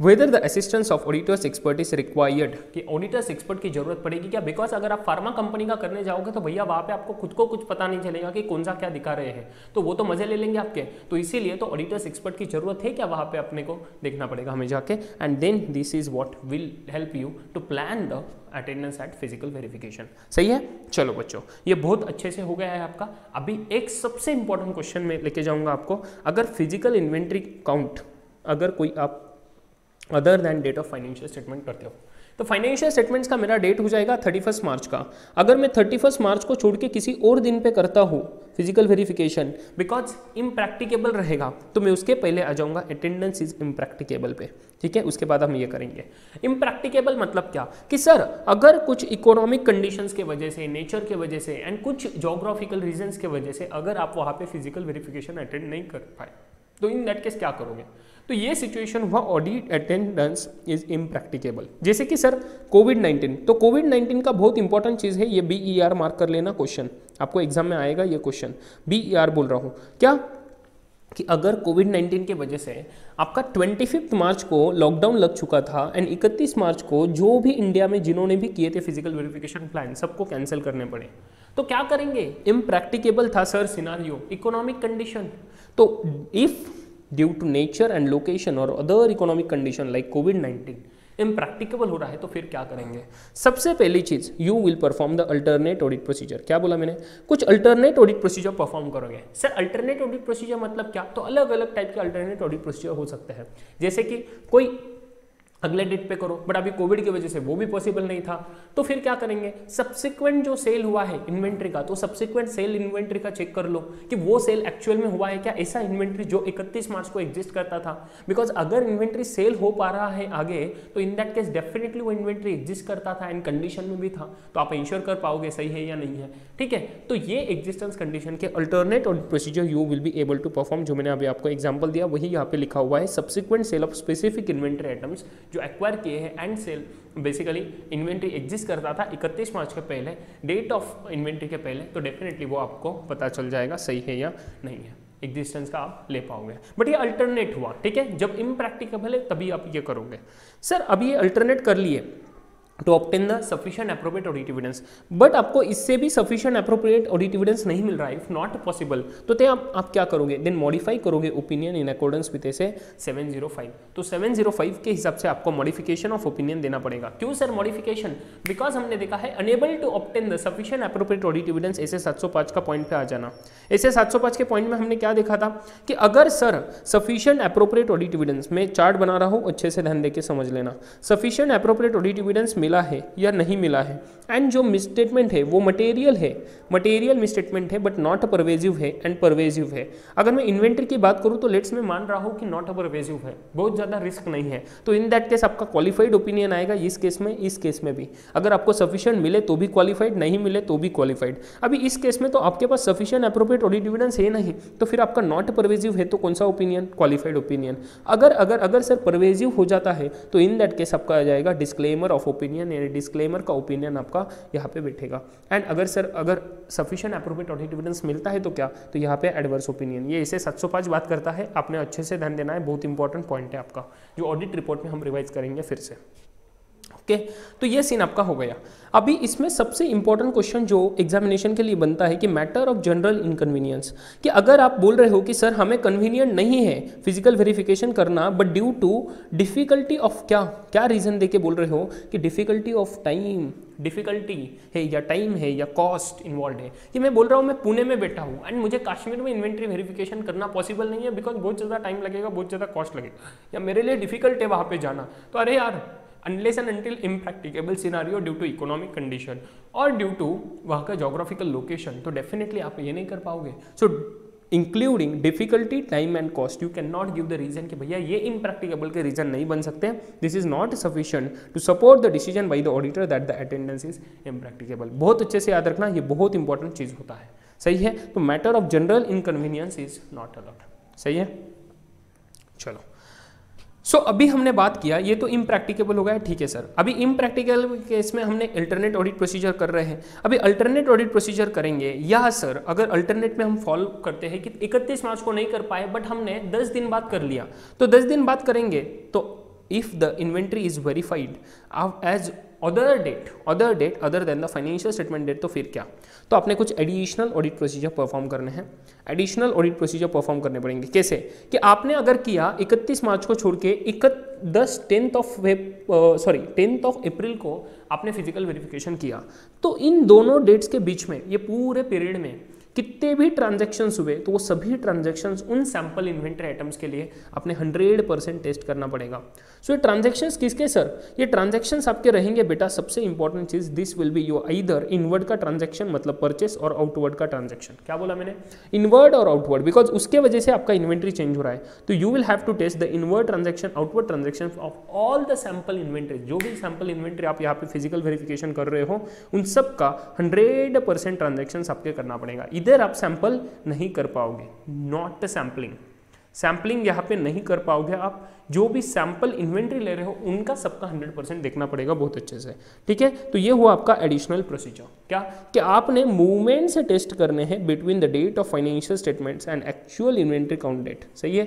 whether the assistance of auditors expert is required, कि ऑडिटर्स एक्सपर्ट की जरूरत पड़ेगी क्या, बिकॉज अगर आप फार्मा कंपनी का करने जाओगे तो भैया वहाँ पे आपको खुद को कुछ पता नहीं चलेगा कि कौन सा क्या दिखा रहे हैं, तो वो तो मजे ले लेंगे आपके, तो इसीलिए तो ऑडिटर्स एक्सपर्ट की जरूरत है क्या, वहाँ पे अपने को देखना पड़ेगा हमें जाके। And then this is what will help you to plan the attendance at physical verification. सही है। चलो बच्चों ये बहुत अच्छे से हो गया है आपका। अभी एक सबसे इंपॉर्टेंट क्वेश्चन में लेके जाऊंगा आपको, अगर फिजिकल इन्वेंट्री काउंट अगर कोई आप other than date of financial statement करते हो, तो फाइनेंशियल स्टेटमेंट्स का मेरा डेट हो जाएगा 31 मार्च का। अगर मैं 31 मार्च को छोड़ के किसी और दिन पे करता हूँ फिजिकल वेरिफिकेशन बिकॉज इम्प्रैक्टिकेबल रहेगा, तो मैं उसके पहले आ जाऊँगा अटेंडेंस इज इम्प्रैक्टिकेबल पे, ठीक है। उसके बाद हम ये करेंगे। इम्प्रैक्टिकेबल मतलब क्या कि सर अगर कुछ इकोनॉमिक कंडीशंस के वजह से, नेचर के वजह से एंड कुछ जोग्राफिकल रीजंस के वजह से अगर आप वहाँ पे फिजिकल वेरिफिकेशन अटेंड नहीं कर पाए, तो इन दैट केस क्या करोगे? तो ये सिचुएशन हुआ ऑडिट अटेंडेंस इज इम्प्रैक्टिकेबल। जैसे कि सर कोविड-19, तो कोविड-19 का बहुत इंपॉर्टेंट चीज़ है ये BER, मार्क कर लेना, क्वेश्चन आपको एग्जाम में आएगा ये क्वेश्चन। BER बोल रहा हूँ क्या कि अगर कोविड-19 के वजह से आपका 25 मार्च को लॉकडाउन लग चुका था एंड 31 मार्च को जो भी इंडिया में जिन्होंने भी किए थे फिजिकल वेरिफिकेशन प्लान सबको कैंसिल करने पड़े, तो क्या करेंगे? इम्प्रैक्टिकेबल था सर सिनारियो, इकोनॉमिक कंडीशन। तो if due to nature and location और other economic condition like COVID impracticable हो रहा है, तो फिर क्या करेंगे? सबसे पहली चीज, you will perform the alternate audit procedure. क्या बोला मैंने? कुछ अल्टरनेट ऑडिट प्रोसीजर परफॉर्म करोगे। सर अल्टरनेट ऑडिट प्रोसीजर मतलब क्या? तो अलग अलग टाइप के अल्टरनेट ऑडिट प्रोसीजर हो सकते हैं। जैसे कि कोई अगले डेट पे करो, बट अभी कोविड की वजह से वो भी पॉसिबल नहीं था, तो फिर क्या करेंगे? सब्सिक्वेंट जो सेल हुआ है इन्वेंट्री का, तो सब्सिक्वेंट सेल इन्वेंट्री का चेक कर लो कि वो सेल एक्चुअल में हुआ है क्या, ऐसा इन्वेंट्री जो 31 मार्च को एग्जिस्ट करता था। बिकॉज अगर इन्वेंट्री सेल हो पा रहा है आगे, तो इन दैट केस डेफिनेटली वो इन्वेंट्री एग्जिस्ट करता था एंड कंडीशन में भी था, तो आप इंश्योर कर पाओगे सही है या नहीं है, ठीक है। तो ये एग्जिस्टेंस कंडीशन के alternate audit procedure you will be able to perform. जो मैंने अभी आपको एग्जाम्पल दिया वही यहाँ पे लिखा हुआ है, subsequent sale of specific inventory items जो एक्वायर किए हैं and sale. Basically inventory exist करता था 31 मार्च के पहले, डेट ऑफ इन्वेंट्री के पहले, तो डेफिनेटली वो आपको पता चल जाएगा सही है या नहीं है, एग्जिस्टेंस का आप ले पाओगे। बट ये अल्टरनेट हुआ, ठीक है, जब इम्प्रैक्टिकेबल है तभी आप ये करोगे। सर अभी ये अल्टरनेट कर लिए to obtain the sufficient appropriate audit evidence, but आपको इससे भी सफिशिएंट एप्रोप्रिएट ऑडिट एविडेंस नहीं मिल रहा है, इफ नॉट पॉसिबल, तो आप क्या करोगे? देन मॉडिफाई करोगे ओपिनियन इन अकॉर्डेंस विद ऐसे 705। तो 705 के हिसाब से आपको मॉडिफिकेशन ऑफ ओपिनियन देना पड़ेगा। क्यों सर मॉडिफिकेशन? बिकॉज हमने देखा है unable to obtain the sufficient appropriate audit evidence, ऐसे 705 का पॉइंट पे आ जाना। ऐसे 705 के पॉइंट में हमने क्या देखा था कि अगर sir sufficient appropriate audit evidence, में चार्ट बना रहा हूं, अच्छे से ध्यान देके समझ लेना, सफिशिएंट एप्रोप्रिएट ऑडिट एविडेंस मिला है या नहीं मिला है, एंड जो मिसस्टेटमेंट है वो मटेरियल है, मटेरियल मिसस्टेटमेंट है बट नॉट परवेजिव है एंड परवेजिव है। अगर मैं इन्वेंट्री की बात करूं तो लेट्स मैं मान रहा हूं कि नॉट परवेजिव है, बहुत ज्यादा रिस्क नहीं है, तो इन दैट केस आपका क्वालिफाइड ओपिनियन आएगा इस केस में, इस केस में भी। अगर आपको सफिशिएंट मिले तो भी क्वालिफाइड, नहीं मिले तो भी क्वालिफाइड। अभी इस केस में तो आपके पास सफिशिएंट एप्रोप्रिएट ऑडिट एविडेंस है नहीं, तो फिर आपका नॉट परवेजिव है, तो कौन सा ओपिनियन? Qualified opinion. अगर सर परवेजिव हो जाता है तो इन दैट केस आपका आ जाएगा डिस्क्लेमर ऑफ ओपिनियन, यानी डिस्क्लेमर का ओपिनियन आपका यहाँ पे बैठेगा। एंड अगर सफिशिएंट एप्रोप्रिएट ऑडिट एविडेंस मिलता है तो क्या? तो यहाँ पे एडवर्स ओपिनियन। ये इसे 705 बात करता है, आपने अच्छे से ध्यान देना है, बहुत इंपॉर्टेंट पॉइंट है आपका, जो ऑडिट रिपोर्ट में हम रिवाइज करेंगे फिर से। ओके, तो ये सीन आपका हो गया। अभी इसमें सबसे इंपॉर्टेंट क्वेश्चन जो एग्जामिनेशन के लिए बनता है कि मैटर ऑफ जनरल इनकन्वीनियंस, कि अगर आप बोल रहे हो कि सर हमें कन्वीनियंट नहीं है फिजिकल वेरिफिकेशन करना, but due to difficulty of क्या रीजन देके बोल रहे हो कि डिफिकल्टी ऑफ टाइम, डिफिकल्टी है या टाइम है या कॉस्ट इन्वॉल्व है, कि मैं बोल रहा हूँ मैं पुणे में बैठा हूँ एंड मुझे कश्मीर में इन्वेंट्री वेरिफिकेशन करना पॉसिबल नहीं है बिकॉज बहुत ज़्यादा टाइम लगेगा, बहुत ज़्यादा कॉस्ट लगेगा, या मेरे लिए डिफिकल्ट है वहाँ पे जाना, तो अरे यार unless and until impracticable scenario due to economic condition और ड्यू टू वहाँ का जोग्राफिकल लोकेशन, तो डेफिनेटली आप ये नहीं कर पाओगे। So including difficulty, time and cost, you can not give the reason कि भैया ये इम्प्रैक्टिकेबल के रीजन नहीं बन सकते, this is not sufficient to support the decision by the auditor that the attendance is impracticable. बहुत अच्छे से याद रखना, ये बहुत इंपॉर्टेंट चीज होता है, सही है। तो matter of general inconvenience is not allowed, सही है। चलो, सो अभी हमने बात किया, ये तो इम्प्रैक्टिकेबल हो गया, ठीक है सर। अभी इम्प्रैक्टिकल केस में हमने अल्टरनेट ऑडिट प्रोसीजर कर रहे हैं, अभी अल्टरनेट ऑडिट प्रोसीजर करेंगे। या सर अगर अल्टरनेट में हम फॉलो करते हैं कि 31 मार्च को नहीं कर पाए बट हमने 10 दिन बाद कर लिया, तो 10 दिन बाद करेंगे, तो if the inventory is verified as other date other than the financial statement date, तो फिर क्या? तो आपने कुछ एडिशनल ऑडिट प्रोसीजर परफॉर्म करने हैं, एडिशनल ऑडिट प्रोसीजर परफॉर्म करने पड़ेंगे। कैसे? कि आपने अगर किया 31 मार्च को छोड़ के 10th ऑफ अप्रैल को आपने फिजिकल वेरिफिकेशन किया, तो इन दोनों डेट्स के बीच में, ये पूरे पीरियड में कितने भी ट्रांजैक्शंस हुए तो वो सभी ट्रांजैक्शंस उन सैंपल इन्वेंट्री आइटम्स के लिए अपने 100% टेस्ट करना पड़ेगा। सो ये ट्रांजैक्शंस किसके सर? ये ट्रांजैक्शंस आपके रहेंगे बेटा, सबसे इंपॉर्टेंट चीज, this will be your either inward का ट्रांजैक्शन मतलब परचेस और आउटवर्ड का ट्रांजैक्शन। क्या बोला मैंने? इनवर्ड और आउटवर्ड, बिकॉज उसके वजह से आपका इन्वेंट्री चेंज हो रहा है। तो you will have to test the inward transaction, outward transaction of all the sample inventory. जो भी सैंपल इन्वेंट्री आप यहाँ पे फिजिकल वेरिफिकेशन कर रहे हो उन सब का 100% ट्रांजैक्शंस आपके करना पड़ेगा। इधर आप सैंपल नहीं कर पाओगे, नॉट सैंपलिंग। सैंपलिंग यहाँ पे नहीं कर पाओगे आप। जो भी सैंपल इन्वेंट्री ले रहे हो उनका सबका 100% देखना पड़ेगा बहुत अच्छे से, ठीक है। तो ये हुआ आपका एडिशनल प्रोसीजर। क्या कि आपने मूवमेंट से टेस्ट करने हैं between the date of financial statements and actual inventory count date, सही है।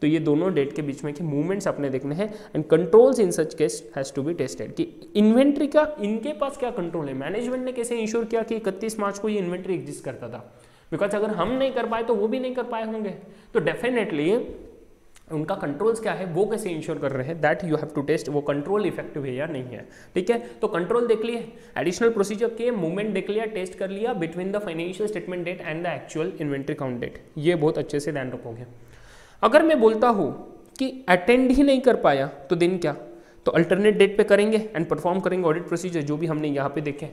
तो ये दोनों डेट के बीच में के मूवमेंट्स आपने देखने हैं and controls in such case has to be tested कि इन्वेंट्री का इनके पास क्या कंट्रोल है, मैनेजमेंट ने कैसे इंश्योर किया कि 31 मार्च को ये इन्वेंट्री एग्जिस्ट करता था। बिकॉज अगर हम नहीं कर पाए तो वो भी नहीं कर पाए होंगे। तो डेफिनेटली उनका कंट्रोल्स क्या है, वो कैसे इंश्योर कर रहे हैं, that you have to test, वो कंट्रोल इफेक्टिव है या नहीं है, ठीक है। तो कंट्रोल देख लिए, एडिशनल प्रोसीजर के मूवमेंट देख लिया, टेस्ट कर लिया between the financial statement date and the actual inventory count date. ये बहुत अच्छे से ध्यान रखोगे। अगर मैं बोलता हूँ कि अटेंड ही नहीं कर पाया तो दिन क्या, तो अल्टरनेट डेट पे करेंगे एंड परफॉर्म करेंगे ऑडिट प्रोसीजर जो भी हमने यहाँ पे देखे।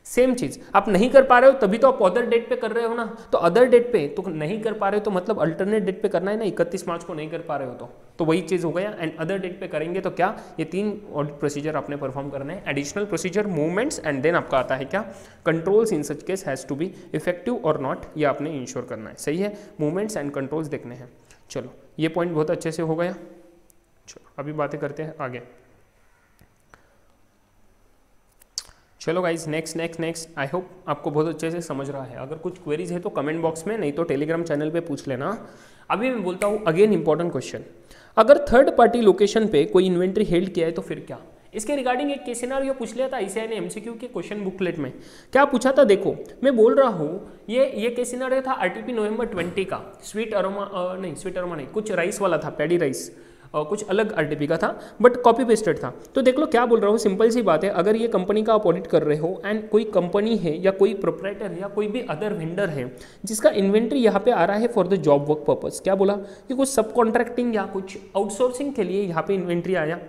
सेम चीज, आप नहीं कर पा रहे हो तभी तो आप अदर डेट पे कर रहे हो ना, तो अदर डेट पे तो नहीं कर पा रहे हो तो मतलब अल्टरनेट डेट पे करना है ना। 31 मार्च को नहीं कर पा रहे हो तो वही चीज हो गया। एंड अदर डेट पे करेंगे तो क्या, ये 3 ऑडिट प्रोसीजर आपने परफॉर्म करना है, additional procedure, movements and then आपका आता है क्या, controls in such case has to be effective और नॉट, ये आपने इंश्योर करना है, सही है। मूवमेंट्स एंड कंट्रोल्स देखने हैं। चलो ये पॉइंट बहुत अच्छे से हो गया। चलो अभी बातें करते हैं आगे। चलो गाइज नेक्स्ट आई होप आपको बहुत अच्छे से समझ रहा है। अगर कुछ क्वेरीज है तो कमेंट बॉक्स में, नहीं तो टेलीग्राम चैनल पे पूछ लेना। अभी मैं बोलता हूँ अगेन इंपॉर्टेंट क्वेश्चन, अगर थर्ड पार्टी लोकेशन पे कोई इन्वेंट्री हेल्ड किया है तो फिर क्या। इसके रिगार्डिंग एक केस सिनेरियो पूछ लिया था ICAI ने MCQ के क्वेश्चन बुकलेट में। क्या पूछा था देखो, मैं बोल रहा हूँ ये केस सिनेरियो था RTP नवंबर 20 का, स्वीट अरोमा नहीं, कुछ राइस वाला था, पैडी राइस, कुछ अलग RTP का था बट कॉपी पेस्टेड था। तो देख लो क्या बोल रहा हूँ, सिंपल सी बात है, अगर ये कंपनी का आप ऑडिट कर रहे हो एंड कोई कंपनी है या कोई प्रोप्राइटर है या कोई भी अदर वेंडर है जिसका इन्वेंट्री यहाँ पे आ रहा है for the job work purpose, क्या बोला कि कुछ सब कॉन्ट्रैक्टिंग या कुछ आउटसोर्सिंग के लिए यहाँ पे इन्वेंट्री आया।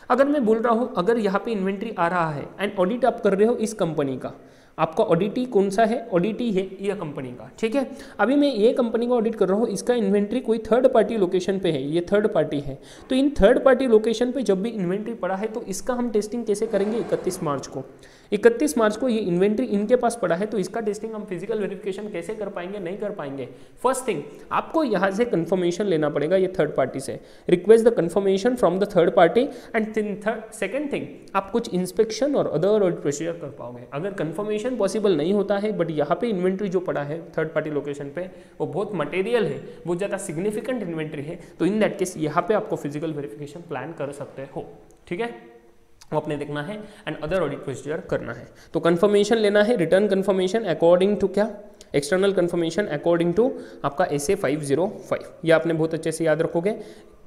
अगर मैं बोल रहा हूँ अगर यहाँ पे इन्वेंट्री आ रहा है एंड ऑडिट आप कर रहे हो इस कंपनी का, आपका ऑडिटी कौन सा है, ऑडिटी है ये कंपनी का, ठीक है। अभी मैं ये कंपनी का ऑडिट कर रहा हूँ, इसका इन्वेंट्री कोई थर्ड पार्टी लोकेशन पे है, ये थर्ड पार्टी है। तो इन थर्ड पार्टी लोकेशन पे जब भी इन्वेंट्री पड़ा है तो इसका हम टेस्टिंग कैसे करेंगे, 31 मार्च को। 31 मार्च को ये इन्वेंट्री इनके पास पड़ा है तो इसका टेस्टिंग हम फिजिकल वेरिफिकेशन कैसे कर पाएंगे, नहीं कर पाएंगे। फर्स्ट थिंग आपको यहाँ से कंफर्मेशन लेना पड़ेगा ये थर्ड पार्टी से, request the confirmation from the third party and second thing आप कुछ इंस्पेक्शन और अदर ऑडिट प्रोसीजर कर पाओगे। अगर कंफर्मेशन पॉसिबल नहीं होता है बट यहाँ पे इन्वेंट्री जो पड़ा है थर्ड पार्टी लोकेशन पे वो बहुत मटेरियल है, बहुत ज़्यादा सिग्निफिकेंट इन्वेंट्री है, तो इन दैट केस यहाँ पे आपको फिजिकल वेरिफिकेशन प्लान कर सकते हो, ठीक है। वो अपने देखना है एंड अदर ऑडिट प्रोसीजर करना है। तो कंफर्मेशन लेना है, रिटर्न कंफर्मेशन अकॉर्डिंग टू क्या, एक्सटर्नल कंफर्मेशन अकॉर्डिंग टू आपका SA 505, ये आपने बहुत अच्छे से याद रखोगे।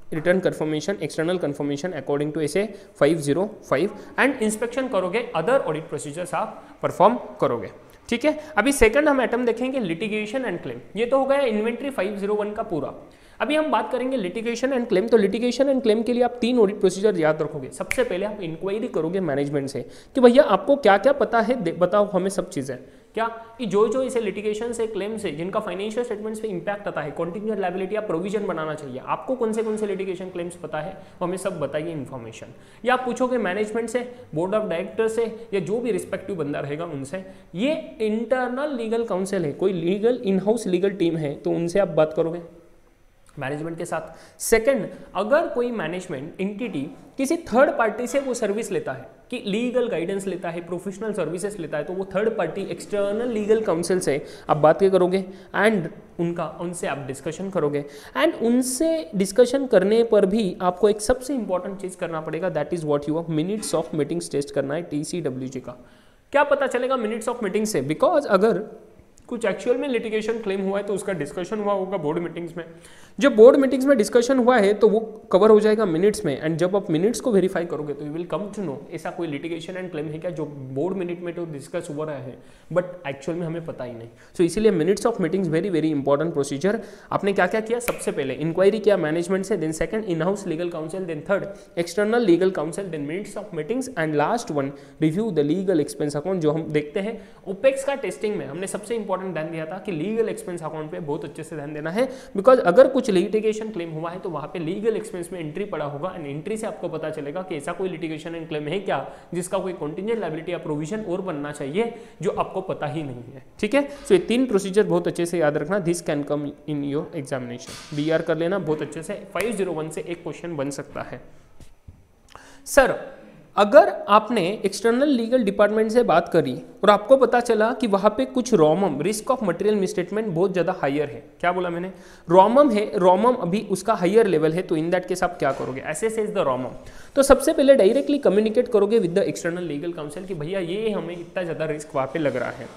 Return confirmation, external confirmation according to SA 505 and inspection करोगे, अदर ऑडिट प्रोसीजर्स आप परफॉर्म करोगे, ठीक है। अभी सेकंड हम आइटम देखेंगे लिटिगेशन एंड क्लेम। ये तो हो गया इन्वेंट्री 501 का पूरा। अभी हम बात करेंगे लिटिगेशन एंड क्लेम। तो लिटिगेशन एंड क्लेम के लिए आप 3 ऑडिट प्रोसीजर याद रखोगे। सबसे पहले आप इंक्वायरी करोगे मैनेजमेंट से कि भैया आपको क्या क्या पता है, बताओ हमें सब चीज़ें, क्या कि जो इसे लिटिगेशन से, क्लेम से, जिनका फाइनेंशियल स्टेटमेंट्स पे इंपैक्ट आता है, कॉन्टिजेंट लायबिलिटी या प्रोविजन बनाना चाहिए, आपको कौन से लिटिगेशन क्लेम्स पता है वो हमें सब बताइए इन्फॉर्मेशन। या आप पूछोगे मैनेजमेंट से, बोर्ड ऑफ डायरेक्टर से या जो भी रिस्पेक्टिव बंदा रहेगा उनसे। ये इंटरनल लीगल काउंसिल है, कोई legal in house legal team है तो उनसे आप बात करोगे मैनेजमेंट के साथ। सेकंड, अगर कोई मैनेजमेंट एंटिटी किसी थर्ड पार्टी से वो सर्विस लेता है कि लीगल गाइडेंस लेता है, प्रोफेशनल सर्विसेज लेता है, तो वो third party external legal council से आप बात क्या करोगे एंड उनसे आप डिस्कशन करोगे। एंड उनसे डिस्कशन करने पर भी आपको एक सबसे इंपॉर्टेंट चीज़ करना पड़ेगा, that is what you minutes of meetings test करना है TCWG का। क्या पता चलेगा मिनट्स ऑफ मीटिंग से, बिकॉज अगर कुछ एक्चुअल में लिटिगेशन क्लेम हुआ है तो उसका डिस्कशन हुआ होगा बोर्ड मीटिंग्स में। जब बोर्ड मीटिंग्स में डिस्कशन हुआ है तो वो कवर हो जाएगा मिनट्स में, एंड जब आप मिनट्स को वेरीफाई करोगे तो you will come to know ऐसा कोई लिटिगेशन एंड क्लेम है क्या जो बोर्ड मिनट में तो डिस्कस हुआ रहा है बट एक्चुअल में हमें पता ही नहीं। सो इसीलिए minutes of meetings very very important procedure. आपने क्या क्या किया, सबसे पहले इंक्वायरी किया मैनेजमेंट से, then second in house legal counsel, then third external legal counsel, then minutes of meetings, and last one review the legal expense account. जो हम देखते हैं ओपेक्स का टेस्टिंग में हमने सबसे इंपॉर्टेंट ध्यान दिया था कि लीगल एक्सपेंस अकाउंट पे बहुत अच्छे से ध्यान देना है, बिकॉज अगर कुछ लिटिगेशन क्लेम हुआ है तो वहां पे लीगल एक्सपेंस में एंट्री पड़ा होगा, एंड एंट्री से आपको पता चलेगा कि ऐसा कोई लिटिगेशन एंड क्लेम है क्या जिसका कोई कंटीजेंट लायबिलिटी या प्रोविजन और बनना चाहिए जो आपको पता ही नहीं है। ठीक है, सो ये तीन प्रोसीजर बहुत अच्छे से याद रखना, this can come in your examination. बीआर कर लेना बहुत अच्छे से, 501 से एक क्वेश्चन बन सकता है। सर अगर आपने एक्सटर्नल लीगल डिपार्टमेंट से बात करी और आपको पता चला कि वहां पे कुछ रॉमम रिस्क ऑफ मटेरियल मिसस्टेटमेंट बहुत ज़्यादा हायर है, क्या बोला मैंने, रॉमम है, रॉमम अभी उसका हायर लेवल है, तो इन दैट केस आप क्या करोगे, एसेस द रॉमम। तो सबसे पहले डायरेक्टली कम्युनिकेट करोगे with the external legal council कि भैया ये हमें इतना ज़्यादा रिस्क वहाँ पे लग रहा है,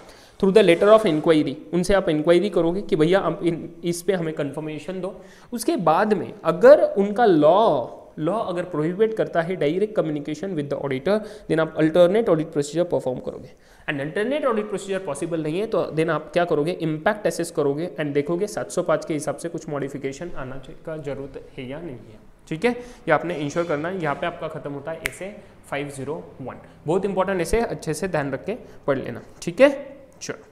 through the letter of inquiry उनसे आप इंक्वायरी करोगे कि भैया आप इस पे हमें कंफर्मेशन दो। उसके बाद में अगर उनका लॉ अगर प्रोहिबिट करता है direct communication with the auditor, then आप अल्टरनेट ऑडिट प्रोसीजर परफॉर्म करोगे, and alternate audit procedure possible नहीं है तो देन आप क्या करोगे, इम्पैक्ट असेस करोगे एंड देखोगे 705 के हिसाब से कुछ मॉडिफिकेशन आना का जरूरत है या नहीं है। ठीक है, ये आपने इंश्योर करना है। यहाँ पे आपका खत्म होता है ऐसे 501, बहुत इंपॉर्टेंट ऐसे अच्छे से ध्यान रख के पढ़ लेना। ठीक है, चलो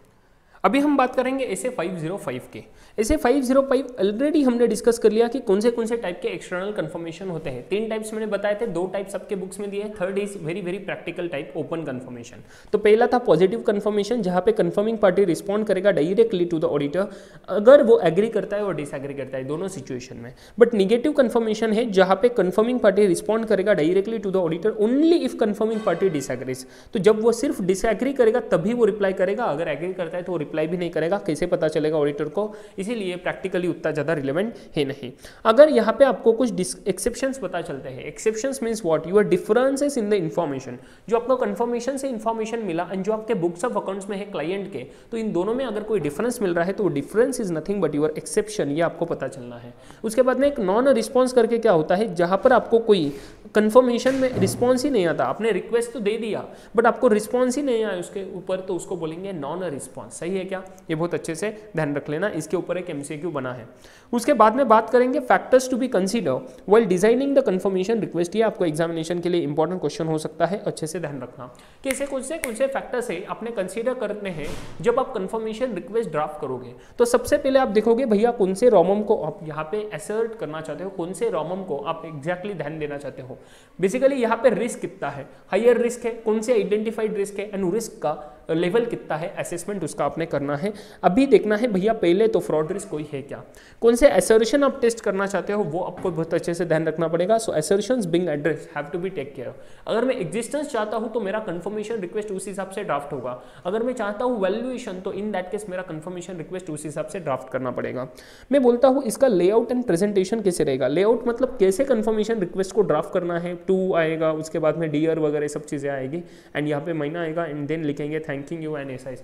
अभी हम बात करेंगे ऐसे 505 के। ऐसे 505 ऑलरेडी हमने डिस्कस कर लिया कि कौन से टाइप के एक्सटर्नल कंफर्मेशन होते हैं। 3 टाइप्स मैंने बताए थे, 2 टाइप्स आपके बुक्स में दिए हैं, third is very very practical type open confirmation. तो पहला था पॉजिटिव कंफर्मेशन जहां पे कंफर्मिंग पार्टी रिस्पॉन्ड करेगा डायरेक्टली टू द ऑडिटर अगर वो एग्री करता है और डिसएग्री करता है दोनों सिचुएशन में। बट निगेटिव कंफर्मेशन है जहां पे कंफर्मिंग पार्टी रिस्पॉन्ड करेगा directly to the auditor only if confirming party disagrees. तो जब वो सिर्फ डिसएग्री करेगा तभी वो रिप्लाई करेगा, अगर एग्री करता है तो वो रिप्लाई भी नहीं करेगा। कैसे पता चलेगा ऑडिटर को, इसीलिए प्रैक्टिकली उतना ज्यादा रिलेवेंट है नहीं। अगर यहाँ पे आपको कुछ एक्सेप्शंस पता चलते हैं, exceptions means what, your differences in the information, जो आपको कंफर्मेशन से इंफॉर्मेशन मिला एंड जो आपके बुक्स ऑफ अकाउंट्स में है क्लाइंट के, तो इन दोनों में अगर कोई डिफरेंस मिल रहा है तो वो difference is nothing but your exception, ये आपको पता चलना है। उसके बाद में एक नॉन रिस्पॉन्स करके क्या होता है, जहां पर आपको कोई कंफर्मेशन में रिस्पॉन्स ही नहीं आता, आपने रिक्वेस्ट तो दे दिया बट आपको रिस्पॉन्स ही नहीं आया उसके ऊपर, तो उसको बोलेंगे नॉन रिस्पॉन्स। सही है क्या, ये बहुत अच्छे से ध्यान रख लेना, इसके ऊपर एक एमसीक्यू बना है। उसके बाद में बात करेंगे factors to be consider while designing the confirmation request. ये आपको एग्जामिनेशन के लिए इंपॉर्टेंट क्वेश्चन हो सकता है, अच्छे से ध्यान रखना कि ऐसे कौन से फैक्टर्स है आपने कंसीडर करने हैं जब आप कंफर्मेशन रिक्वेस्ट ड्राफ्ट करोगे। तो सबसे पहले आप देखोगे भैया कौन से रॉमम को आप यहाँ पे असर्ट करना चाहते हो, कौन से रॉमम को आप एग्जैक्टली ध्यान देना चाहते हो। बेसिकली यहाँ पे रिस्क कितना है, हायर रिस्क है, कौन से आइडेंटिफाइड रिस्क है, एंड रिस्क का लेवल कितना है, असेसमेंट उसका आपने करना है। अभी देखना है भैया पहले तो फ्रॉड रिस्क कोई है क्या, कौन से असर्शन आप टेस्ट करना चाहते हो वो आपको बहुत अच्छे से ध्यान रखना पड़ेगा। So assertions being address have to be take care. अगर मैं एग्जिस्टेंस चाहता हूं तो मेरा कंफर्मेशन रिक्वेस्ट उस हिसाब से ड्राफ्ट होगा, अगर मैं चाहता हूं वैल्यूएशन तो इन दैट केस मेरा कंफर्मेशन रिक्वेस्ट उस हिसाब से ड्राफ्ट करना पड़ेगा। मैं बोलता हूं इसका लेआउट एंड प्रेजेंटेशन कैसे रहेगा। लेआउट मतलब कैसे कंफर्मेशन रिक्वेस्ट को ड्राफ्ट करना है, टू आएगा, उसके बाद में डियर वगैरह सब चीजें आएगी, एंड यहाँ पे महीना आएगा एंड देन लिखेंगे थैंकिंग यू एंड ऐसा।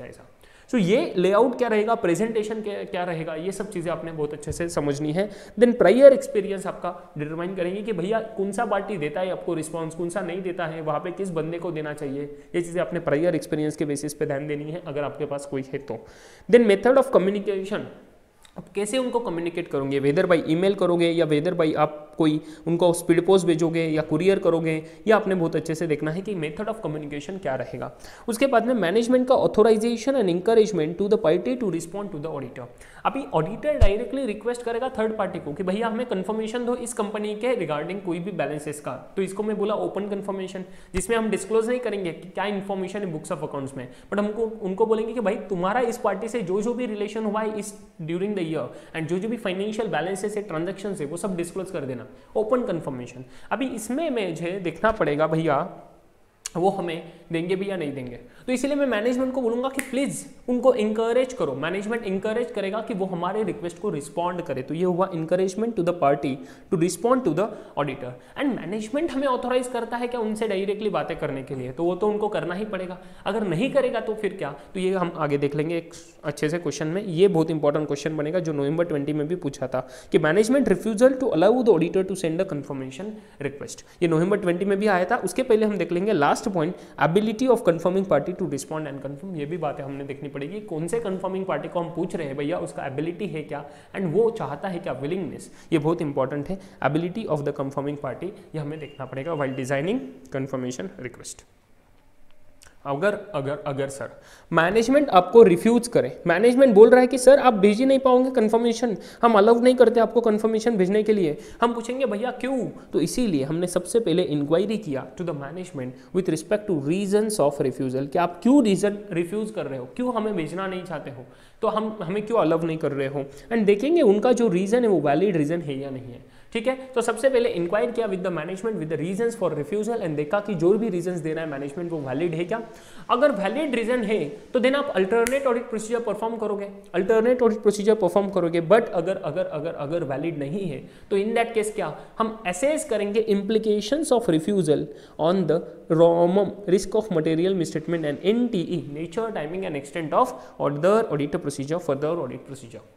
सो ये लेआउट क्या रहेगा, प्रेजेंटेशन क्या रहेगा, ये सब चीजें आपने बहुत अच्छे से समझनी है। देन प्रायर एक्सपीरियंस आपका डिटरमाइन करेंगे कि भैया कौन सा पार्टी देता है आपको रिस्पांस, कौन सा नहीं देता है, वहां पे किस बंदे को देना चाहिए, ये चीजें आपने प्रायर एक्सपीरियंस के बेसिस पे ध्यान देनी है अगर आपके पास कोई है तो। देन मेथड ऑफ कम्युनिकेशन, अब कैसे उनको कम्युनिकेट करोगे, वेदर बाई ईमेल करोगे या वेदर बाई आप कोई उनको स्पीड पोस्ट भेजोगे या कुरियर करोगे, या आपने बहुत अच्छे से देखना है कि मेथड ऑफ कम्युनिकेशन क्या रहेगा। उसके बाद में मैनेजमेंट का authorization and encouragement to the party to respond to the auditor. अभी ऑडिटर डायरेक्टली रिक्वेस्ट करेगा थर्ड पार्टी को कि भैया हमें कंफर्मेशन दो इस कंपनी के रिगार्डिंग कोई भी बैलेंसेस का, तो इसको मैं बोला ओपन कंफर्मेशन, जिसमें हम डिस्क्लोज नहीं करेंगे कि क्या इन्फॉर्मेशन है बुक्स ऑफ अकाउंट्स में, बट हमको उनको बोलेंगे कि भाई तुम्हारा इस पार्टी से जो भी रिलेशन हुआ है इस ड्यूरिंग द ईयर एंड जो भी फाइनेंशियल बैलेंसेस है, ट्रांजेक्शन है, वो सब डिस्क्लोज कर देना, ओपन कंफर्मेशन। अभी इसमें मुझे देखना पड़ेगा भैया वो हमें देंगे भी या नहीं देंगे। तो इसीलिए मैं मैनेजमेंट को बोलूंगा कि प्लीज उनको इंकरेज करो, मैनेजमेंट इंकरेज करेगा कि वो हमारे रिक्वेस्ट को रिस्पॉन्ड करे। तो ये हुआ encouragement to the party to respond to the auditor. And management हमें ऑथोराइज करता है क्या उनसे डायरेक्टली बातें करने के लिए, तो वो तो उनको करना ही पड़ेगा। अगर नहीं करेगा तो फिर क्या, तो ये हम आगे देख लेंगे एक अच्छे से क्वेश्चन में। ये बहुत इंपॉर्टेंट क्वेश्चन बनेगा जो नवंबर 20 में भी पूछा था कि management refusal to allow the auditor to send a confirmation request. ये नवंबर 20 में भी आया था। उसके पहले हम देख लेंगे last point, ability of confirming party to respond and confirm. ये भी बातें हमने देखनी पड़ेगी, कौन से कंफर्मिंग पार्टी को हम पूछ रहे हैं भैया, उसका एबिलिटी है क्या एंड वो चाहता है क्या, विलिंगनेस, ये बहुत इंपॉर्टेंट है। Ability of the confirming party ये हमें देखना पड़ेगा व्हाइल डिजाइनिंग कंफर्मेशन रिक्वेस्ट। अगर सर मैनेजमेंट आपको रिफ्यूज करे, मैनेजमेंट बोल रहा है कि सर आप भेज ही नहीं पाओगे कंफर्मेशन, हम अलाउ नहीं करते आपको कंफर्मेशन भेजने के लिए, हम पूछेंगे भैया क्यों, तो इसीलिए हमने सबसे पहले इंक्वायरी किया to the management with respect to reasons of refusal, कि आप क्यों रीजन रिफ्यूज कर रहे हो, क्यों हमें भेजना नहीं चाहते हो, तो हमें क्यों अलाउ नहीं कर रहे हो, एंड देखेंगे उनका जो रीजन है वो वैलिड रीजन है या नहीं है। ठीक है, तो सबसे पहले इंक्वायर किया with the management with the reasons for refusal and देखा कि जो भी रीजंस दे रहा है मैनेजमेंट वो वैलिड है क्या। अगर वैलिड रीजन है तो देन आप अल्टरनेट ऑडिट प्रोसीजर परफॉर्म करोगे, अल्टरनेट ऑडिट प्रोसीजर परफॉर्म करोगे। बट अगर वैलिड नहीं है तो इन दैट केस क्या, हम असेस करेंगे implications of refusal on the ROMM, risk of material misstatement and NTE, nature, timing and extent of order auditor procedure, further audit procedure.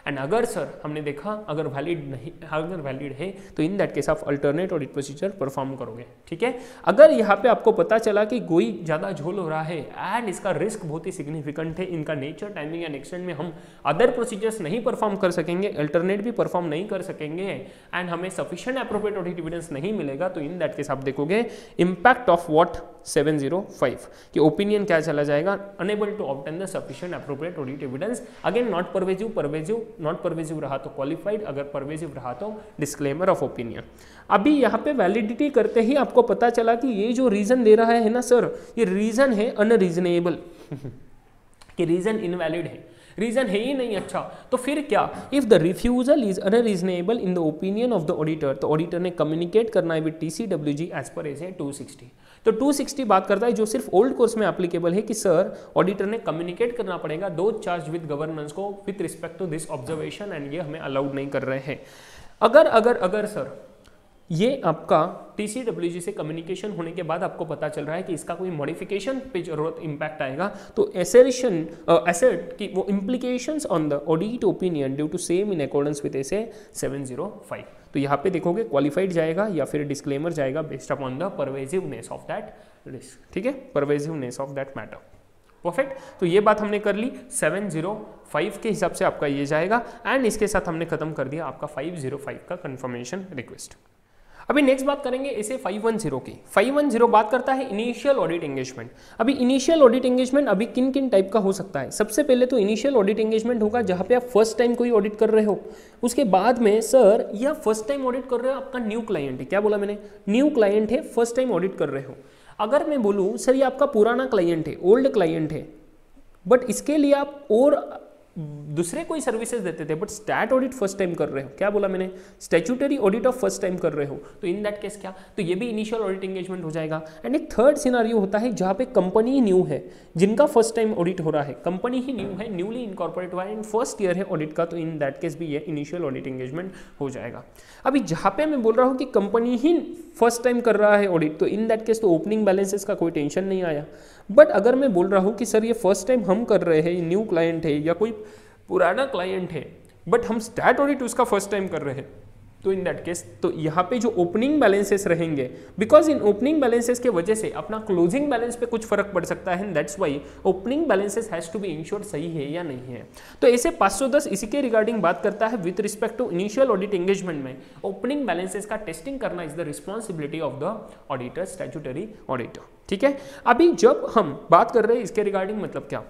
And अगर sir हमने देखा अगर वैलिड है तो इन दैट केस आप अल्टरनेट ऑडिट प्रोसीजर परफॉर्म करोगे। ठीक है, अगर यहाँ पे आपको पता चला कि कोई ज़्यादा झोल हो रहा है एंड इसका रिस्क बहुत ही सिग्निफिकेंट है, इनका नेचर, टाइमिंग एंड एक्सटेंट में हम अदर प्रोसीजर्स नहीं परफॉर्म कर सकेंगे, अल्टरनेट भी परफॉर्म नहीं कर सकेंगे एंड हमें सफिशिएंट एप्रोप्रिएट ऑडिट एविडेंस नहीं मिलेगा, तो इन दैट केस आप देखोगे इम्पैक्ट ऑफ व्हाट 705 कि ओपिनियन क्या चला जाएगा, unable to obtain the sufficient appropriate audit evidence. Again not pervasive, not pervasive रहा तो क्वालिफाइड, अगर परवेजिव रहा तो डिस्क्लेमर ऑफ ओपिनियन। अभी यहाँ पे वैलिडिटी करते ही आपको पता चला कि ये जो रीजन दे रहा है ना सर, ये रीजन है अनरीजनेबल कि रीजन इनवैलिड है, रीजन है ही नहीं। अच्छा तो फिर क्या, if the refusal is unreasonable in the opinion of the auditor, तो ऑडिटर ने कम्युनिकेट करना है with TCWG as per as 260। तो 260 बात करता है जो सिर्फ ओल्ड कोर्स में एप्लीकेबल है कि सर ऑडिटर ने कम्युनिकेट करना पड़ेगा दो चार्ज विद गवर्नेंस को with respect to this observation and ये हमें अलाउड नहीं कर रहे हैं। अगर सर ये आपका TCWG से कम्युनिकेशन होने के बाद आपको पता चल रहा है कि इसका कोई मॉडिफिकेशन पे जरूरत इम्पैक्ट आएगा, तो एसेट की वो implications on the audit opinion due to same in accordance with SA 705, तो यहाँ पे देखोगे क्वालिफाइड जाएगा या फिर डिस्क्लेमर जाएगा based upon the pervasiveness of that risk. ठीक है, pervasiveness of that matter. Perfect, तो ये बात हमने कर ली। 705 के हिसाब से आपका ये जाएगा एंड इसके साथ हमने खत्म कर दिया आपका 505 का कंफर्मेशन रिक्वेस्ट। अभी नेक्स्ट बात करेंगे इसे 510 की। 510 बात करता है इनिशियल ऑडिट एंगेजमेंट। अभी इनिशियल ऑडिट एंगेजमेंट अभी किन किन टाइप का हो सकता है, सबसे पहले तो इनिशियल ऑडिट एंगेजमेंट होगा जहां पे आप फर्स्ट टाइम कोई ऑडिट कर रहे हो, उसके बाद में सर यह फर्स्ट टाइम ऑडिट कर रहे हो, आपका न्यू क्लाइंट है, क्या बोला मैंने, न्यू क्लाइंट है, फर्स्ट टाइम ऑडिट कर रहे हो। अगर मैं बोलूँ सर ये आपका पुराना क्लाइंट है, ओल्ड क्लाइंट है, बट इसके लिए आप और दूसरे कोई सर्विसेज देते थे but stat audit first time कर रहे हो, क्या बोला मैंने, statutory audit of first time कर रहे हो, तो इन दैट केस क्या, तो ये भी इनिशियल ऑडिट एंगेजमेंट हो जाएगा। एंड एक थर्ड सिनारियो होता है जहाँ पे कंपनी ही न्यू है, जिनका फर्स्ट टाइम ऑडिट हो रहा है, कंपनी ही न्यू है, न्यूली इनकॉर्पोरेट हुआ है एंड फर्स्ट ईयर है ऑडिट का, तो इन दैट केस भी ये इनिशियल ऑडिट एंगेजमेंट हो जाएगा। अभी जहाँ पे मैं बोल रहा हूँ कि कंपनी ही फर्स्ट टाइम कर रहा है ऑडिट, तो इन दैट केस तो ओपनिंग बैलेंसेस का कोई टेंशन नहीं आया। बट अगर मैं बोल रहा हूँ कि सर ये फर्स्ट टाइम हम कर रहे हैं, न्यू क्लाइंट है या कोई पुराना क्लाइंट है बट हम स्टैट ऑडिट उसका फर्स्ट टाइम कर रहे हैं, तो इन दैट केस तो यहाँ पे जो ओपनिंग बैलेंसेस रहेंगे, बिकॉज इन ओपनिंग बैलेंसेस के वजह से अपना क्लोजिंग बैलेंस पे कुछ फर्क पड़ सकता है, that's why opening balances has to be ensured सही है या नहीं है। तो ऐसे 510 इसी के रिगार्डिंग बात करता है with respect to initial audit engagement में ओपनिंग बैलेंसेस का टेस्टिंग करना is the responsibility of the auditor, statutory auditor. ठीक है, अभी जब हम बात कर रहे हैं इसके रिगार्डिंग, मतलब क्या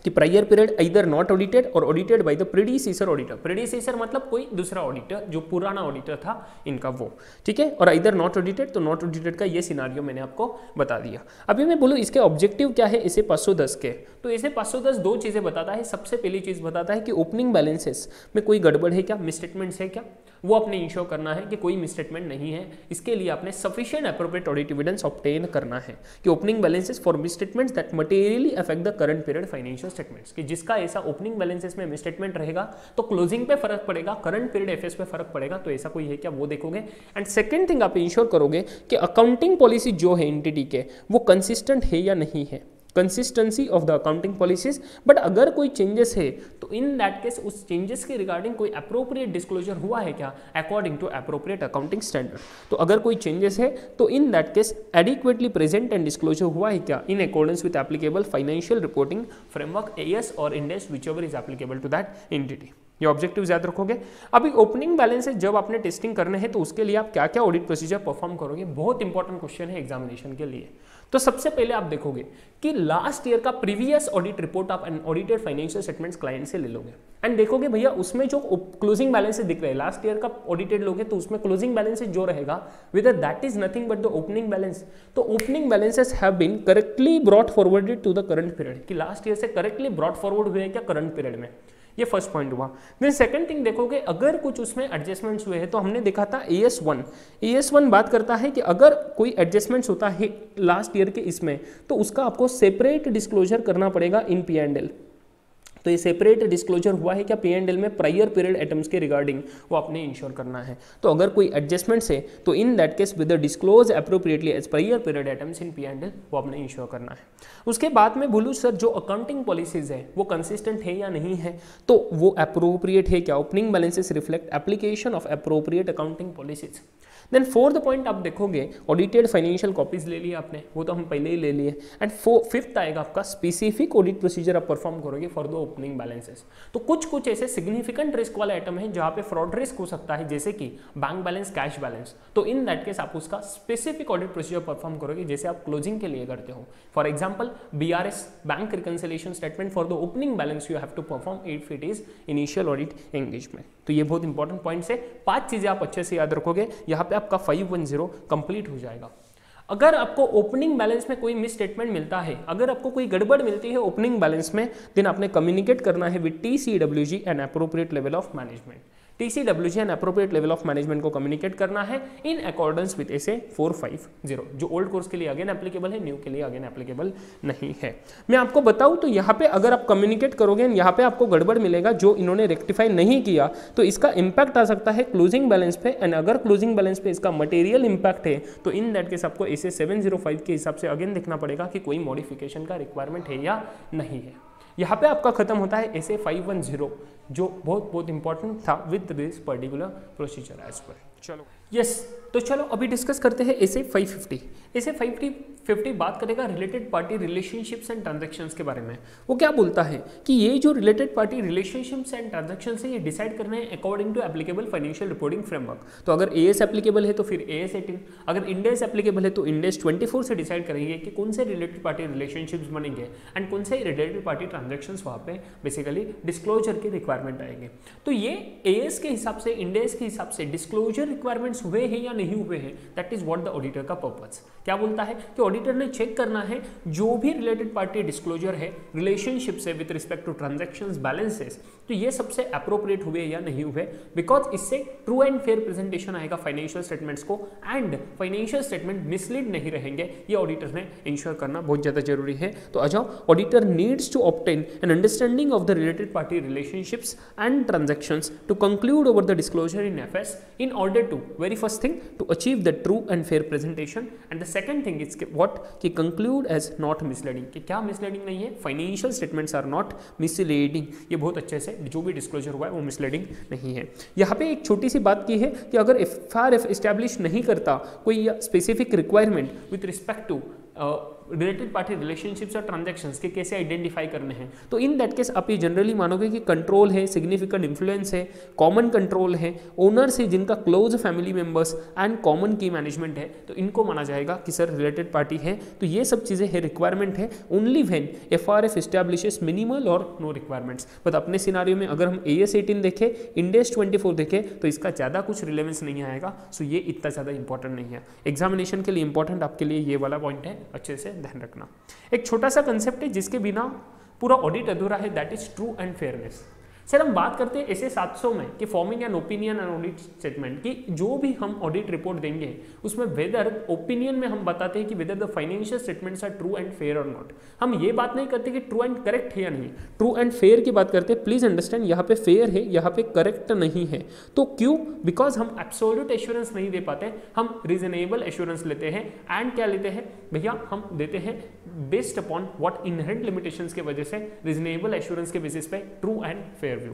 कि प्रायर पीरियड इधर नॉट ऑडिटेड और audited by the predecessor auditor. Predecessor मतलब कोई दूसरा ऑडिटर, जो पुराना ऑडिटर था इनका वो, ठीक है। और इधर नॉट ऑडिटेड, तो नॉट ऑडिटेड का ये सिनारियो मैंने आपको बता दिया। अभी मैं बोलूँ इसके ऑब्जेक्टिव क्या है इसे 510 के, तो इसे 510 दो चीज़ें बताता है। सबसे पहली चीज़ बताता है कि ओपनिंग बैलेंसेस में कोई गड़बड़ है क्या, मिसस्टेटमेंट्स है क्या, वो आपने इंश्योर करना है कि कोई मिसस्टेटमेंट नहीं है। इसके लिए आपने sufficient appropriate audit evidence obtain करना है कि opening balances for misstatements that materially affect the current period financial statements, कि जिसका ऐसा ओपनिंग बैलेंसेस में मिसस्टेटमेंट रहेगा तो क्लोजिंग पे फर्क पड़ेगा, करंट पीरियड एफएस पे फर्क पड़ेगा, तो ऐसा कोई है क्या वो देखोगे। एंड सेकंड थिंग आप इंश्योर करोगे कि अकाउंटिंग पॉलिसी जो है एंटिटी के वो कंसिस्टेंट है या नहीं है, consistency of the accounting policies. But अगर कोई चेंजेस है तो इन दैट केस उस चेंजेस के रिगार्डिंग कोई अप्रोप्रिएट डिस्क्लोजर हुआ है क्या according to appropriate accounting standard. तो अगर कोई चेंजेस है तो in that case adequately present and disclosure हुआ है क्या in accordance with applicable financial reporting framework AS और Ind AS whichever is applicable to that entity. ये ऑब्जेक्टिव याद रखोगे। अभी ओपनिंग बैलेंस जब आपने टेस्टिंग करने हैं तो उसके लिए आप क्या क्या ऑडिट प्रोसीजर परफॉर्म करोगे, बहुत इंपॉर्टेंट क्वेश्चन है एग्जामिनेशन के लिए। तो सबसे पहले आप देखोगे कि लास्ट ईयर का प्रीवियस ऑडिट रिपोर्ट आप ऑडिटेड फाइनेंशियल स्टेटमेंट्स क्लाइंट से ले लोगे एंड देखोगे भैया उसमें जो क्लोजिंग बैलेंस दिख रहे हैं लास्ट ईयर का ऑडिटेड लोगे तो उसमें क्लोजिंग बैलेंस जो रहेगा with that is nothing but the opening balance. तो opening balances have been correctly brought forwarded to the current period, कि लास्ट ईयर से करेक्टली ब्रॉट फॉरवर्ड हुए हैं क्या करंट पीरियड में, ये फर्स्ट पॉइंट हुआ। देन सेकंड थिंग देखोगे अगर कुछ उसमें एडजस्टमेंट्स हुए हैं तो हमने देखा था AS1 बात करता है कि अगर कोई एडजस्टमेंट्स होता है लास्ट ईयर के इसमें तो उसका आपको सेपरेट डिस्क्लोजर करना पड़ेगा इन P&L। तो ये सेपरेट डिस्क्लोजर हुआ है क्या P&L में प्रायर पीरियड आइटम्स के रिगार्डिंग, वो आपने इंश्योर करना है। तो अगर कोई एडजस्टमेंट्स है तो in that case with disclose appropriately as prior period items in P&L, वो आपने इंश्योर करना है। उसके बाद में बोलूँ सर जो अकाउंटिंग पॉलिसीज है वो कंसिस्टेंट है या नहीं है, तो वो अप्रोप्रिएट है क्या, opening balances reflect application of appropriate accounting policies. Then fourth point आप देखोगे ऑडिटेड फाइनेंशियल कॉपीज ले लिया आपने, वो तो हम पहले ही ले लिए। एंड फिफ्थ आएगा आपका स्पेसिफिक ऑडिट प्रोसीजर आप परफॉर्म करोगे फॉर द ओपनिंग बैलेंसेस। तो कुछ ऐसे सिग्निफिकेंट रिस्क वाले आइटम है जहां पे फ्रॉड रिस्क हो सकता है, जैसे कि बैंक बैलेंस, कैश बैलेंस, तो इन दैट केस आप उसका स्पेसिफिक ऑडिट प्रोसीजर परफॉर्म करोगे जैसे आप क्लोजिंग के लिए करते हो। For example BRS bank reconciliation statement for the opening balance you have to perform if it is initial audit engagement. तो ये बहुत इंपॉर्टेंट पॉइंट्स है, 5 चीजें आप अच्छे से याद रखोगे, यहाँ पे आपका 510 कंप्लीट हो जाएगा। अगर आपको ओपनिंग बैलेंस में कोई मिस स्टेटमेंट मिलता है, अगर आपको कोई गड़बड़ मिलती है ओपनिंग बैलेंस में, देन आपने कम्युनिकेट करना है with TCWG and appropriate level of management. TCWG and appropriate level of management को कम्युनिकेट करना है इन अकॉर्डेंस विद SA 450, जो ओल्ड कोर्स के लिए अगेन एप्लीकेबल है, न्यू के लिए अगेन एप्लीकेबल नहीं है। मैं आपको बताऊं तो यहाँ पे अगर आप कम्युनिकेट करोगे, यहाँ पे आपको गड़बड़ मिलेगा जो इन्होंने रेक्टिफाई नहीं किया, तो इसका इंपैक्ट आ सकता है क्लोजिंग बैलेंस पे। एंड अगर क्लोजिंग बैलेंस पे इसका मटेरियल इंपैक्ट है तो इन दैट केस आपको SA 705 के हिसाब से अगेन देखना पड़ेगा कि कोई मॉडिफिकेशन का रिक्वायरमेंट है या नहीं है। यहाँ पे आपका खत्म होता है SA 510, जो बहुत इंपॉर्टेंट था with this particular procedure as per. चलो तो चलो अभी डिस्कस करते हैं SA 550। SA 550 बात करेगा related party relationships and transactions के बारे में। वो क्या बोलता है कि ये जो related party relationships and transactions है ये डिसाइड करने हैं according to applicable financial reporting framework. तो अगर AS एप्लीकेबल है तो फिर AS 18, अगर इंड एस एप्लीकेबल है तो इंड एस 24 से डिसाइड करेंगे कि कौन से रिलेटेड पार्टी रिलेशनशिप्स बनेंगे एंड कौन से रिलेटेड पार्टी ट्रांजैक्शंस वहाँ पे बेसिकली डिस्क्लोजर के रिक्वायरमेंट आएंगे। तो ये AS के हिसाब से, इंड एस के हिसाब से डिस्क्लोजर रिक्वायरमेंट्स हुए हैं या नहीं हुए हैं, that is what the auditor का पर्पस। क्या बोलता है कि ऑडिटर ने चेक करना है जो भी रिलेटेड पार्टी डिस्क्लोजर है रिलेशनशिप से with respect to transactions, balances, तो ये सबसे अप्रोप्रिएट हुए या नहीं हुए, बिकॉज इससे ट्रू एंड फेयर प्रेजेंटेशन आएगा फाइनेंशियल स्टेटमेंट्स को एंड फाइनेंशियल स्टेटमेंट मिसलीड नहीं रहेंगे। ये ऑडिटर ने इंश्योर करना बहुत ज्यादा जरूरी है। तो आ जाओ, auditor needs to obtain an understanding of the related party relationships and transactions to conclude over the disclosure in FS in order to, very first thing, to achieve the true and fair presentation, and the second thing is what, कि conclude as not misleading, कि क्या misleading नहीं है, financial statements are not misleading। ये बहुत अच्छे से जो भी डिस्क्लोजर हुआ है वो misleading नहीं है। यहाँ पे एक छोटी सी बात की है कि अगर FRF एस्टैब्लिश नहीं करता कोई specific requirement with respect to related party relationships और ट्रांजैक्शंस के कैसे आइडेंटिफाई करने हैं, तो इन दैट केस आप ये जनरली मानोगे कि कंट्रोल है, सिग्निफिकेंट इन्फ्लुएंस है, कॉमन कंट्रोल है, ओनर्स है जिनका close family members and common की मैनेजमेंट है, तो इनको माना जाएगा कि सर रिलेटेड पार्टी है। तो ये सब चीज़ें है, रिक्वायरमेंट है only when FRF establishes minimal और नो रिक्वायरमेंट्स। बट अपने सिनारियो में अगर हम AS 18 देखें, इंडेस 24 देखें, तो इसका ज़्यादा कुछ रिलेवेंस नहीं आएगा। सो ये इतना ज़्यादा इंपॉर्टेंट नहीं है। एग्जामिनेशन के लिए इंपॉर्टेंट आपके लिए ये वाला पॉइंट है, अच्छे से ध्यान रखना। एक छोटा सा कंसेप्ट है जिसके बिना पूरा ऑडिट अधूरा है, that is true and fairness. Sir हम बात करते हैं ऐसे 700 में कि forming an opinion and audit statement की जो भी हम ऑडिट रिपोर्ट देंगे उसमें वेदर ओपिनियन में हम बताते हैं कि whether the financial statements are true and fair और नॉट। हम ये बात नहीं करते कि ट्रू एंड करेक्ट है या नहीं, ट्रू एंड फेयर की बात करते हैं। प्लीज अंडरस्टैंड, यहाँ पे फेयर है, यहाँ पे करेक्ट नहीं है। तो क्यों? बिकॉज हम एब्सोल्यूट एश्योरेंस नहीं दे पाते, हम रीजनेबल एश्योरेंस लेते हैं। एंड क्या लेते हैं भैया, हम देते हैं based upon what inherent limitations के वजह से रीजनेबल एश्योरेंस के बेसिस पे ट्रू एंड फेयर व्यू।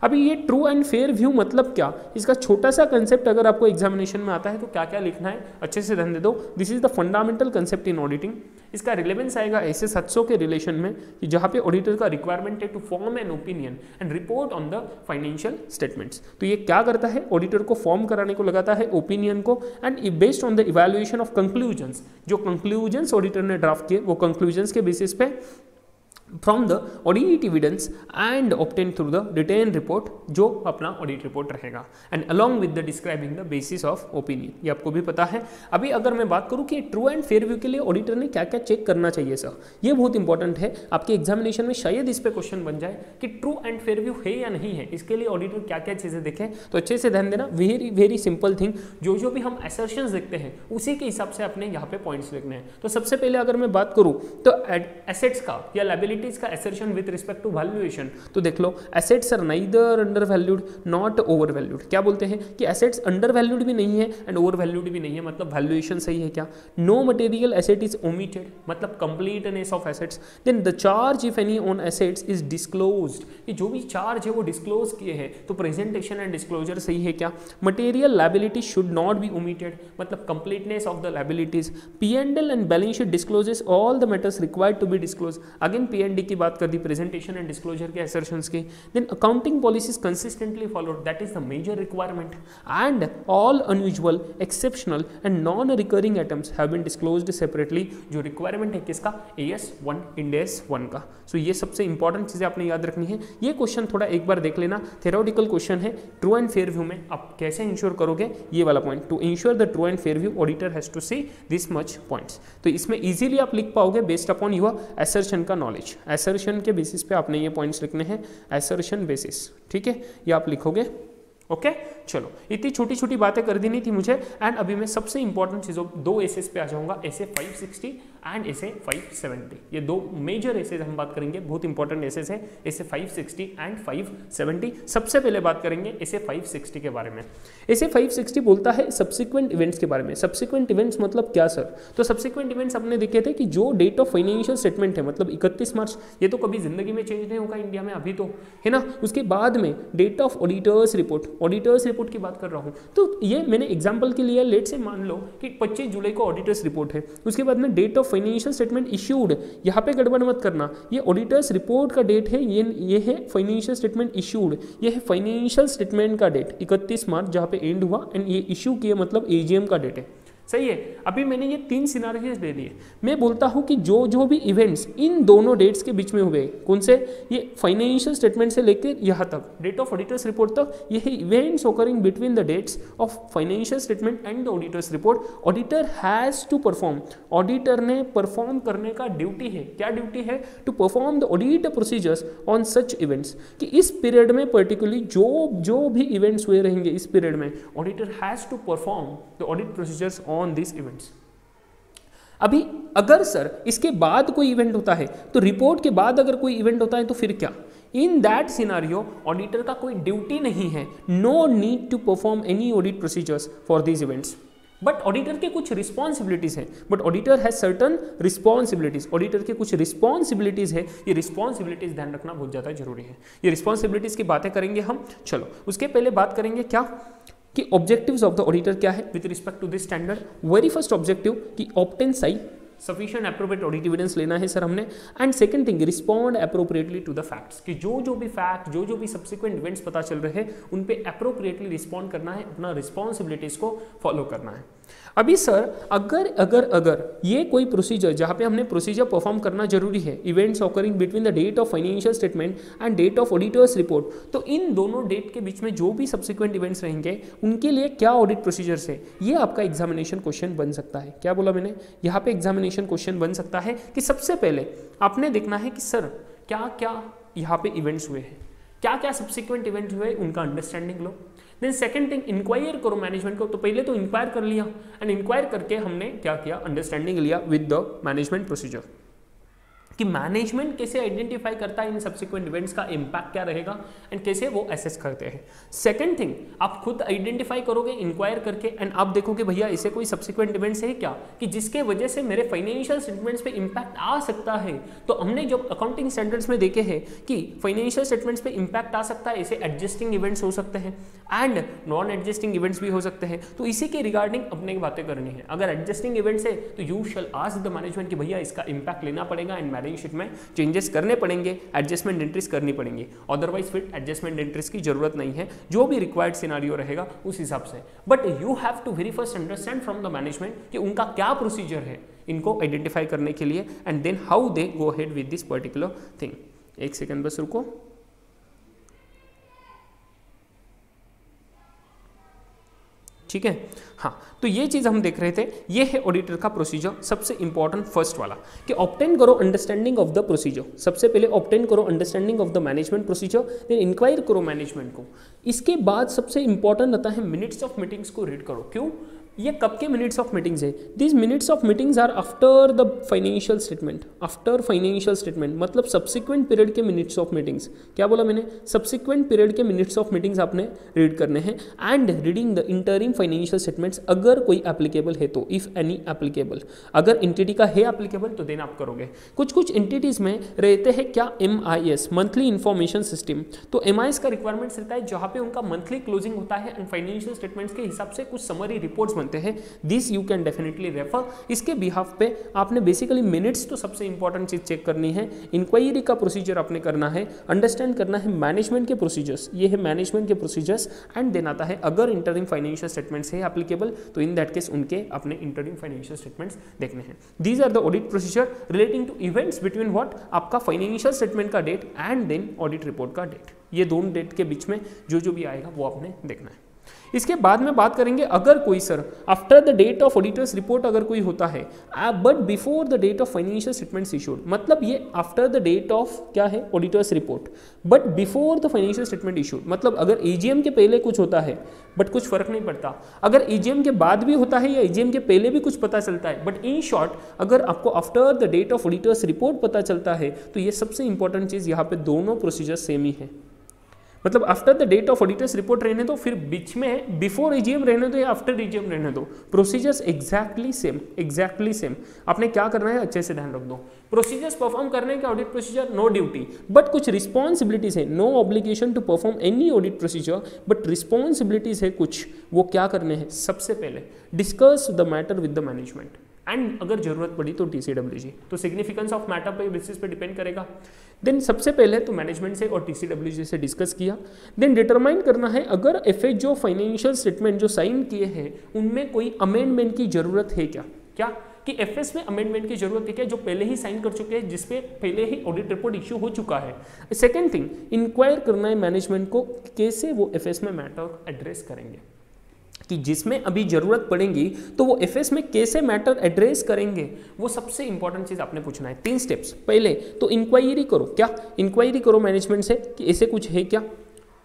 अभी ये ट्रू एंड फेयर व्यू मतलब क्या, इसका छोटा सा कंसेप्ट अगर आपको एग्जामिनेशन में आता है तो क्या क्या लिखना है अच्छे से ध्यान दे दो। This is the fundamental concept in auditing. इसका रिलेवेंस आएगा ऐसे 700 के रिलेशन में कि जहां पे ऑडिटर का रिक्वायरमेंट है to form an opinion and report on the financial statements. तो ये क्या करता है, ऑडिटर को फॉर्म कराने को लगाता है ओपिनियन को, and based on the evaluation of conclusions, जो कंक्लूजन्स ऑडिटर ने ड्राफ्ट किए वो कंक्लूजन्स के बेसिस पे from the audit evidence and obtain through the written report, जो अपना ऑडिट रिपोर्ट रहेगा, and along with the describing the basis of opinion. ये आपको भी पता है। अभी अगर मैं बात करूं कि ट्रू एंड फेयर व्यू के लिए ऑडिटर ने क्या क्या चेक करना चाहिए सर, ये बहुत इंपॉर्टेंट है। आपके एग्जामिनेशन में शायद इस पे क्वेश्चन बन जाए कि ट्रू एंड फेयर व्यू है या नहीं है, इसके लिए ऑडिटर क्या क्या चीजें देखें। तो अच्छे से ध्यान देना, वेरी वेरी सिंपल थिंग, जो भी हम असर्शंस देखते हैं उसी के हिसाब से अपने यहाँ पे पॉइंट्स लिखने हैं। तो सबसे पहले अगर मैं बात करूं तो एसेट्स का या लायबिलिटीज का assertion with respect to valuation, तो देख लो assets are neither undervalued not overvalued। क्या बोलते हैं कि assets undervalued भी नहीं है and overvalued भी नहीं है, मतलब valuation सही है क्या। no material asset is omitted, मतलब completeness of assets। then the charge if any on assets is disclosed, कि जो भी चार्ज है वो डिस्क्लोज किए हैं, तो प्रेजेंटेशन एंड डिस्क्लोजर सही है क्या। Material liability should not be omitted, मतलब completeness of the liabilities. P&L and balance sheet discloses all the matters required to be disclose. Again P&D की बात कर दी, प्रेजेंटेशन एंड डिस्क्लोजर के असर्शंस की। Then accounting policies consistently followed, that is the major requirement. And all unusual, exceptional and non recurring items have been disclosed separately, जो requirement है किसका, AS 1 इंडेस 1 का। सो ये सबसे इंपॉर्टेंट चीजें आपने याद रखनी है। ये क्वेश्चन थोड़ा एक बार देख लेना, थ्योरेटिकल क्वेश्चन है। ट्रू एंड फेयर व्यू में आप कैसे इंश्योर करोगे, ये वाला point, to ensure the true and fair view auditor has to see this much points. तो इसमें इजीली आप लिख पाओगे बेस्ड अपॉन योर असर्शन का नॉलेज। असर्शन के बेसिस पे आपने ये पॉइंट्स लिखने हैं, असर्शन बेसिस, ठीक है, ये आप लिखोगे। ओके चलो, इतनी छोटी छोटी बातें कर देनी थी मुझे। एंड अभी मैं सबसे इंपॉर्टेंट चीज़ों, दो एसेस पे आ जाऊंगा, एसे 560 एंड एसे 570। ये दो मेजर एसेस हम बात करेंगे, बहुत इंपॉर्टेंट एसेस है, एसे 560 एंड 570। सबसे पहले बात करेंगे एसे 560 के बारे में। एसे 560 बोलता है सब्सिक्वेंट इवेंट्स के बारे में। सब्सिक्वेंट इवेंट्स मतलब क्या सर, तो सब्सिक्वेंट इवेंट्स अपने देखे थे कि जो डेट ऑफ फाइनेंशियल स्टेटमेंट है, मतलब 31 मार्च, ये तो कभी जिंदगी में चेंज नहीं होगा इंडिया में अभी तो, है ना। उसके बाद में date of auditor's report, auditor's report की बात कर रहा हूं, तो ये मैंने एग्जांपल के लिए लेट से मान लो कि 25 जुलाई को ऑडिटर्स रिपोर्ट है, उसके बाद में date of financial statement issued, यहाँ पे गड़बड़ मत करना, ये ऑडिटर्स रिपोर्ट का डेट है, ये है फाइनेंशियल स्टेटमेंट इश्यूड, ये है फाइनेंशियल स्टेटमेंट का डेट 31 मार्च जहाँ पे एंड हुआ, एंड ये इश्यू किया मतलब AGM का डेट है, सही है। अभी मैंने ये 3 सिनारियोज दे दिए। मैं बोलता हूं कि जो भी इवेंट्स इन दोनों डेट्स के बीच में हुए, कौन से, ये फाइनेंशियल स्टेटमेंट से लेकर यहाँ तक डेट ऑफ ऑडिटर्स रिपोर्ट तक, ये है events occurring between the dates of financial statement and the auditor's report. Auditor has to perform, auditor ने परफॉर्म करने का ड्यूटी है, क्या ड्यूटी है, to perform the audit procedures on such events, कि इस पीरियड में पर्टिकुलरली जो भी इवेंट्स हुए रहेंगे इस पीरियड में, auditor has to perform the audit procedures on this events. अभी अगर सर इसके बाद कोई इवेंट होता है, तो रिपोर्ट के बाद अगर कोई इवेंट होता है तो फिर क्या, इन दैट सिनारियो ऑडिटर का कोई ड्यूटी नहीं है, no need to perform any audit procedures for these events. But auditor के कुछ रिस्पॉन्सिबिलिटीज है, but auditor has certain responsibilities, auditor के कुछ रिस्पॉन्सिबिलिटीज है, ये रिस्पॉन्सिबिलिटीज ध्यान रखना बहुत ज्यादा जरूरी है। ये रिस्पॉन्सिबिलिटीज की बातें करेंगे हम। चलो उसके पहले बात करेंगे क्या कि ऑब्जेक्टिव्स ऑफ द ऑडिटर क्या है with respect to this standard. Very first objective कि ऑब्टेन साई, सफिशिएंट एप्रोप्रिएट ऑडिट एविडेंस लेना है सर हमने। And second thing, respond appropriately to the facts, कि जो भी फैक्ट जो भी सब्सिक्वेंट इवेंट्स पता चल रहे हैं उन पे एप्रोप्रिएटली रिस्पॉन्ड करना है, अपना रिस्पॉन्सिबिलिटीज को फॉलो करना है। अभी सर अगर ये कोई प्रोसीजर जहाँ पे हमने प्रोसीजर परफॉर्म करना जरूरी है, events occurring between the date of financial statement and date of auditor's report, तो इन दोनों डेट के बीच में जो भी सब्सिक्वेंट इवेंट्स रहेंगे उनके लिए क्या ऑडिट प्रोसीजर्स है, ये आपका एग्जामिनेशन क्वेश्चन बन सकता है। क्या बोला मैंने, यहाँ पे एग्जामिनेशन क्वेश्चन बन सकता है कि सबसे पहले आपने देखना है कि सर क्या क्या यहाँ पे इवेंट्स हुए हैं, क्या क्या सब्सिक्वेंट इवेंट हुए, उनका अंडरस्टैंडिंग लो। देन सेकंड थिंग, इंक्वायर करो मैनेजमेंट को, तो पहले तो इंक्वायर कर लिया एंड इंक्वायर करके हमने क्या किया, अंडरस्टैंडिंग लिया विद द मैनेजमेंट प्रोसीजर, कि मैनेजमेंट कैसे आइडेंटिफाई करता है इन सब्सिक्वेंट इवेंट्स का इम्पैक्ट क्या रहेगा एंड कैसे वो एसेस करते हैं। सेकंड थिंग, आप खुद आइडेंटिफाई करोगे इंक्वायर करके एंड आप देखोगे भैया ऐसे कोई सब्सिक्वेंट इवेंट्स है क्या कि जिसके वजह से मेरे फाइनेंशियल स्टेटमेंट्स पे इम्पैक्ट आ सकता है। तो हमने जब अकाउंटिंग स्टैंडर्ड्स में देखे हैं कि फाइनेंशियल स्टेटमेंट्स पे इम्पैक्ट आ सकता है, ऐसे एडजस्टिंग इवेंट्स हो सकते हैं एंड नॉन एडजस्टिंग इवेंट्स भी हो सकते हैं, तो इसी के रिगार्डिंग अपने बातें करनी है। अगर एडजस्टिंग इवेंट्स है तो you shall ask the management कि भैया इसका इम्पैक्ट लेना पड़ेगा एंड बैलेंस शीट में चेंजेस करने पड़ेंगे, एडजस्टमेंट एंट्रीज करनी पड़ेंगी, अदरवाइज फिर एडजस्टमेंट एंट्रीज की जरूरत नहीं है, जो भी रिक्वायर्ड सिनारियो रहेगा उस हिसाब से। But you have to very first understand from the management कि उनका क्या प्रोसीजर है इनको आइडेंटिफाई करने के लिए and then how they go ahead with this particular thing. एक सेकेंड बस रुको। ठीक है, हाँ, तो ये चीज हम देख रहे थे, ये है ऑडिटर का प्रोसीजर, सबसे इंपॉर्टेंट फर्स्ट वाला कि ऑब्टेन करो अंडरस्टैंडिंग ऑफ द प्रोसीजर। सबसे पहले ऑब्टेन करो understanding of the management procedure, then inquire करो मैनेजमेंट को। इसके बाद सबसे इंपॉर्टेंट आता है मिनट्स ऑफ मीटिंग्स को रीड करो। क्यों, ये कब के मिनट्स ऑफ मीटिंग्स है? These minutes of meetings are after the financial statement, after financial statement मतलब सब्सिक्वेंट पीरियड के मिनट्स ऑफ मीटिंग्स। क्या बोला मैंने, सब्सिक्वेंट पीरियड के मिनट्स ऑफ मीटिंग्स आपने रीड करने हैं and reading the interim financial statements अगर कोई एप्लीकेबल है तो, इफ एनी एप्लीकेबल। अगर एंटिटी का है एप्लीकेबल तो देन आप करोगे। कुछ एंटिटीज में रहते हैं क्या, MIS मंथली इंफॉर्मेशन सिस्टम, तो MIS का रिक्वायरमेंट्स रहता है जहां पे उनका मंथली क्लोजिंग होता है एंड फाइनेंशियल स्टेटमेंट्स के हिसाब से कुछ समरी रिपोर्ट्स बनते हैं। This you can definitely refer. इसके बिहाफ पे आपने बेसिकली मिनट्स तो सबसे इंपॉर्टेंट चीज चेक करनी है, इंक्वायरी का प्रोसीजर आपने करना है, अंडरस्टैंड करना है मैनेजमेंट के प्रोसीजर्स, ये है मैनेजमेंट के प्रोसीजर्स एंड देन आता है अगर इंटरिम फाइनेंशियल स्टेटमेंट्स है एप्लीकेबल तो इन दैट केस उनके अपने इंटरिम फाइनेंशियल स्टेटमेंट्स देखने हैं। These are the audit procedure relating to events between what, आपका फाइनेंशियल स्टेटमेंट का date and then audit report का डेट। ये दोनों डेट के बीच में जो भी आएगा वो आपने देखना है। इसके बाद में बात करेंगे अगर कोई sir after the date of auditor's report अगर कोई होता है but before the date of financial statements issued, मतलब ये आफ्टर द डेट ऑफ क्या है auditor's report but before the financial statement issued, मतलब अगर AGM के पहले कुछ होता है बट कुछ फर्क नहीं पड़ता, अगर AGM के बाद भी होता है या AGM के पहले भी कुछ पता चलता है, बट इन शॉर्ट अगर आपको after the date of auditor's report पता चलता है तो ये सबसे इंपॉर्टेंट चीज यहाँ पे दोनों प्रोसीजर सेम ही है। मतलब after the date of auditor's report रहने दो, फिर बीच में बिफोर AGM रहने दो या आफ्टर AGM रहने दो, प्रोसीजर्स एग्जैक्टली सेम। आपने क्या करना है अच्छे से ध्यान रख दो। प्रोसीजर्स परफॉर्म करने के audit procedure no duty but कुछ रिस्पॉन्सिबिलिटीज है, no obligation to perform any audit procedure but responsibilities है कुछ, वो क्या करने हैं, सबसे पहले discuss the matter with the management and अगर जरूरत पड़ी तो TCWG, तो सिग्निफिकेंस ऑफ मैटर पे बेसिस पे डिपेंड करेगा। देन सबसे पहले तो मैनेजमेंट से और TCWG से डिस्कस किया, देन डिटरमाइन करना है अगर FH जो फाइनेंशियल स्टेटमेंट जो साइन किए हैं उनमें कोई अमेंडमेंट की जरूरत है क्या कि FS में अमेंडमेंट की जरूरत है क्या, जो पहले ही साइन कर चुके हैं, जिसपे पहले ही ऑडिट रिपोर्ट इश्यू हो चुका है। सेकेंड थिंग, इंक्वायर करना है मैनेजमेंट को कैसे वो FS में मैटर एड्रेस करेंगे, कि जिसमें अभी जरूरत पड़ेगी तो वो FS में कैसे मैटर एड्रेस करेंगे, वो सबसे इंपॉर्टेंट चीज आपने पूछना है। 3 स्टेप्स, पहले तो इंक्वायरी करो, क्या इंक्वायरी करो मैनेजमेंट से कि ऐसे कुछ है क्या,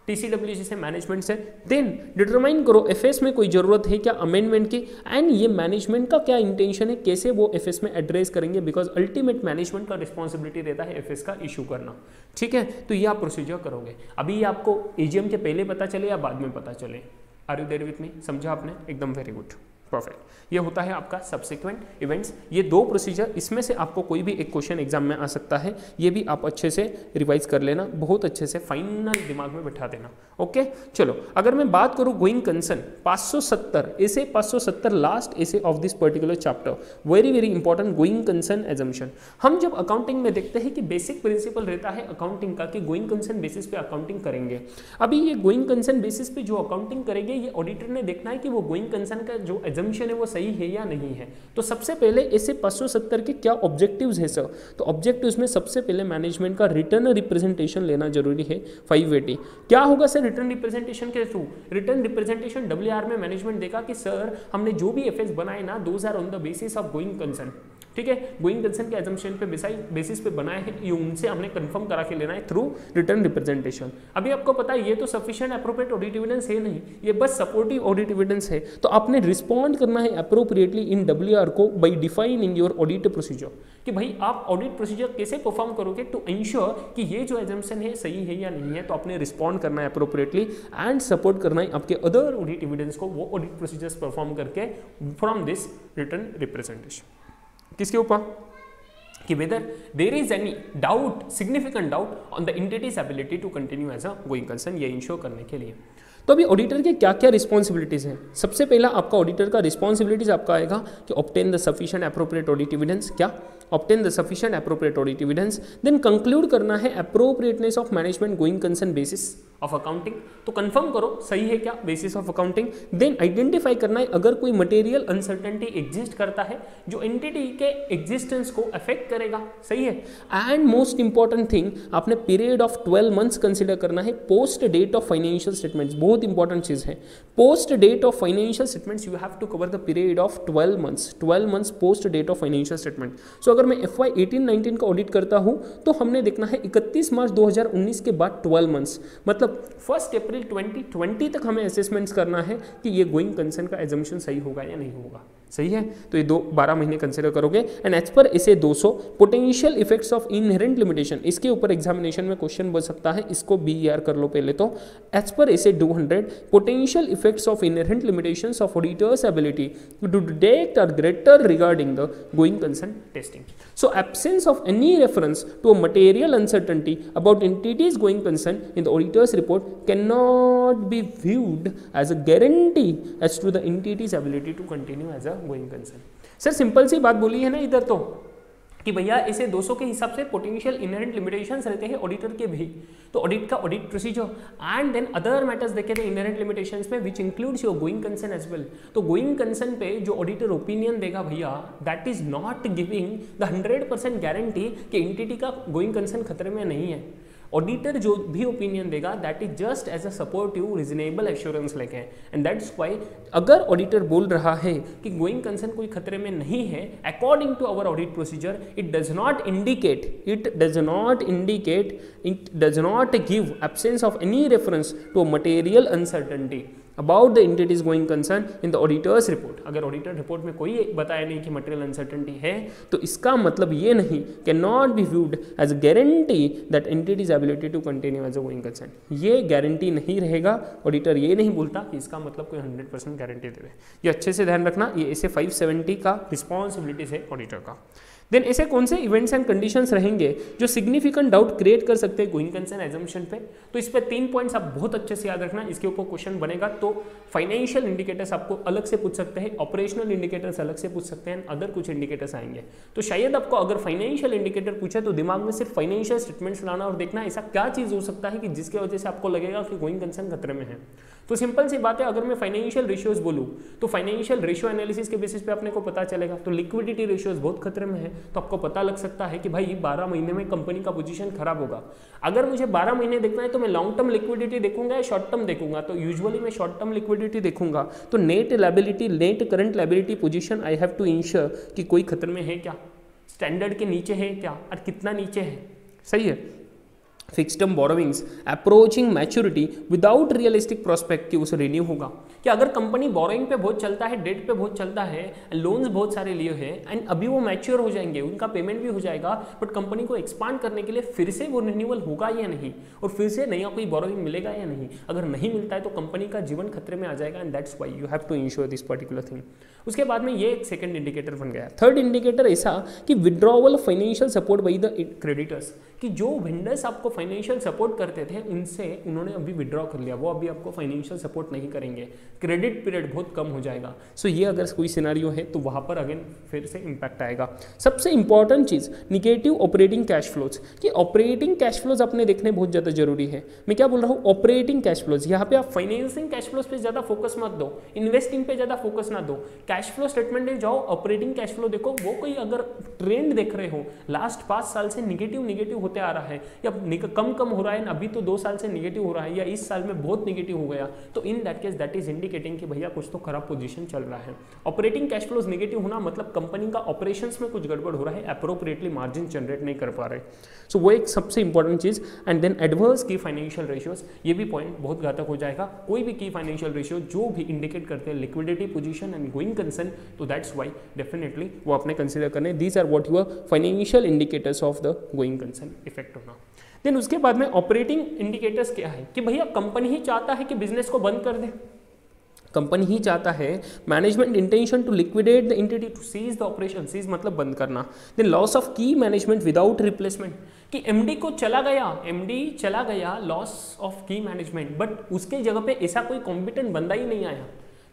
TCWG से मैनेजमेंट से। देन डिटरमाइन करो FS में कोई जरूरत है क्या अमेंडमेंट की एंड ये मैनेजमेंट का क्या इंटेंशन है, कैसे वो FS में एड्रेस करेंगे, बिकॉज अल्टीमेट मैनेजमेंट का रिस्पॉन्सिबिलिटी रहता है FS का इशू करना। ठीक है, तो ये आप प्रोसीजर करोगे। अभी ये आपको AGM के पहले पता चले या बाद में पता चले, are you there with me, समझा आपने, एकदम वेरी गुड। परफेक्ट। ये होता है आपका सब्सिक्वेंट इवेंट्स। ये दो प्रोसीजर, इसमें से आपको कोई भी एक क्वेश्चन एग्जाम में आ सकता है, ये भी आप अच्छे से रिवाइज कर लेना, बहुत अच्छे से फाइनल दिमाग में बैठा देना। ओके चलो, अगर मैं बात करूं गोइंग कंसर्न 570 ऐसे 570 लास्ट ऐसे of this particular chapter, very very important going concern assumption. हम जब अकाउंटिंग में देखते हैं कि बेसिक प्रिंसिपल रहता है अकाउंटिंग का कि गोइंग कंसर्न बेसिस पे अकाउंटिंग करेंगे। अभी ये गोइंग कंसर्न बेसिस पे जो अकाउंटिंग करेंगे, ये ऑडिटर ने देखना है कि वो गोइंग कंसर्न का जो एजम्पशन है वो सही है या नहीं है। तो सबसे पहले ऐसे 570 के क्या ऑब्जेक्टिव्स है सर? तो ऑब्जेक्टिव्स में सबसे पहले मैनेजमेंट का रिटर्न रिप्रेजेंटेशन लेना जरूरी है। 580 क्या होगा सर रिटर्न रिप्रेजेंटेशन के थ्रू? रिटर्न रिप्रेजेंटेशन WR में मैनेजमेंट देखा कि सर हमने जो भी एफएस बनाए ना, those are on the basis of going concern. ठीक है, गोइंग कंसर्न के एजम्पशन पे बेसिस पे बनाए हैं, ये उनसे हमने कंफर्म करा के लेना है थ्रू रिटर्न रिप्रेजेंटेशन। अभी आपको पता है ये तो सफिशिएंट एप्रोप्रिएट ऑडिट एविडेंस है नहीं, ये बस सपोर्टिव ऑडिट एविडेंस है। तो आपने रिस्पॉन्ड करना है अप्रोप्रिएटली इन WR को bye defining your audit procedure, कि भाई आप ऑडिट प्रोसीजर कैसे परफॉर्म करोगे टू इंश्योर कि ये जो एजम्पशन है सही है या नहीं है। तो आपने रिस्पॉन्ड करना है अप्रोप्रिएटली एंड सपोर्ट करना है आपके अदर ऑडिट एविडेंस को, वो ऑडिट प्रोसीजर्स परफॉर्म करके फ्रॉम दिस रिटर्न रिप्रेजेंटेशन। किसके ऊपर? कि whether there is any doubt, significant doubt on the entity's ability to continue as a going concern, ये इंश्योर करने के लिए। तो अभी ऑडिटर के क्या क्या रिस्पॉन्सिबिलिटीज हैं? सबसे पहला आपका ऑडिटर का रिस्पॉन्सिबिलिटीज आपका आएगा कि obtain the sufficient appropriate audit evidence. क्या? Obtain the sufficient appropriate audit evidence. Then conclude करना है appropriateness of management going concern basis of accounting. तो कंफर्म करो सही है क्या basis of accounting. Then identify करना है अगर कोई मटेरियल अनसर्टेनिटी एग्जिस्ट करता है जो एंटिटी के एग्जिस्टेंस को अफेक्ट करेगा, सही है। एंड मोस्ट इंपॉर्टेंट थिंग, आपने पीरियड ऑफ 12 मंथ्स कंसिडर करना है post date of financial statements. बहुत इंपॉर्टेंट चीज है, post date of financial statements you have to cover the period of 12 months, 12 months post date of financial statement. So अगर मैं FY 18-19 का audit करता हूं तो हमने देखना है 31 मार्च 2019 के बाद 12 मंथ्स, मतलब 1 अप्रैल 2020 तक हमें असेसमेंट्स करना है कि ये गोइंग कंसर्न का एजम्पशन सही होगा या नहीं होगा, सही है। तो ये 12 महीने कंसिडर करोगे। एंड एज पर इसे 200 potential effects of inherent limitation, इसके ऊपर एग्जामिनेशन में क्वेश्चन बन सकता है, इसको BER कर लो पहले। तो एज पर इसे 200 potential effects of inherent limitations of auditor's ability to detect are greater regarding the going concern testing. So absence of any reference to a material uncertainty about entities going concern in the auditor's report cannot be viewed as a guarantee as to the entity's ability to continue as a going concern. Sir simple सी बात बोली है ना इधर तो कि भैया इसे 200 के हिसाब से पोटेंशियल इनहेरेंट लिमिटेशंस रहते हैं ऑडिटर के भी। तो ऑडिट का audit procedure and then other matters देखे थे इनहेरेंट लिमिटेशंस में which includes your going concern as well. तो गोइंग कंसर्न पे जो ऑडिटर ओपिनियन देगा भैया, that is not giving the 100% guarantee कि एंटिटी का गोइंग कंसर्न खतरे में नहीं है। ऑडिटर जो भी ओपिनियन देगा that is just as a supportive reasonable assurance लेके, एंड दैट्स व्हाई अगर ऑडिटर बोल रहा है कि गोइंग कंसर्न कोई खतरे में नहीं है according to our audit procedure, it does not give absence of any reference to material uncertainty about the entity's going concern in the auditor's report. अगर ऑडिटर रिपोर्ट में कोई बताया नहीं कि मटेरियल अनसर्टेनिटी है, तो इसका मतलब ये नहीं, can not be viewed as a guarantee that entity's ability to continue as a going concern. ये गारंटी नहीं रहेगा, ऑडिटर ये नहीं बोलता कि इसका मतलब कोई 100% गारंटी देवे। ये अच्छे से ध्यान रखना, ये ऐसे 570 का रिस्पॉन्सिबिलिटीज है ऑडिटर का। देन ऐसे कौन से इवेंट्स एंड कंडीशंस रहेंगे जो सिग्निफिकेंट डाउट क्रिएट कर सकते हैं गोइंग कंसर्न एजम्पशन पे? तो इस पे 3 पॉइंट्स आप बहुत अच्छे से याद रखना, इसके ऊपर क्वेश्चन बनेगा। तो फाइनेंशियल इंडिकेटर्स आपको अलग से पूछ सकते हैं, ऑपरेशनल इंडिकेटर्स अलग से पूछ सकते हैं, अदर कुछ इंडिकेटर्स आएंगे। तो शायद आपको अगर फाइनेंशियल इंडिकेटर पूछे तो दिमाग में सिर्फ फाइनेंशियल स्टेटमेंट्स लाना और देखना ऐसा क्या चीज हो सकता है कि जिसकी वजह से आपको लगेगा कि गोइंग कंसर्न खतरे में है। तो सिंपल सी बात है, अगर मैं फाइनेंशियल रेशियोज बोलूँ तो फाइनेंशियल रेशियो एनालिसिस के बेसिस पे अपने को पता चलेगा। तो लिक्विडिटी रेशियोज बहुत खतरे में है, तो आपको पता लग सकता है कि भाई 12 महीने में कंपनी का पोजीशन खराब होगा। अगर मुझे 12 महीने देखना है तो मैं लॉन्ग टर्म लिक्विडिटी देखूंगा या शॉर्ट टर्म देखूंगा? तो यूजुअली मैं शॉर्ट टर्म लिक्विडिटी देखूंगा। तो net liability, net current liability position I have to ensure कि कोई खतरे में है क्या, स्टैंडर्ड के नीचे है क्या और कितना नीचे है, सही है। Fixed term borrowings approaching maturity without realistic prospect कि उसे रिन्यू होगा। कि अगर कंपनी बोरोइंग पे बहुत चलता है, डेट पे बहुत चलता है, लोन्स बहुत सारे लिए हैं एंड अभी वो मैच्योर हो जाएंगे, उनका पेमेंट भी हो जाएगा, बट कंपनी को एक्सपांड करने के लिए फिर से वो रिन्यूअल होगा या नहीं, और फिर से नया कोई बोरोइंग मिलेगा या नहीं। अगर नहीं मिलता है तो कंपनी का जीवन खतरे में आ जाएगा and that's why you have to ensure this particular thing. उसके बाद में ये एक सेकंड इंडिकेटर बन गया। थर्ड इंडिकेटर ऐसा कि withdrawal financial support by the creditors, कि जो वेंडर्स आपको फाइनेंशियल सपोर्ट करते थे उनसे उन्होंने अभी विड्रॉ कर लिया, वो अभी आपको फाइनेंशियल सपोर्ट नहीं करेंगे, क्रेडिट पीरियड बहुत कम हो जाएगा। सो ये अगर कोई सिनेरियो है तो वहाँ पर अगेन फिर से इम्पैक्ट आएगा। सबसे इंपॉर्टेंट चीज़ निगेटिव ऑपरेटिंग कैश फ्लोज, कि ऑपरेटिंग कैश फ्लोज अपने देखने बहुत ज़्यादा जरूरी है। मैं क्या बोल रहा हूँ, ऑपरेटिंग कैश फ्लोज। यहाँ पे आप फाइनेंसिंग कैश फ्लोज पे ज़्यादा फोकस मत दो, इन्वेस्टिंग पे ज़्यादा फोकस ना दो, कैश फ्लो स्टेटमेंट में जाओ, ऑपरेटिंग कैश फ्लो देखो। वो कोई अगर ट्रेंड देख रहे हो लास्ट 5 साल से निगेटिव होते आ रहा है या कम हो रहा है, अभी तो 2 साल से निगेटिव हो रहा है या इस साल में बहुत निगेटिव हो गया, तो in that case that is indicating कि भैया कुछ तो खराब पोजीशन चल रहा है। ऑपरेटिंग कैश फ्लोज निगेटिव होना मतलब कंपनी का ऑपरेशंस में कुछ गड़बड़ हो रहा है, अप्रोप्रिएटली मार्जिन जनरेट नहीं कर पा रहे। सो वो एक सबसे इंपॉर्टेंट चीज। एंड देन एडवर्स की फाइनेंशियल रेशियोज, ये भी पॉइंट बहुत घातक हो जाएगा। कोई भी की फाइनेंशियल रेशियो जो भी इंडिकेट करते हैं liquidity position and going concern, तो दैट्स व्हाई डेफिनेटली वो आपने कंसीडर करने। These are what your financial indicators of the going concern effect होना। देन उसके बाद में ऑपरेटिंग इंडिकेटर्स क्या है, कि भैया कंपनी ही चाहता है कि बिजनेस को बंद कर दे, कंपनी ही चाहता है, management intention to liquidate the entity to cease the operation, cease मतलब बंद करना। Then loss of key management without replacement, कि एमडी चला गया, loss of key management, but उसके जगह पे ऐसा कोई कॉम्पिटेंट बंदा ही नहीं आया,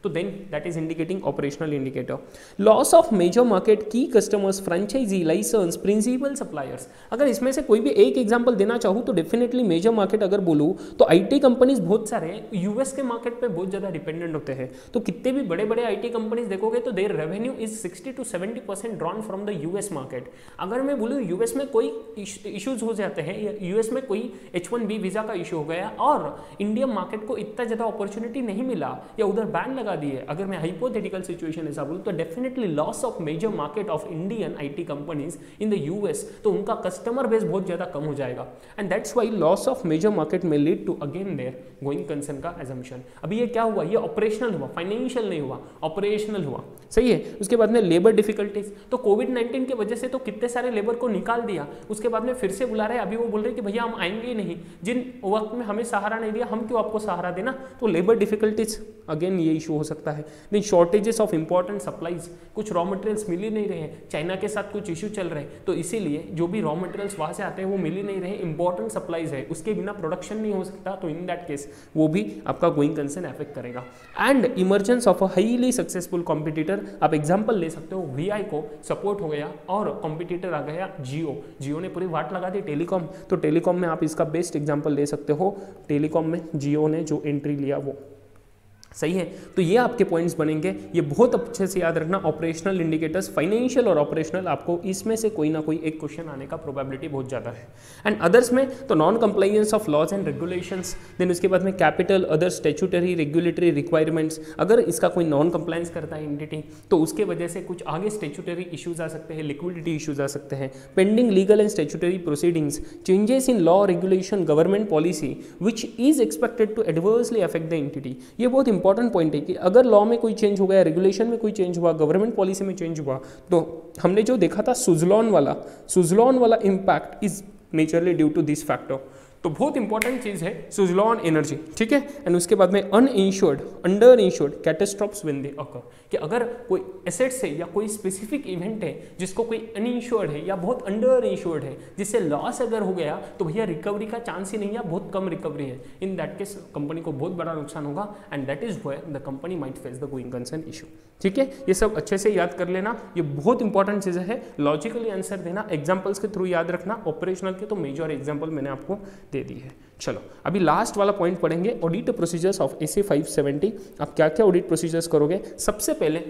तो then that is indicating operational indicator. Loss of major market, की customers, franchisee, license, principal suppliers. अगर इसमें से कोई भी एक एग्जांपल देना चाहूँ तो डेफिनेटली मेजर मार्केट अगर बोलूँ तो आईटी कंपनीज बहुत सारे यूएस के मार्केट पे बहुत ज़्यादा डिपेंडेंट होते हैं। तो कितने भी बड़े बड़े आईटी कंपनीज देखोगे तो their revenue is 60 to 70% drawn from the US market. अगर मैं बोलूँ यूएस में कोई इश्यूज हो जाते हैं या यूएस में कोई H1B वीज़ा का इशू हो गया और इंडियन मार्केट को इतना ज़्यादा अपॉर्चुनिटी नहीं मिला या उधर बैन लगा दिए, अगर मैं हाइपोथेटिकल सिचुएशन ऐसा बोलूं, तो definitely loss of major market of Indian IT companies in the US, तो उनका कस्टमर बेस बहुत ज्यादा कम हो जाएगा and that's why loss of major market में lead to again their going concern का एजम्पशन। अभी ये क्या हुआ, ये ऑपरेशनल हुआ, फाइनेंशियल नहीं हुआ, ऑपरेशनल हुआ, सही है। उसके बाद में लेबर डिफिकल्टीज, तो कोविड-19 की वजह से तो कितने सारे लेबर को निकाल दिया, उसके बाद में फिर से बुला रहे, अभी वो बोल रहे कि भैया हम आएंगे नहीं, जिन वक्त में हमें सहारा नहीं दिया हम क्यों आपको सहारा देना, तो लेबर डिफिकल्टीज अगेन ये इशू हो सकता है। देन शॉर्टेजेस ऑफ इंपॉर्टेंट सप्लाईज, कुछ रॉ मटेरियल्स मिल ही नहीं रहे हैं, चाइना के साथ कुछ इशू चल रहे हैं, तो इसीलिए जो भी रॉ मटेरियल्स वहाँ से आते हैं वो मिल ही नहीं रहे, इंपॉर्टेंट सप्लाईज है, उसके बिना प्रोडक्शन नहीं हो सकता, तो इन दैट केस वो भी आपका गोइंग कंसर्न अफेक्ट करेगा। And emergence of a highly successful competitor, आप एग्जांपल ले सकते हो, वीआई को सपोर्ट हो गया और कॉम्पिटिटर आ गया जियो ने पूरी वाट लगा दी टेलीकॉम, तो टेलीकॉम में आप इसका बेस्ट एग्जांपल ले सकते हो, टेलीकॉम में जियो ने जो एंट्री लिया वो, सही है। तो ये आपके पॉइंट्स बनेंगे, ये बहुत अच्छे से याद रखना। ऑपरेशनल इंडिकेटर्स, फाइनेंशियल और ऑपरेशनल, आपको इसमें से कोई ना कोई एक क्वेश्चन आने का प्रोबेबिलिटी बहुत ज़्यादा है। एंड अदर्स में तो non compliance of laws and regulations, then उसके बाद में capital, other statutory regulatory requirements, अगर इसका कोई नॉन कंप्लायंस करता है एंटिटी तो उसके वजह से कुछ आगे स्टैट्यूटरी इश्यूज आ सकते हैं, लिक्विडिटी इश्यूज आ सकते हैं, pending legal and statutory proceedings, changes in law regulation government policy which is expected to adversely affect the entity. ये बहुत इंपॉर्टेंट पॉइंट है कि अगर लॉ में कोई चेंज हो गया, रेगुलेशन में कोई चेंज हुआ, गवर्नमेंट पॉलिसी में चेंज हुआ, तो हमने जो देखा था सुजलॉन वाला impact is majorly due to this factor. तो बहुत इंपॉर्टेंट चीज़ है सुजलॉन एनर्जी, ठीक है। एंड उसके बाद में uninsured, under insured catastrophes when they occur, कि अगर कोई एसेट्स है या कोई स्पेसिफिक इवेंट है जिसको कोई अनइंश्योर्ड है या बहुत अंडर इंश्योर्ड है, जिससे लॉस अगर हो गया तो भैया रिकवरी का चांस ही नहीं है, बहुत कम रिकवरी है, इन दैट केस कंपनी को बहुत बड़ा नुकसान होगा and that is where the company might face the going concern issue, ठीक है। ये सब अच्छे से याद कर लेना, ये बहुत इंपॉर्टेंट चीज़ है। लॉजिकली आंसर देना, एग्जाम्पल्स के थ्रू याद रखना, ऑपरेशनल के तो मेजर एग्जाम्पल मैंने आपको दे दी है। चलो अभी लास्ट वाला पॉइंट पढ़ेंगे, ऑडिट प्रोसीजर्स ऑफ एसए 570। आप क्या क्या ऑडिट प्रोसीजर्स करोगे? सबसे पहले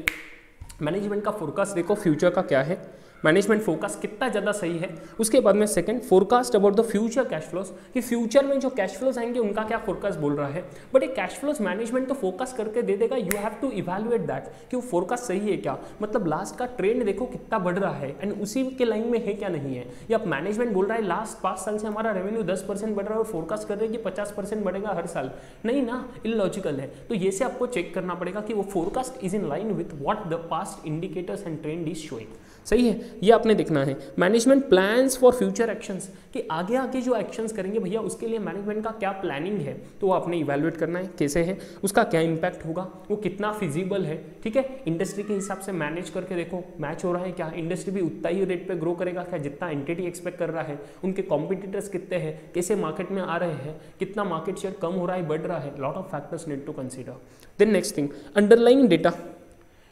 मैनेजमेंट का फोरकास्ट देखो, फ्यूचर का क्या है, मैनेजमेंट फोकस कितना ज़्यादा सही है। उसके बाद में second, forecast about the future cash flows, कि फ्यूचर में जो कैश फ्लोज आएंगे उनका क्या फोरकास्ट बोल रहा है। बट ये कैश फ्लोज मैनेजमेंट तो फोकस करके दे देगा, you have to evaluate that कि वो फोरकास्ट सही है क्या, मतलब लास्ट का ट्रेंड देखो कितना बढ़ रहा है एंड उसी के लाइन में है क्या नहीं है। या मैनेजमेंट बोल रहा है लास्ट 5 साल से हमारा रेवेन्यू 10% बढ़ रहा है और फोरकास्ट कर रहे हैं कि 50% बढ़ेगा हर साल, नहीं ना, इलॉजिकल है। तो ये से आपको चेक करना पड़ेगा कि वो forecast is in line with what the past indicators and trend is showing, सही है, ये आपने देखना है। Management plans for future actions, कि आगे आगे जो एक्शंस करेंगे भैया उसके लिए मैनेजमेंट का क्या प्लानिंग है, तो वो आपने इवैल्यूएट करना है कैसे है, उसका क्या इंपैक्ट होगा, वो कितना फिजिबल है, ठीक है। इंडस्ट्री के हिसाब से मैनेज करके देखो मैच हो रहा है क्या, इंडस्ट्री भी उतना ही रेट पे ग्रो करेगा क्या जितना एंटिटी एक्सपेक्ट कर रहा है, उनके कॉम्पिटिटर्स कितने हैं, कैसे मार्केट में आ रहे हैं, कितना मार्केट शेयर कम हो रहा है बढ़ रहा है, lot of factors need to consider. Then next thing, underlying data,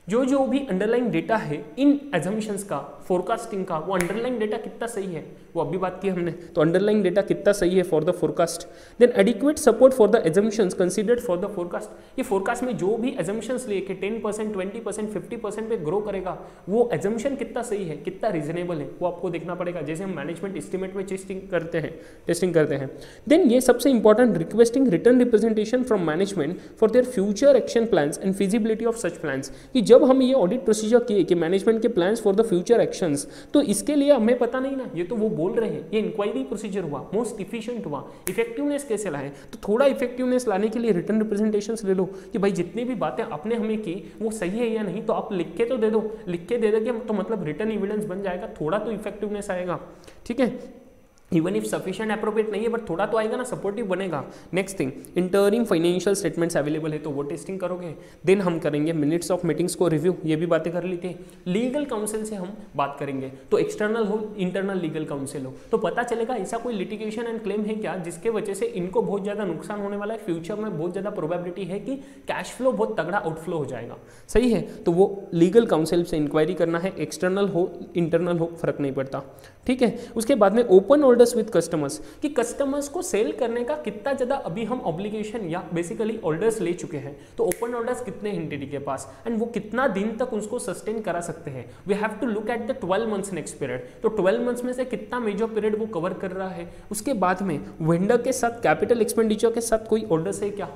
जो भी अंडरलाइंग डेटा है इन एजम्पशंस का, फोरकास्टिंग का, वो अंडरलाइंग डेटा कितना सही है, वो अभी बात की हमने, तो अंडरलाइंग डेटा कितना सही है for the forecast. Then adequate support for the assumptions considered for the forecast, ये फोरकास्ट में जो भी एजम्पशंस लिए कि 10%, 20%, 50% पे ग्रो करेगा, वो एजम्पशन कितना सही है, कितना रीजनेबल है, वो आपको देखना पड़ेगा, जैसे हम मैनेजमेंट एस्टिमेट में टेस्टिंग करते हैं। देन ये सबसे important, requesting written representation from management for their future action plans and feasibility of such plans, कि जब हम ये ऑडिट प्रोसीजर किए कि मैनेजमेंट के plans for the future actions, तो इसके लिए हमें पता नहीं ना, ये तो वो बोल रहे हैं, ये इंक्वायरी प्रोसीजर हुआ, मोस्ट इफिशिएंट हुआ, इफेक्टिवनेस कैसे लाए, तो थोड़ा इफेक्टिवनेस लाने के लिए रिटर्न रिप्रेजेंटेशंस ले लो कि भाई जितनी भी बातें आपने हमें की वो सही है या नहीं, तो आप लिख के तो दे दो, लिख के दे दोगे तो मतलब रिटर्न एविडेंस बन जाएगा, थोड़ा तो इफेक्टिवनेस आएगा, ठीक है। इवन इफ सफिशिएंट अप्रोप्रिएट नहीं है बट थोड़ा तो आएगा ना, सपोर्टिव बनेगा। Next thing, interim financial statements available है तो वो टेस्टिंग करोगे। देन हम करेंगे मिनट्स ऑफ मीटिंग्स को रिव्यू, ये भी बातें कर ली थी। लीगल काउंसिल से हम बात करेंगे, तो एक्सटर्नल हो इंटरनल लीगल काउंसिल हो, तो पता चलेगा ऐसा कोई लिटिगेशन एंड क्लेम है क्या जिसके वजह से इनको बहुत ज़्यादा नुकसान होने वाला है, फ्यूचर में बहुत ज़्यादा प्रोबेबिलिटी है कि कैश फ्लो बहुत तगड़ा आउटफ्लो हो जाएगा, सही है। तो वो लीगल काउंसिल से इंक्वायरी करना है, एक्सटर्नल हो इंटरनल हो फर्क नहीं पड़ता, ठीक है। उसके बाद में ओपन ऑर्डर्स विद कस्टमर्स, कि कस्टमर्स को सेल करने का कितना ज़्यादा अभी हम ऑब्लिगेशन या बेसिकली ऑर्डर्स ले चुके हैं, तो ओपन ऑर्डर्स कितने एंटिटी के पास एंड वो कितना दिन तक उसको सस्टेन करा सकते हैं। We have to look at the 12 months next period, तो 12 मंथ्स में से कितना मेजर पीरियड वो कवर कर रहा है। उसके बाद में वेंडर के साथ कैपिटल एक्सपेंडिचर के साथ कोई ऑर्डर्स है क्या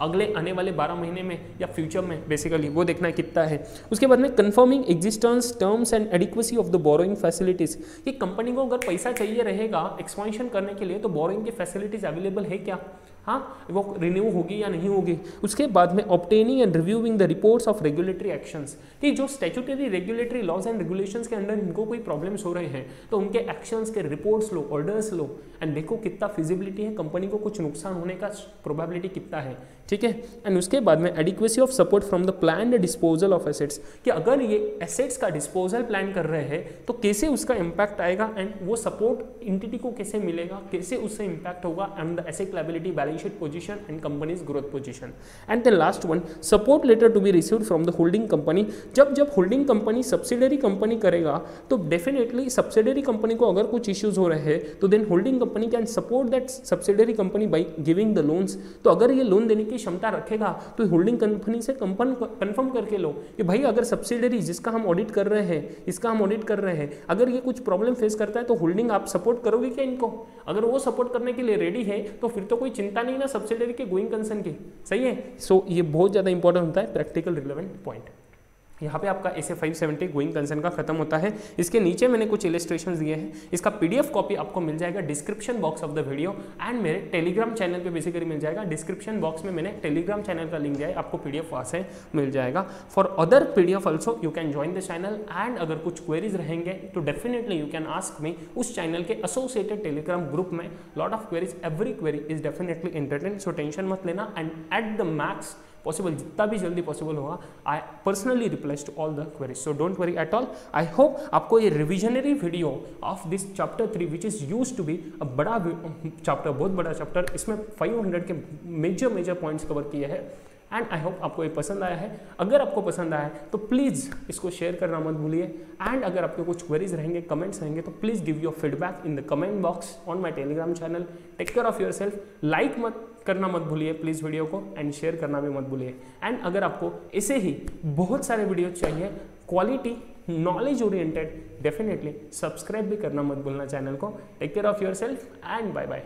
अगले आने वाले 12 महीने में या फ्यूचर में, बेसिकली वो देखना है कितना है। उसके बाद में confirming existence terms and adequacy of the borrowing facilities, कि कंपनी को अगर पैसा चाहिए रहेगा एक्सपेंशन करने के लिए तो बोरोइंग की फैसिलिटीज अवेलेबल है क्या, हाँ वो रिन्यू होगी या नहीं होगी। उसके बाद में obtaining and reviewing the reports of regulatory actions, कि जो statutory regulatory laws and regulations के अंडर इनको कोई प्रॉब्लम्स हो रहे हैं तो उनके एक्शंस के reports low, orders low and देखो कितना फिजिबिलिटी है, कंपनी को कुछ नुकसान होने का प्रोबेबिलिटी कितना है, ठीक है। एंड उसके बाद में adequacy of support from the planned disposal of assets, कि अगर ये एसेट्स का डिस्पोजल प्लान कर रहे हैं तो कैसे उसका इंपैक्ट आएगा एंड वो सपोर्ट इंटिटी को कैसे मिलेगा, कैसे उससे इंपैक्ट होगा and the asset liability balance sheet position and company's growth position. And the last one, support letter to be received from the holding company, जब होल्डिंग कंपनी सब्सिडरी कंपनी करेगा तो definitely subsidiary company को अगर कुछ issues हो रहे हैं तो then holding company can support that subsidiary company by giving the loans. तो अगर ये लोन देने की क्षमता रखेगा तो होल्डिंग कंपनी से कंफर्म करके लो कि भाई अगर सब्सिडरी जिसका हम ऑडिट कर रहे हैं, इसका हम ऑडिट कर रहे हैं, अगर ये कुछ प्रॉब्लम फेस करता है तो होल्डिंग आप सपोर्ट करोगे क्या इनको। अगर वो सपोर्ट करने के लिए रेडी है तो फिर तो कोई चिंता नहीं ना सब्सिडरी के गोइंग कंसर्न की, सही है। सो ये बहुत ज़्यादा इंपॉर्टेंट होता है, प्रैक्टिकल रिलेवेंट पॉइंट। यहाँ पे आपका ऐसे 570 गोइंग कंसर्न का खत्म होता है। इसके नीचे मैंने कुछ इलस्ट्रेशंस दिए हैं, इसका पीडीएफ कॉपी आपको मिल जाएगा description box of the video and मेरे टेलीग्राम चैनल पे बेसिकली मिल जाएगा। डिस्क्रिप्शन बॉक्स में मैंने टेलीग्राम चैनल का लिंक दिया है, आपको पीडीएफ वहाँ से मिल जाएगा। For other PDF also you can join the channel and अगर कुछ क्वेरीज रहेंगे तो definitely you can ask me. उस चैनल के एसोसिएटेड टेलीग्राम ग्रुप में lot of queries, every query is definitely entertain, so tension मत लेना and at the max possible, जितना भी जल्दी पॉसिबल होगा, I personally replies to all the queries, so don't worry at all. I hope आपको ये revisionary video of this chapter 3 which is use to be a बड़ा chapter, बहुत बड़ा chapter, इसमें 500 के मेजर पॉइंट्स कवर किए हैं एंड आई होप आपको ये पसंद आया है। अगर आपको पसंद आया है तो प्लीज़ इसको शेयर करना मत भूलिए एंड अगर आपके कुछ क्वेरीज रहेंगे, कमेंट्स रहेंगे तो please give your feedback in the comment box on my Telegram channel. Take care of yourself, like मत करना मत भूलिए प्लीज़ वीडियो को एंड शेयर करना भी मत भूलिए। एंड अगर आपको ऐसे ही बहुत सारे वीडियो चाहिए quality knowledge oriented, definitely subscribe भी करना मत भूलना चैनल को। Take care of yourself and bye bye.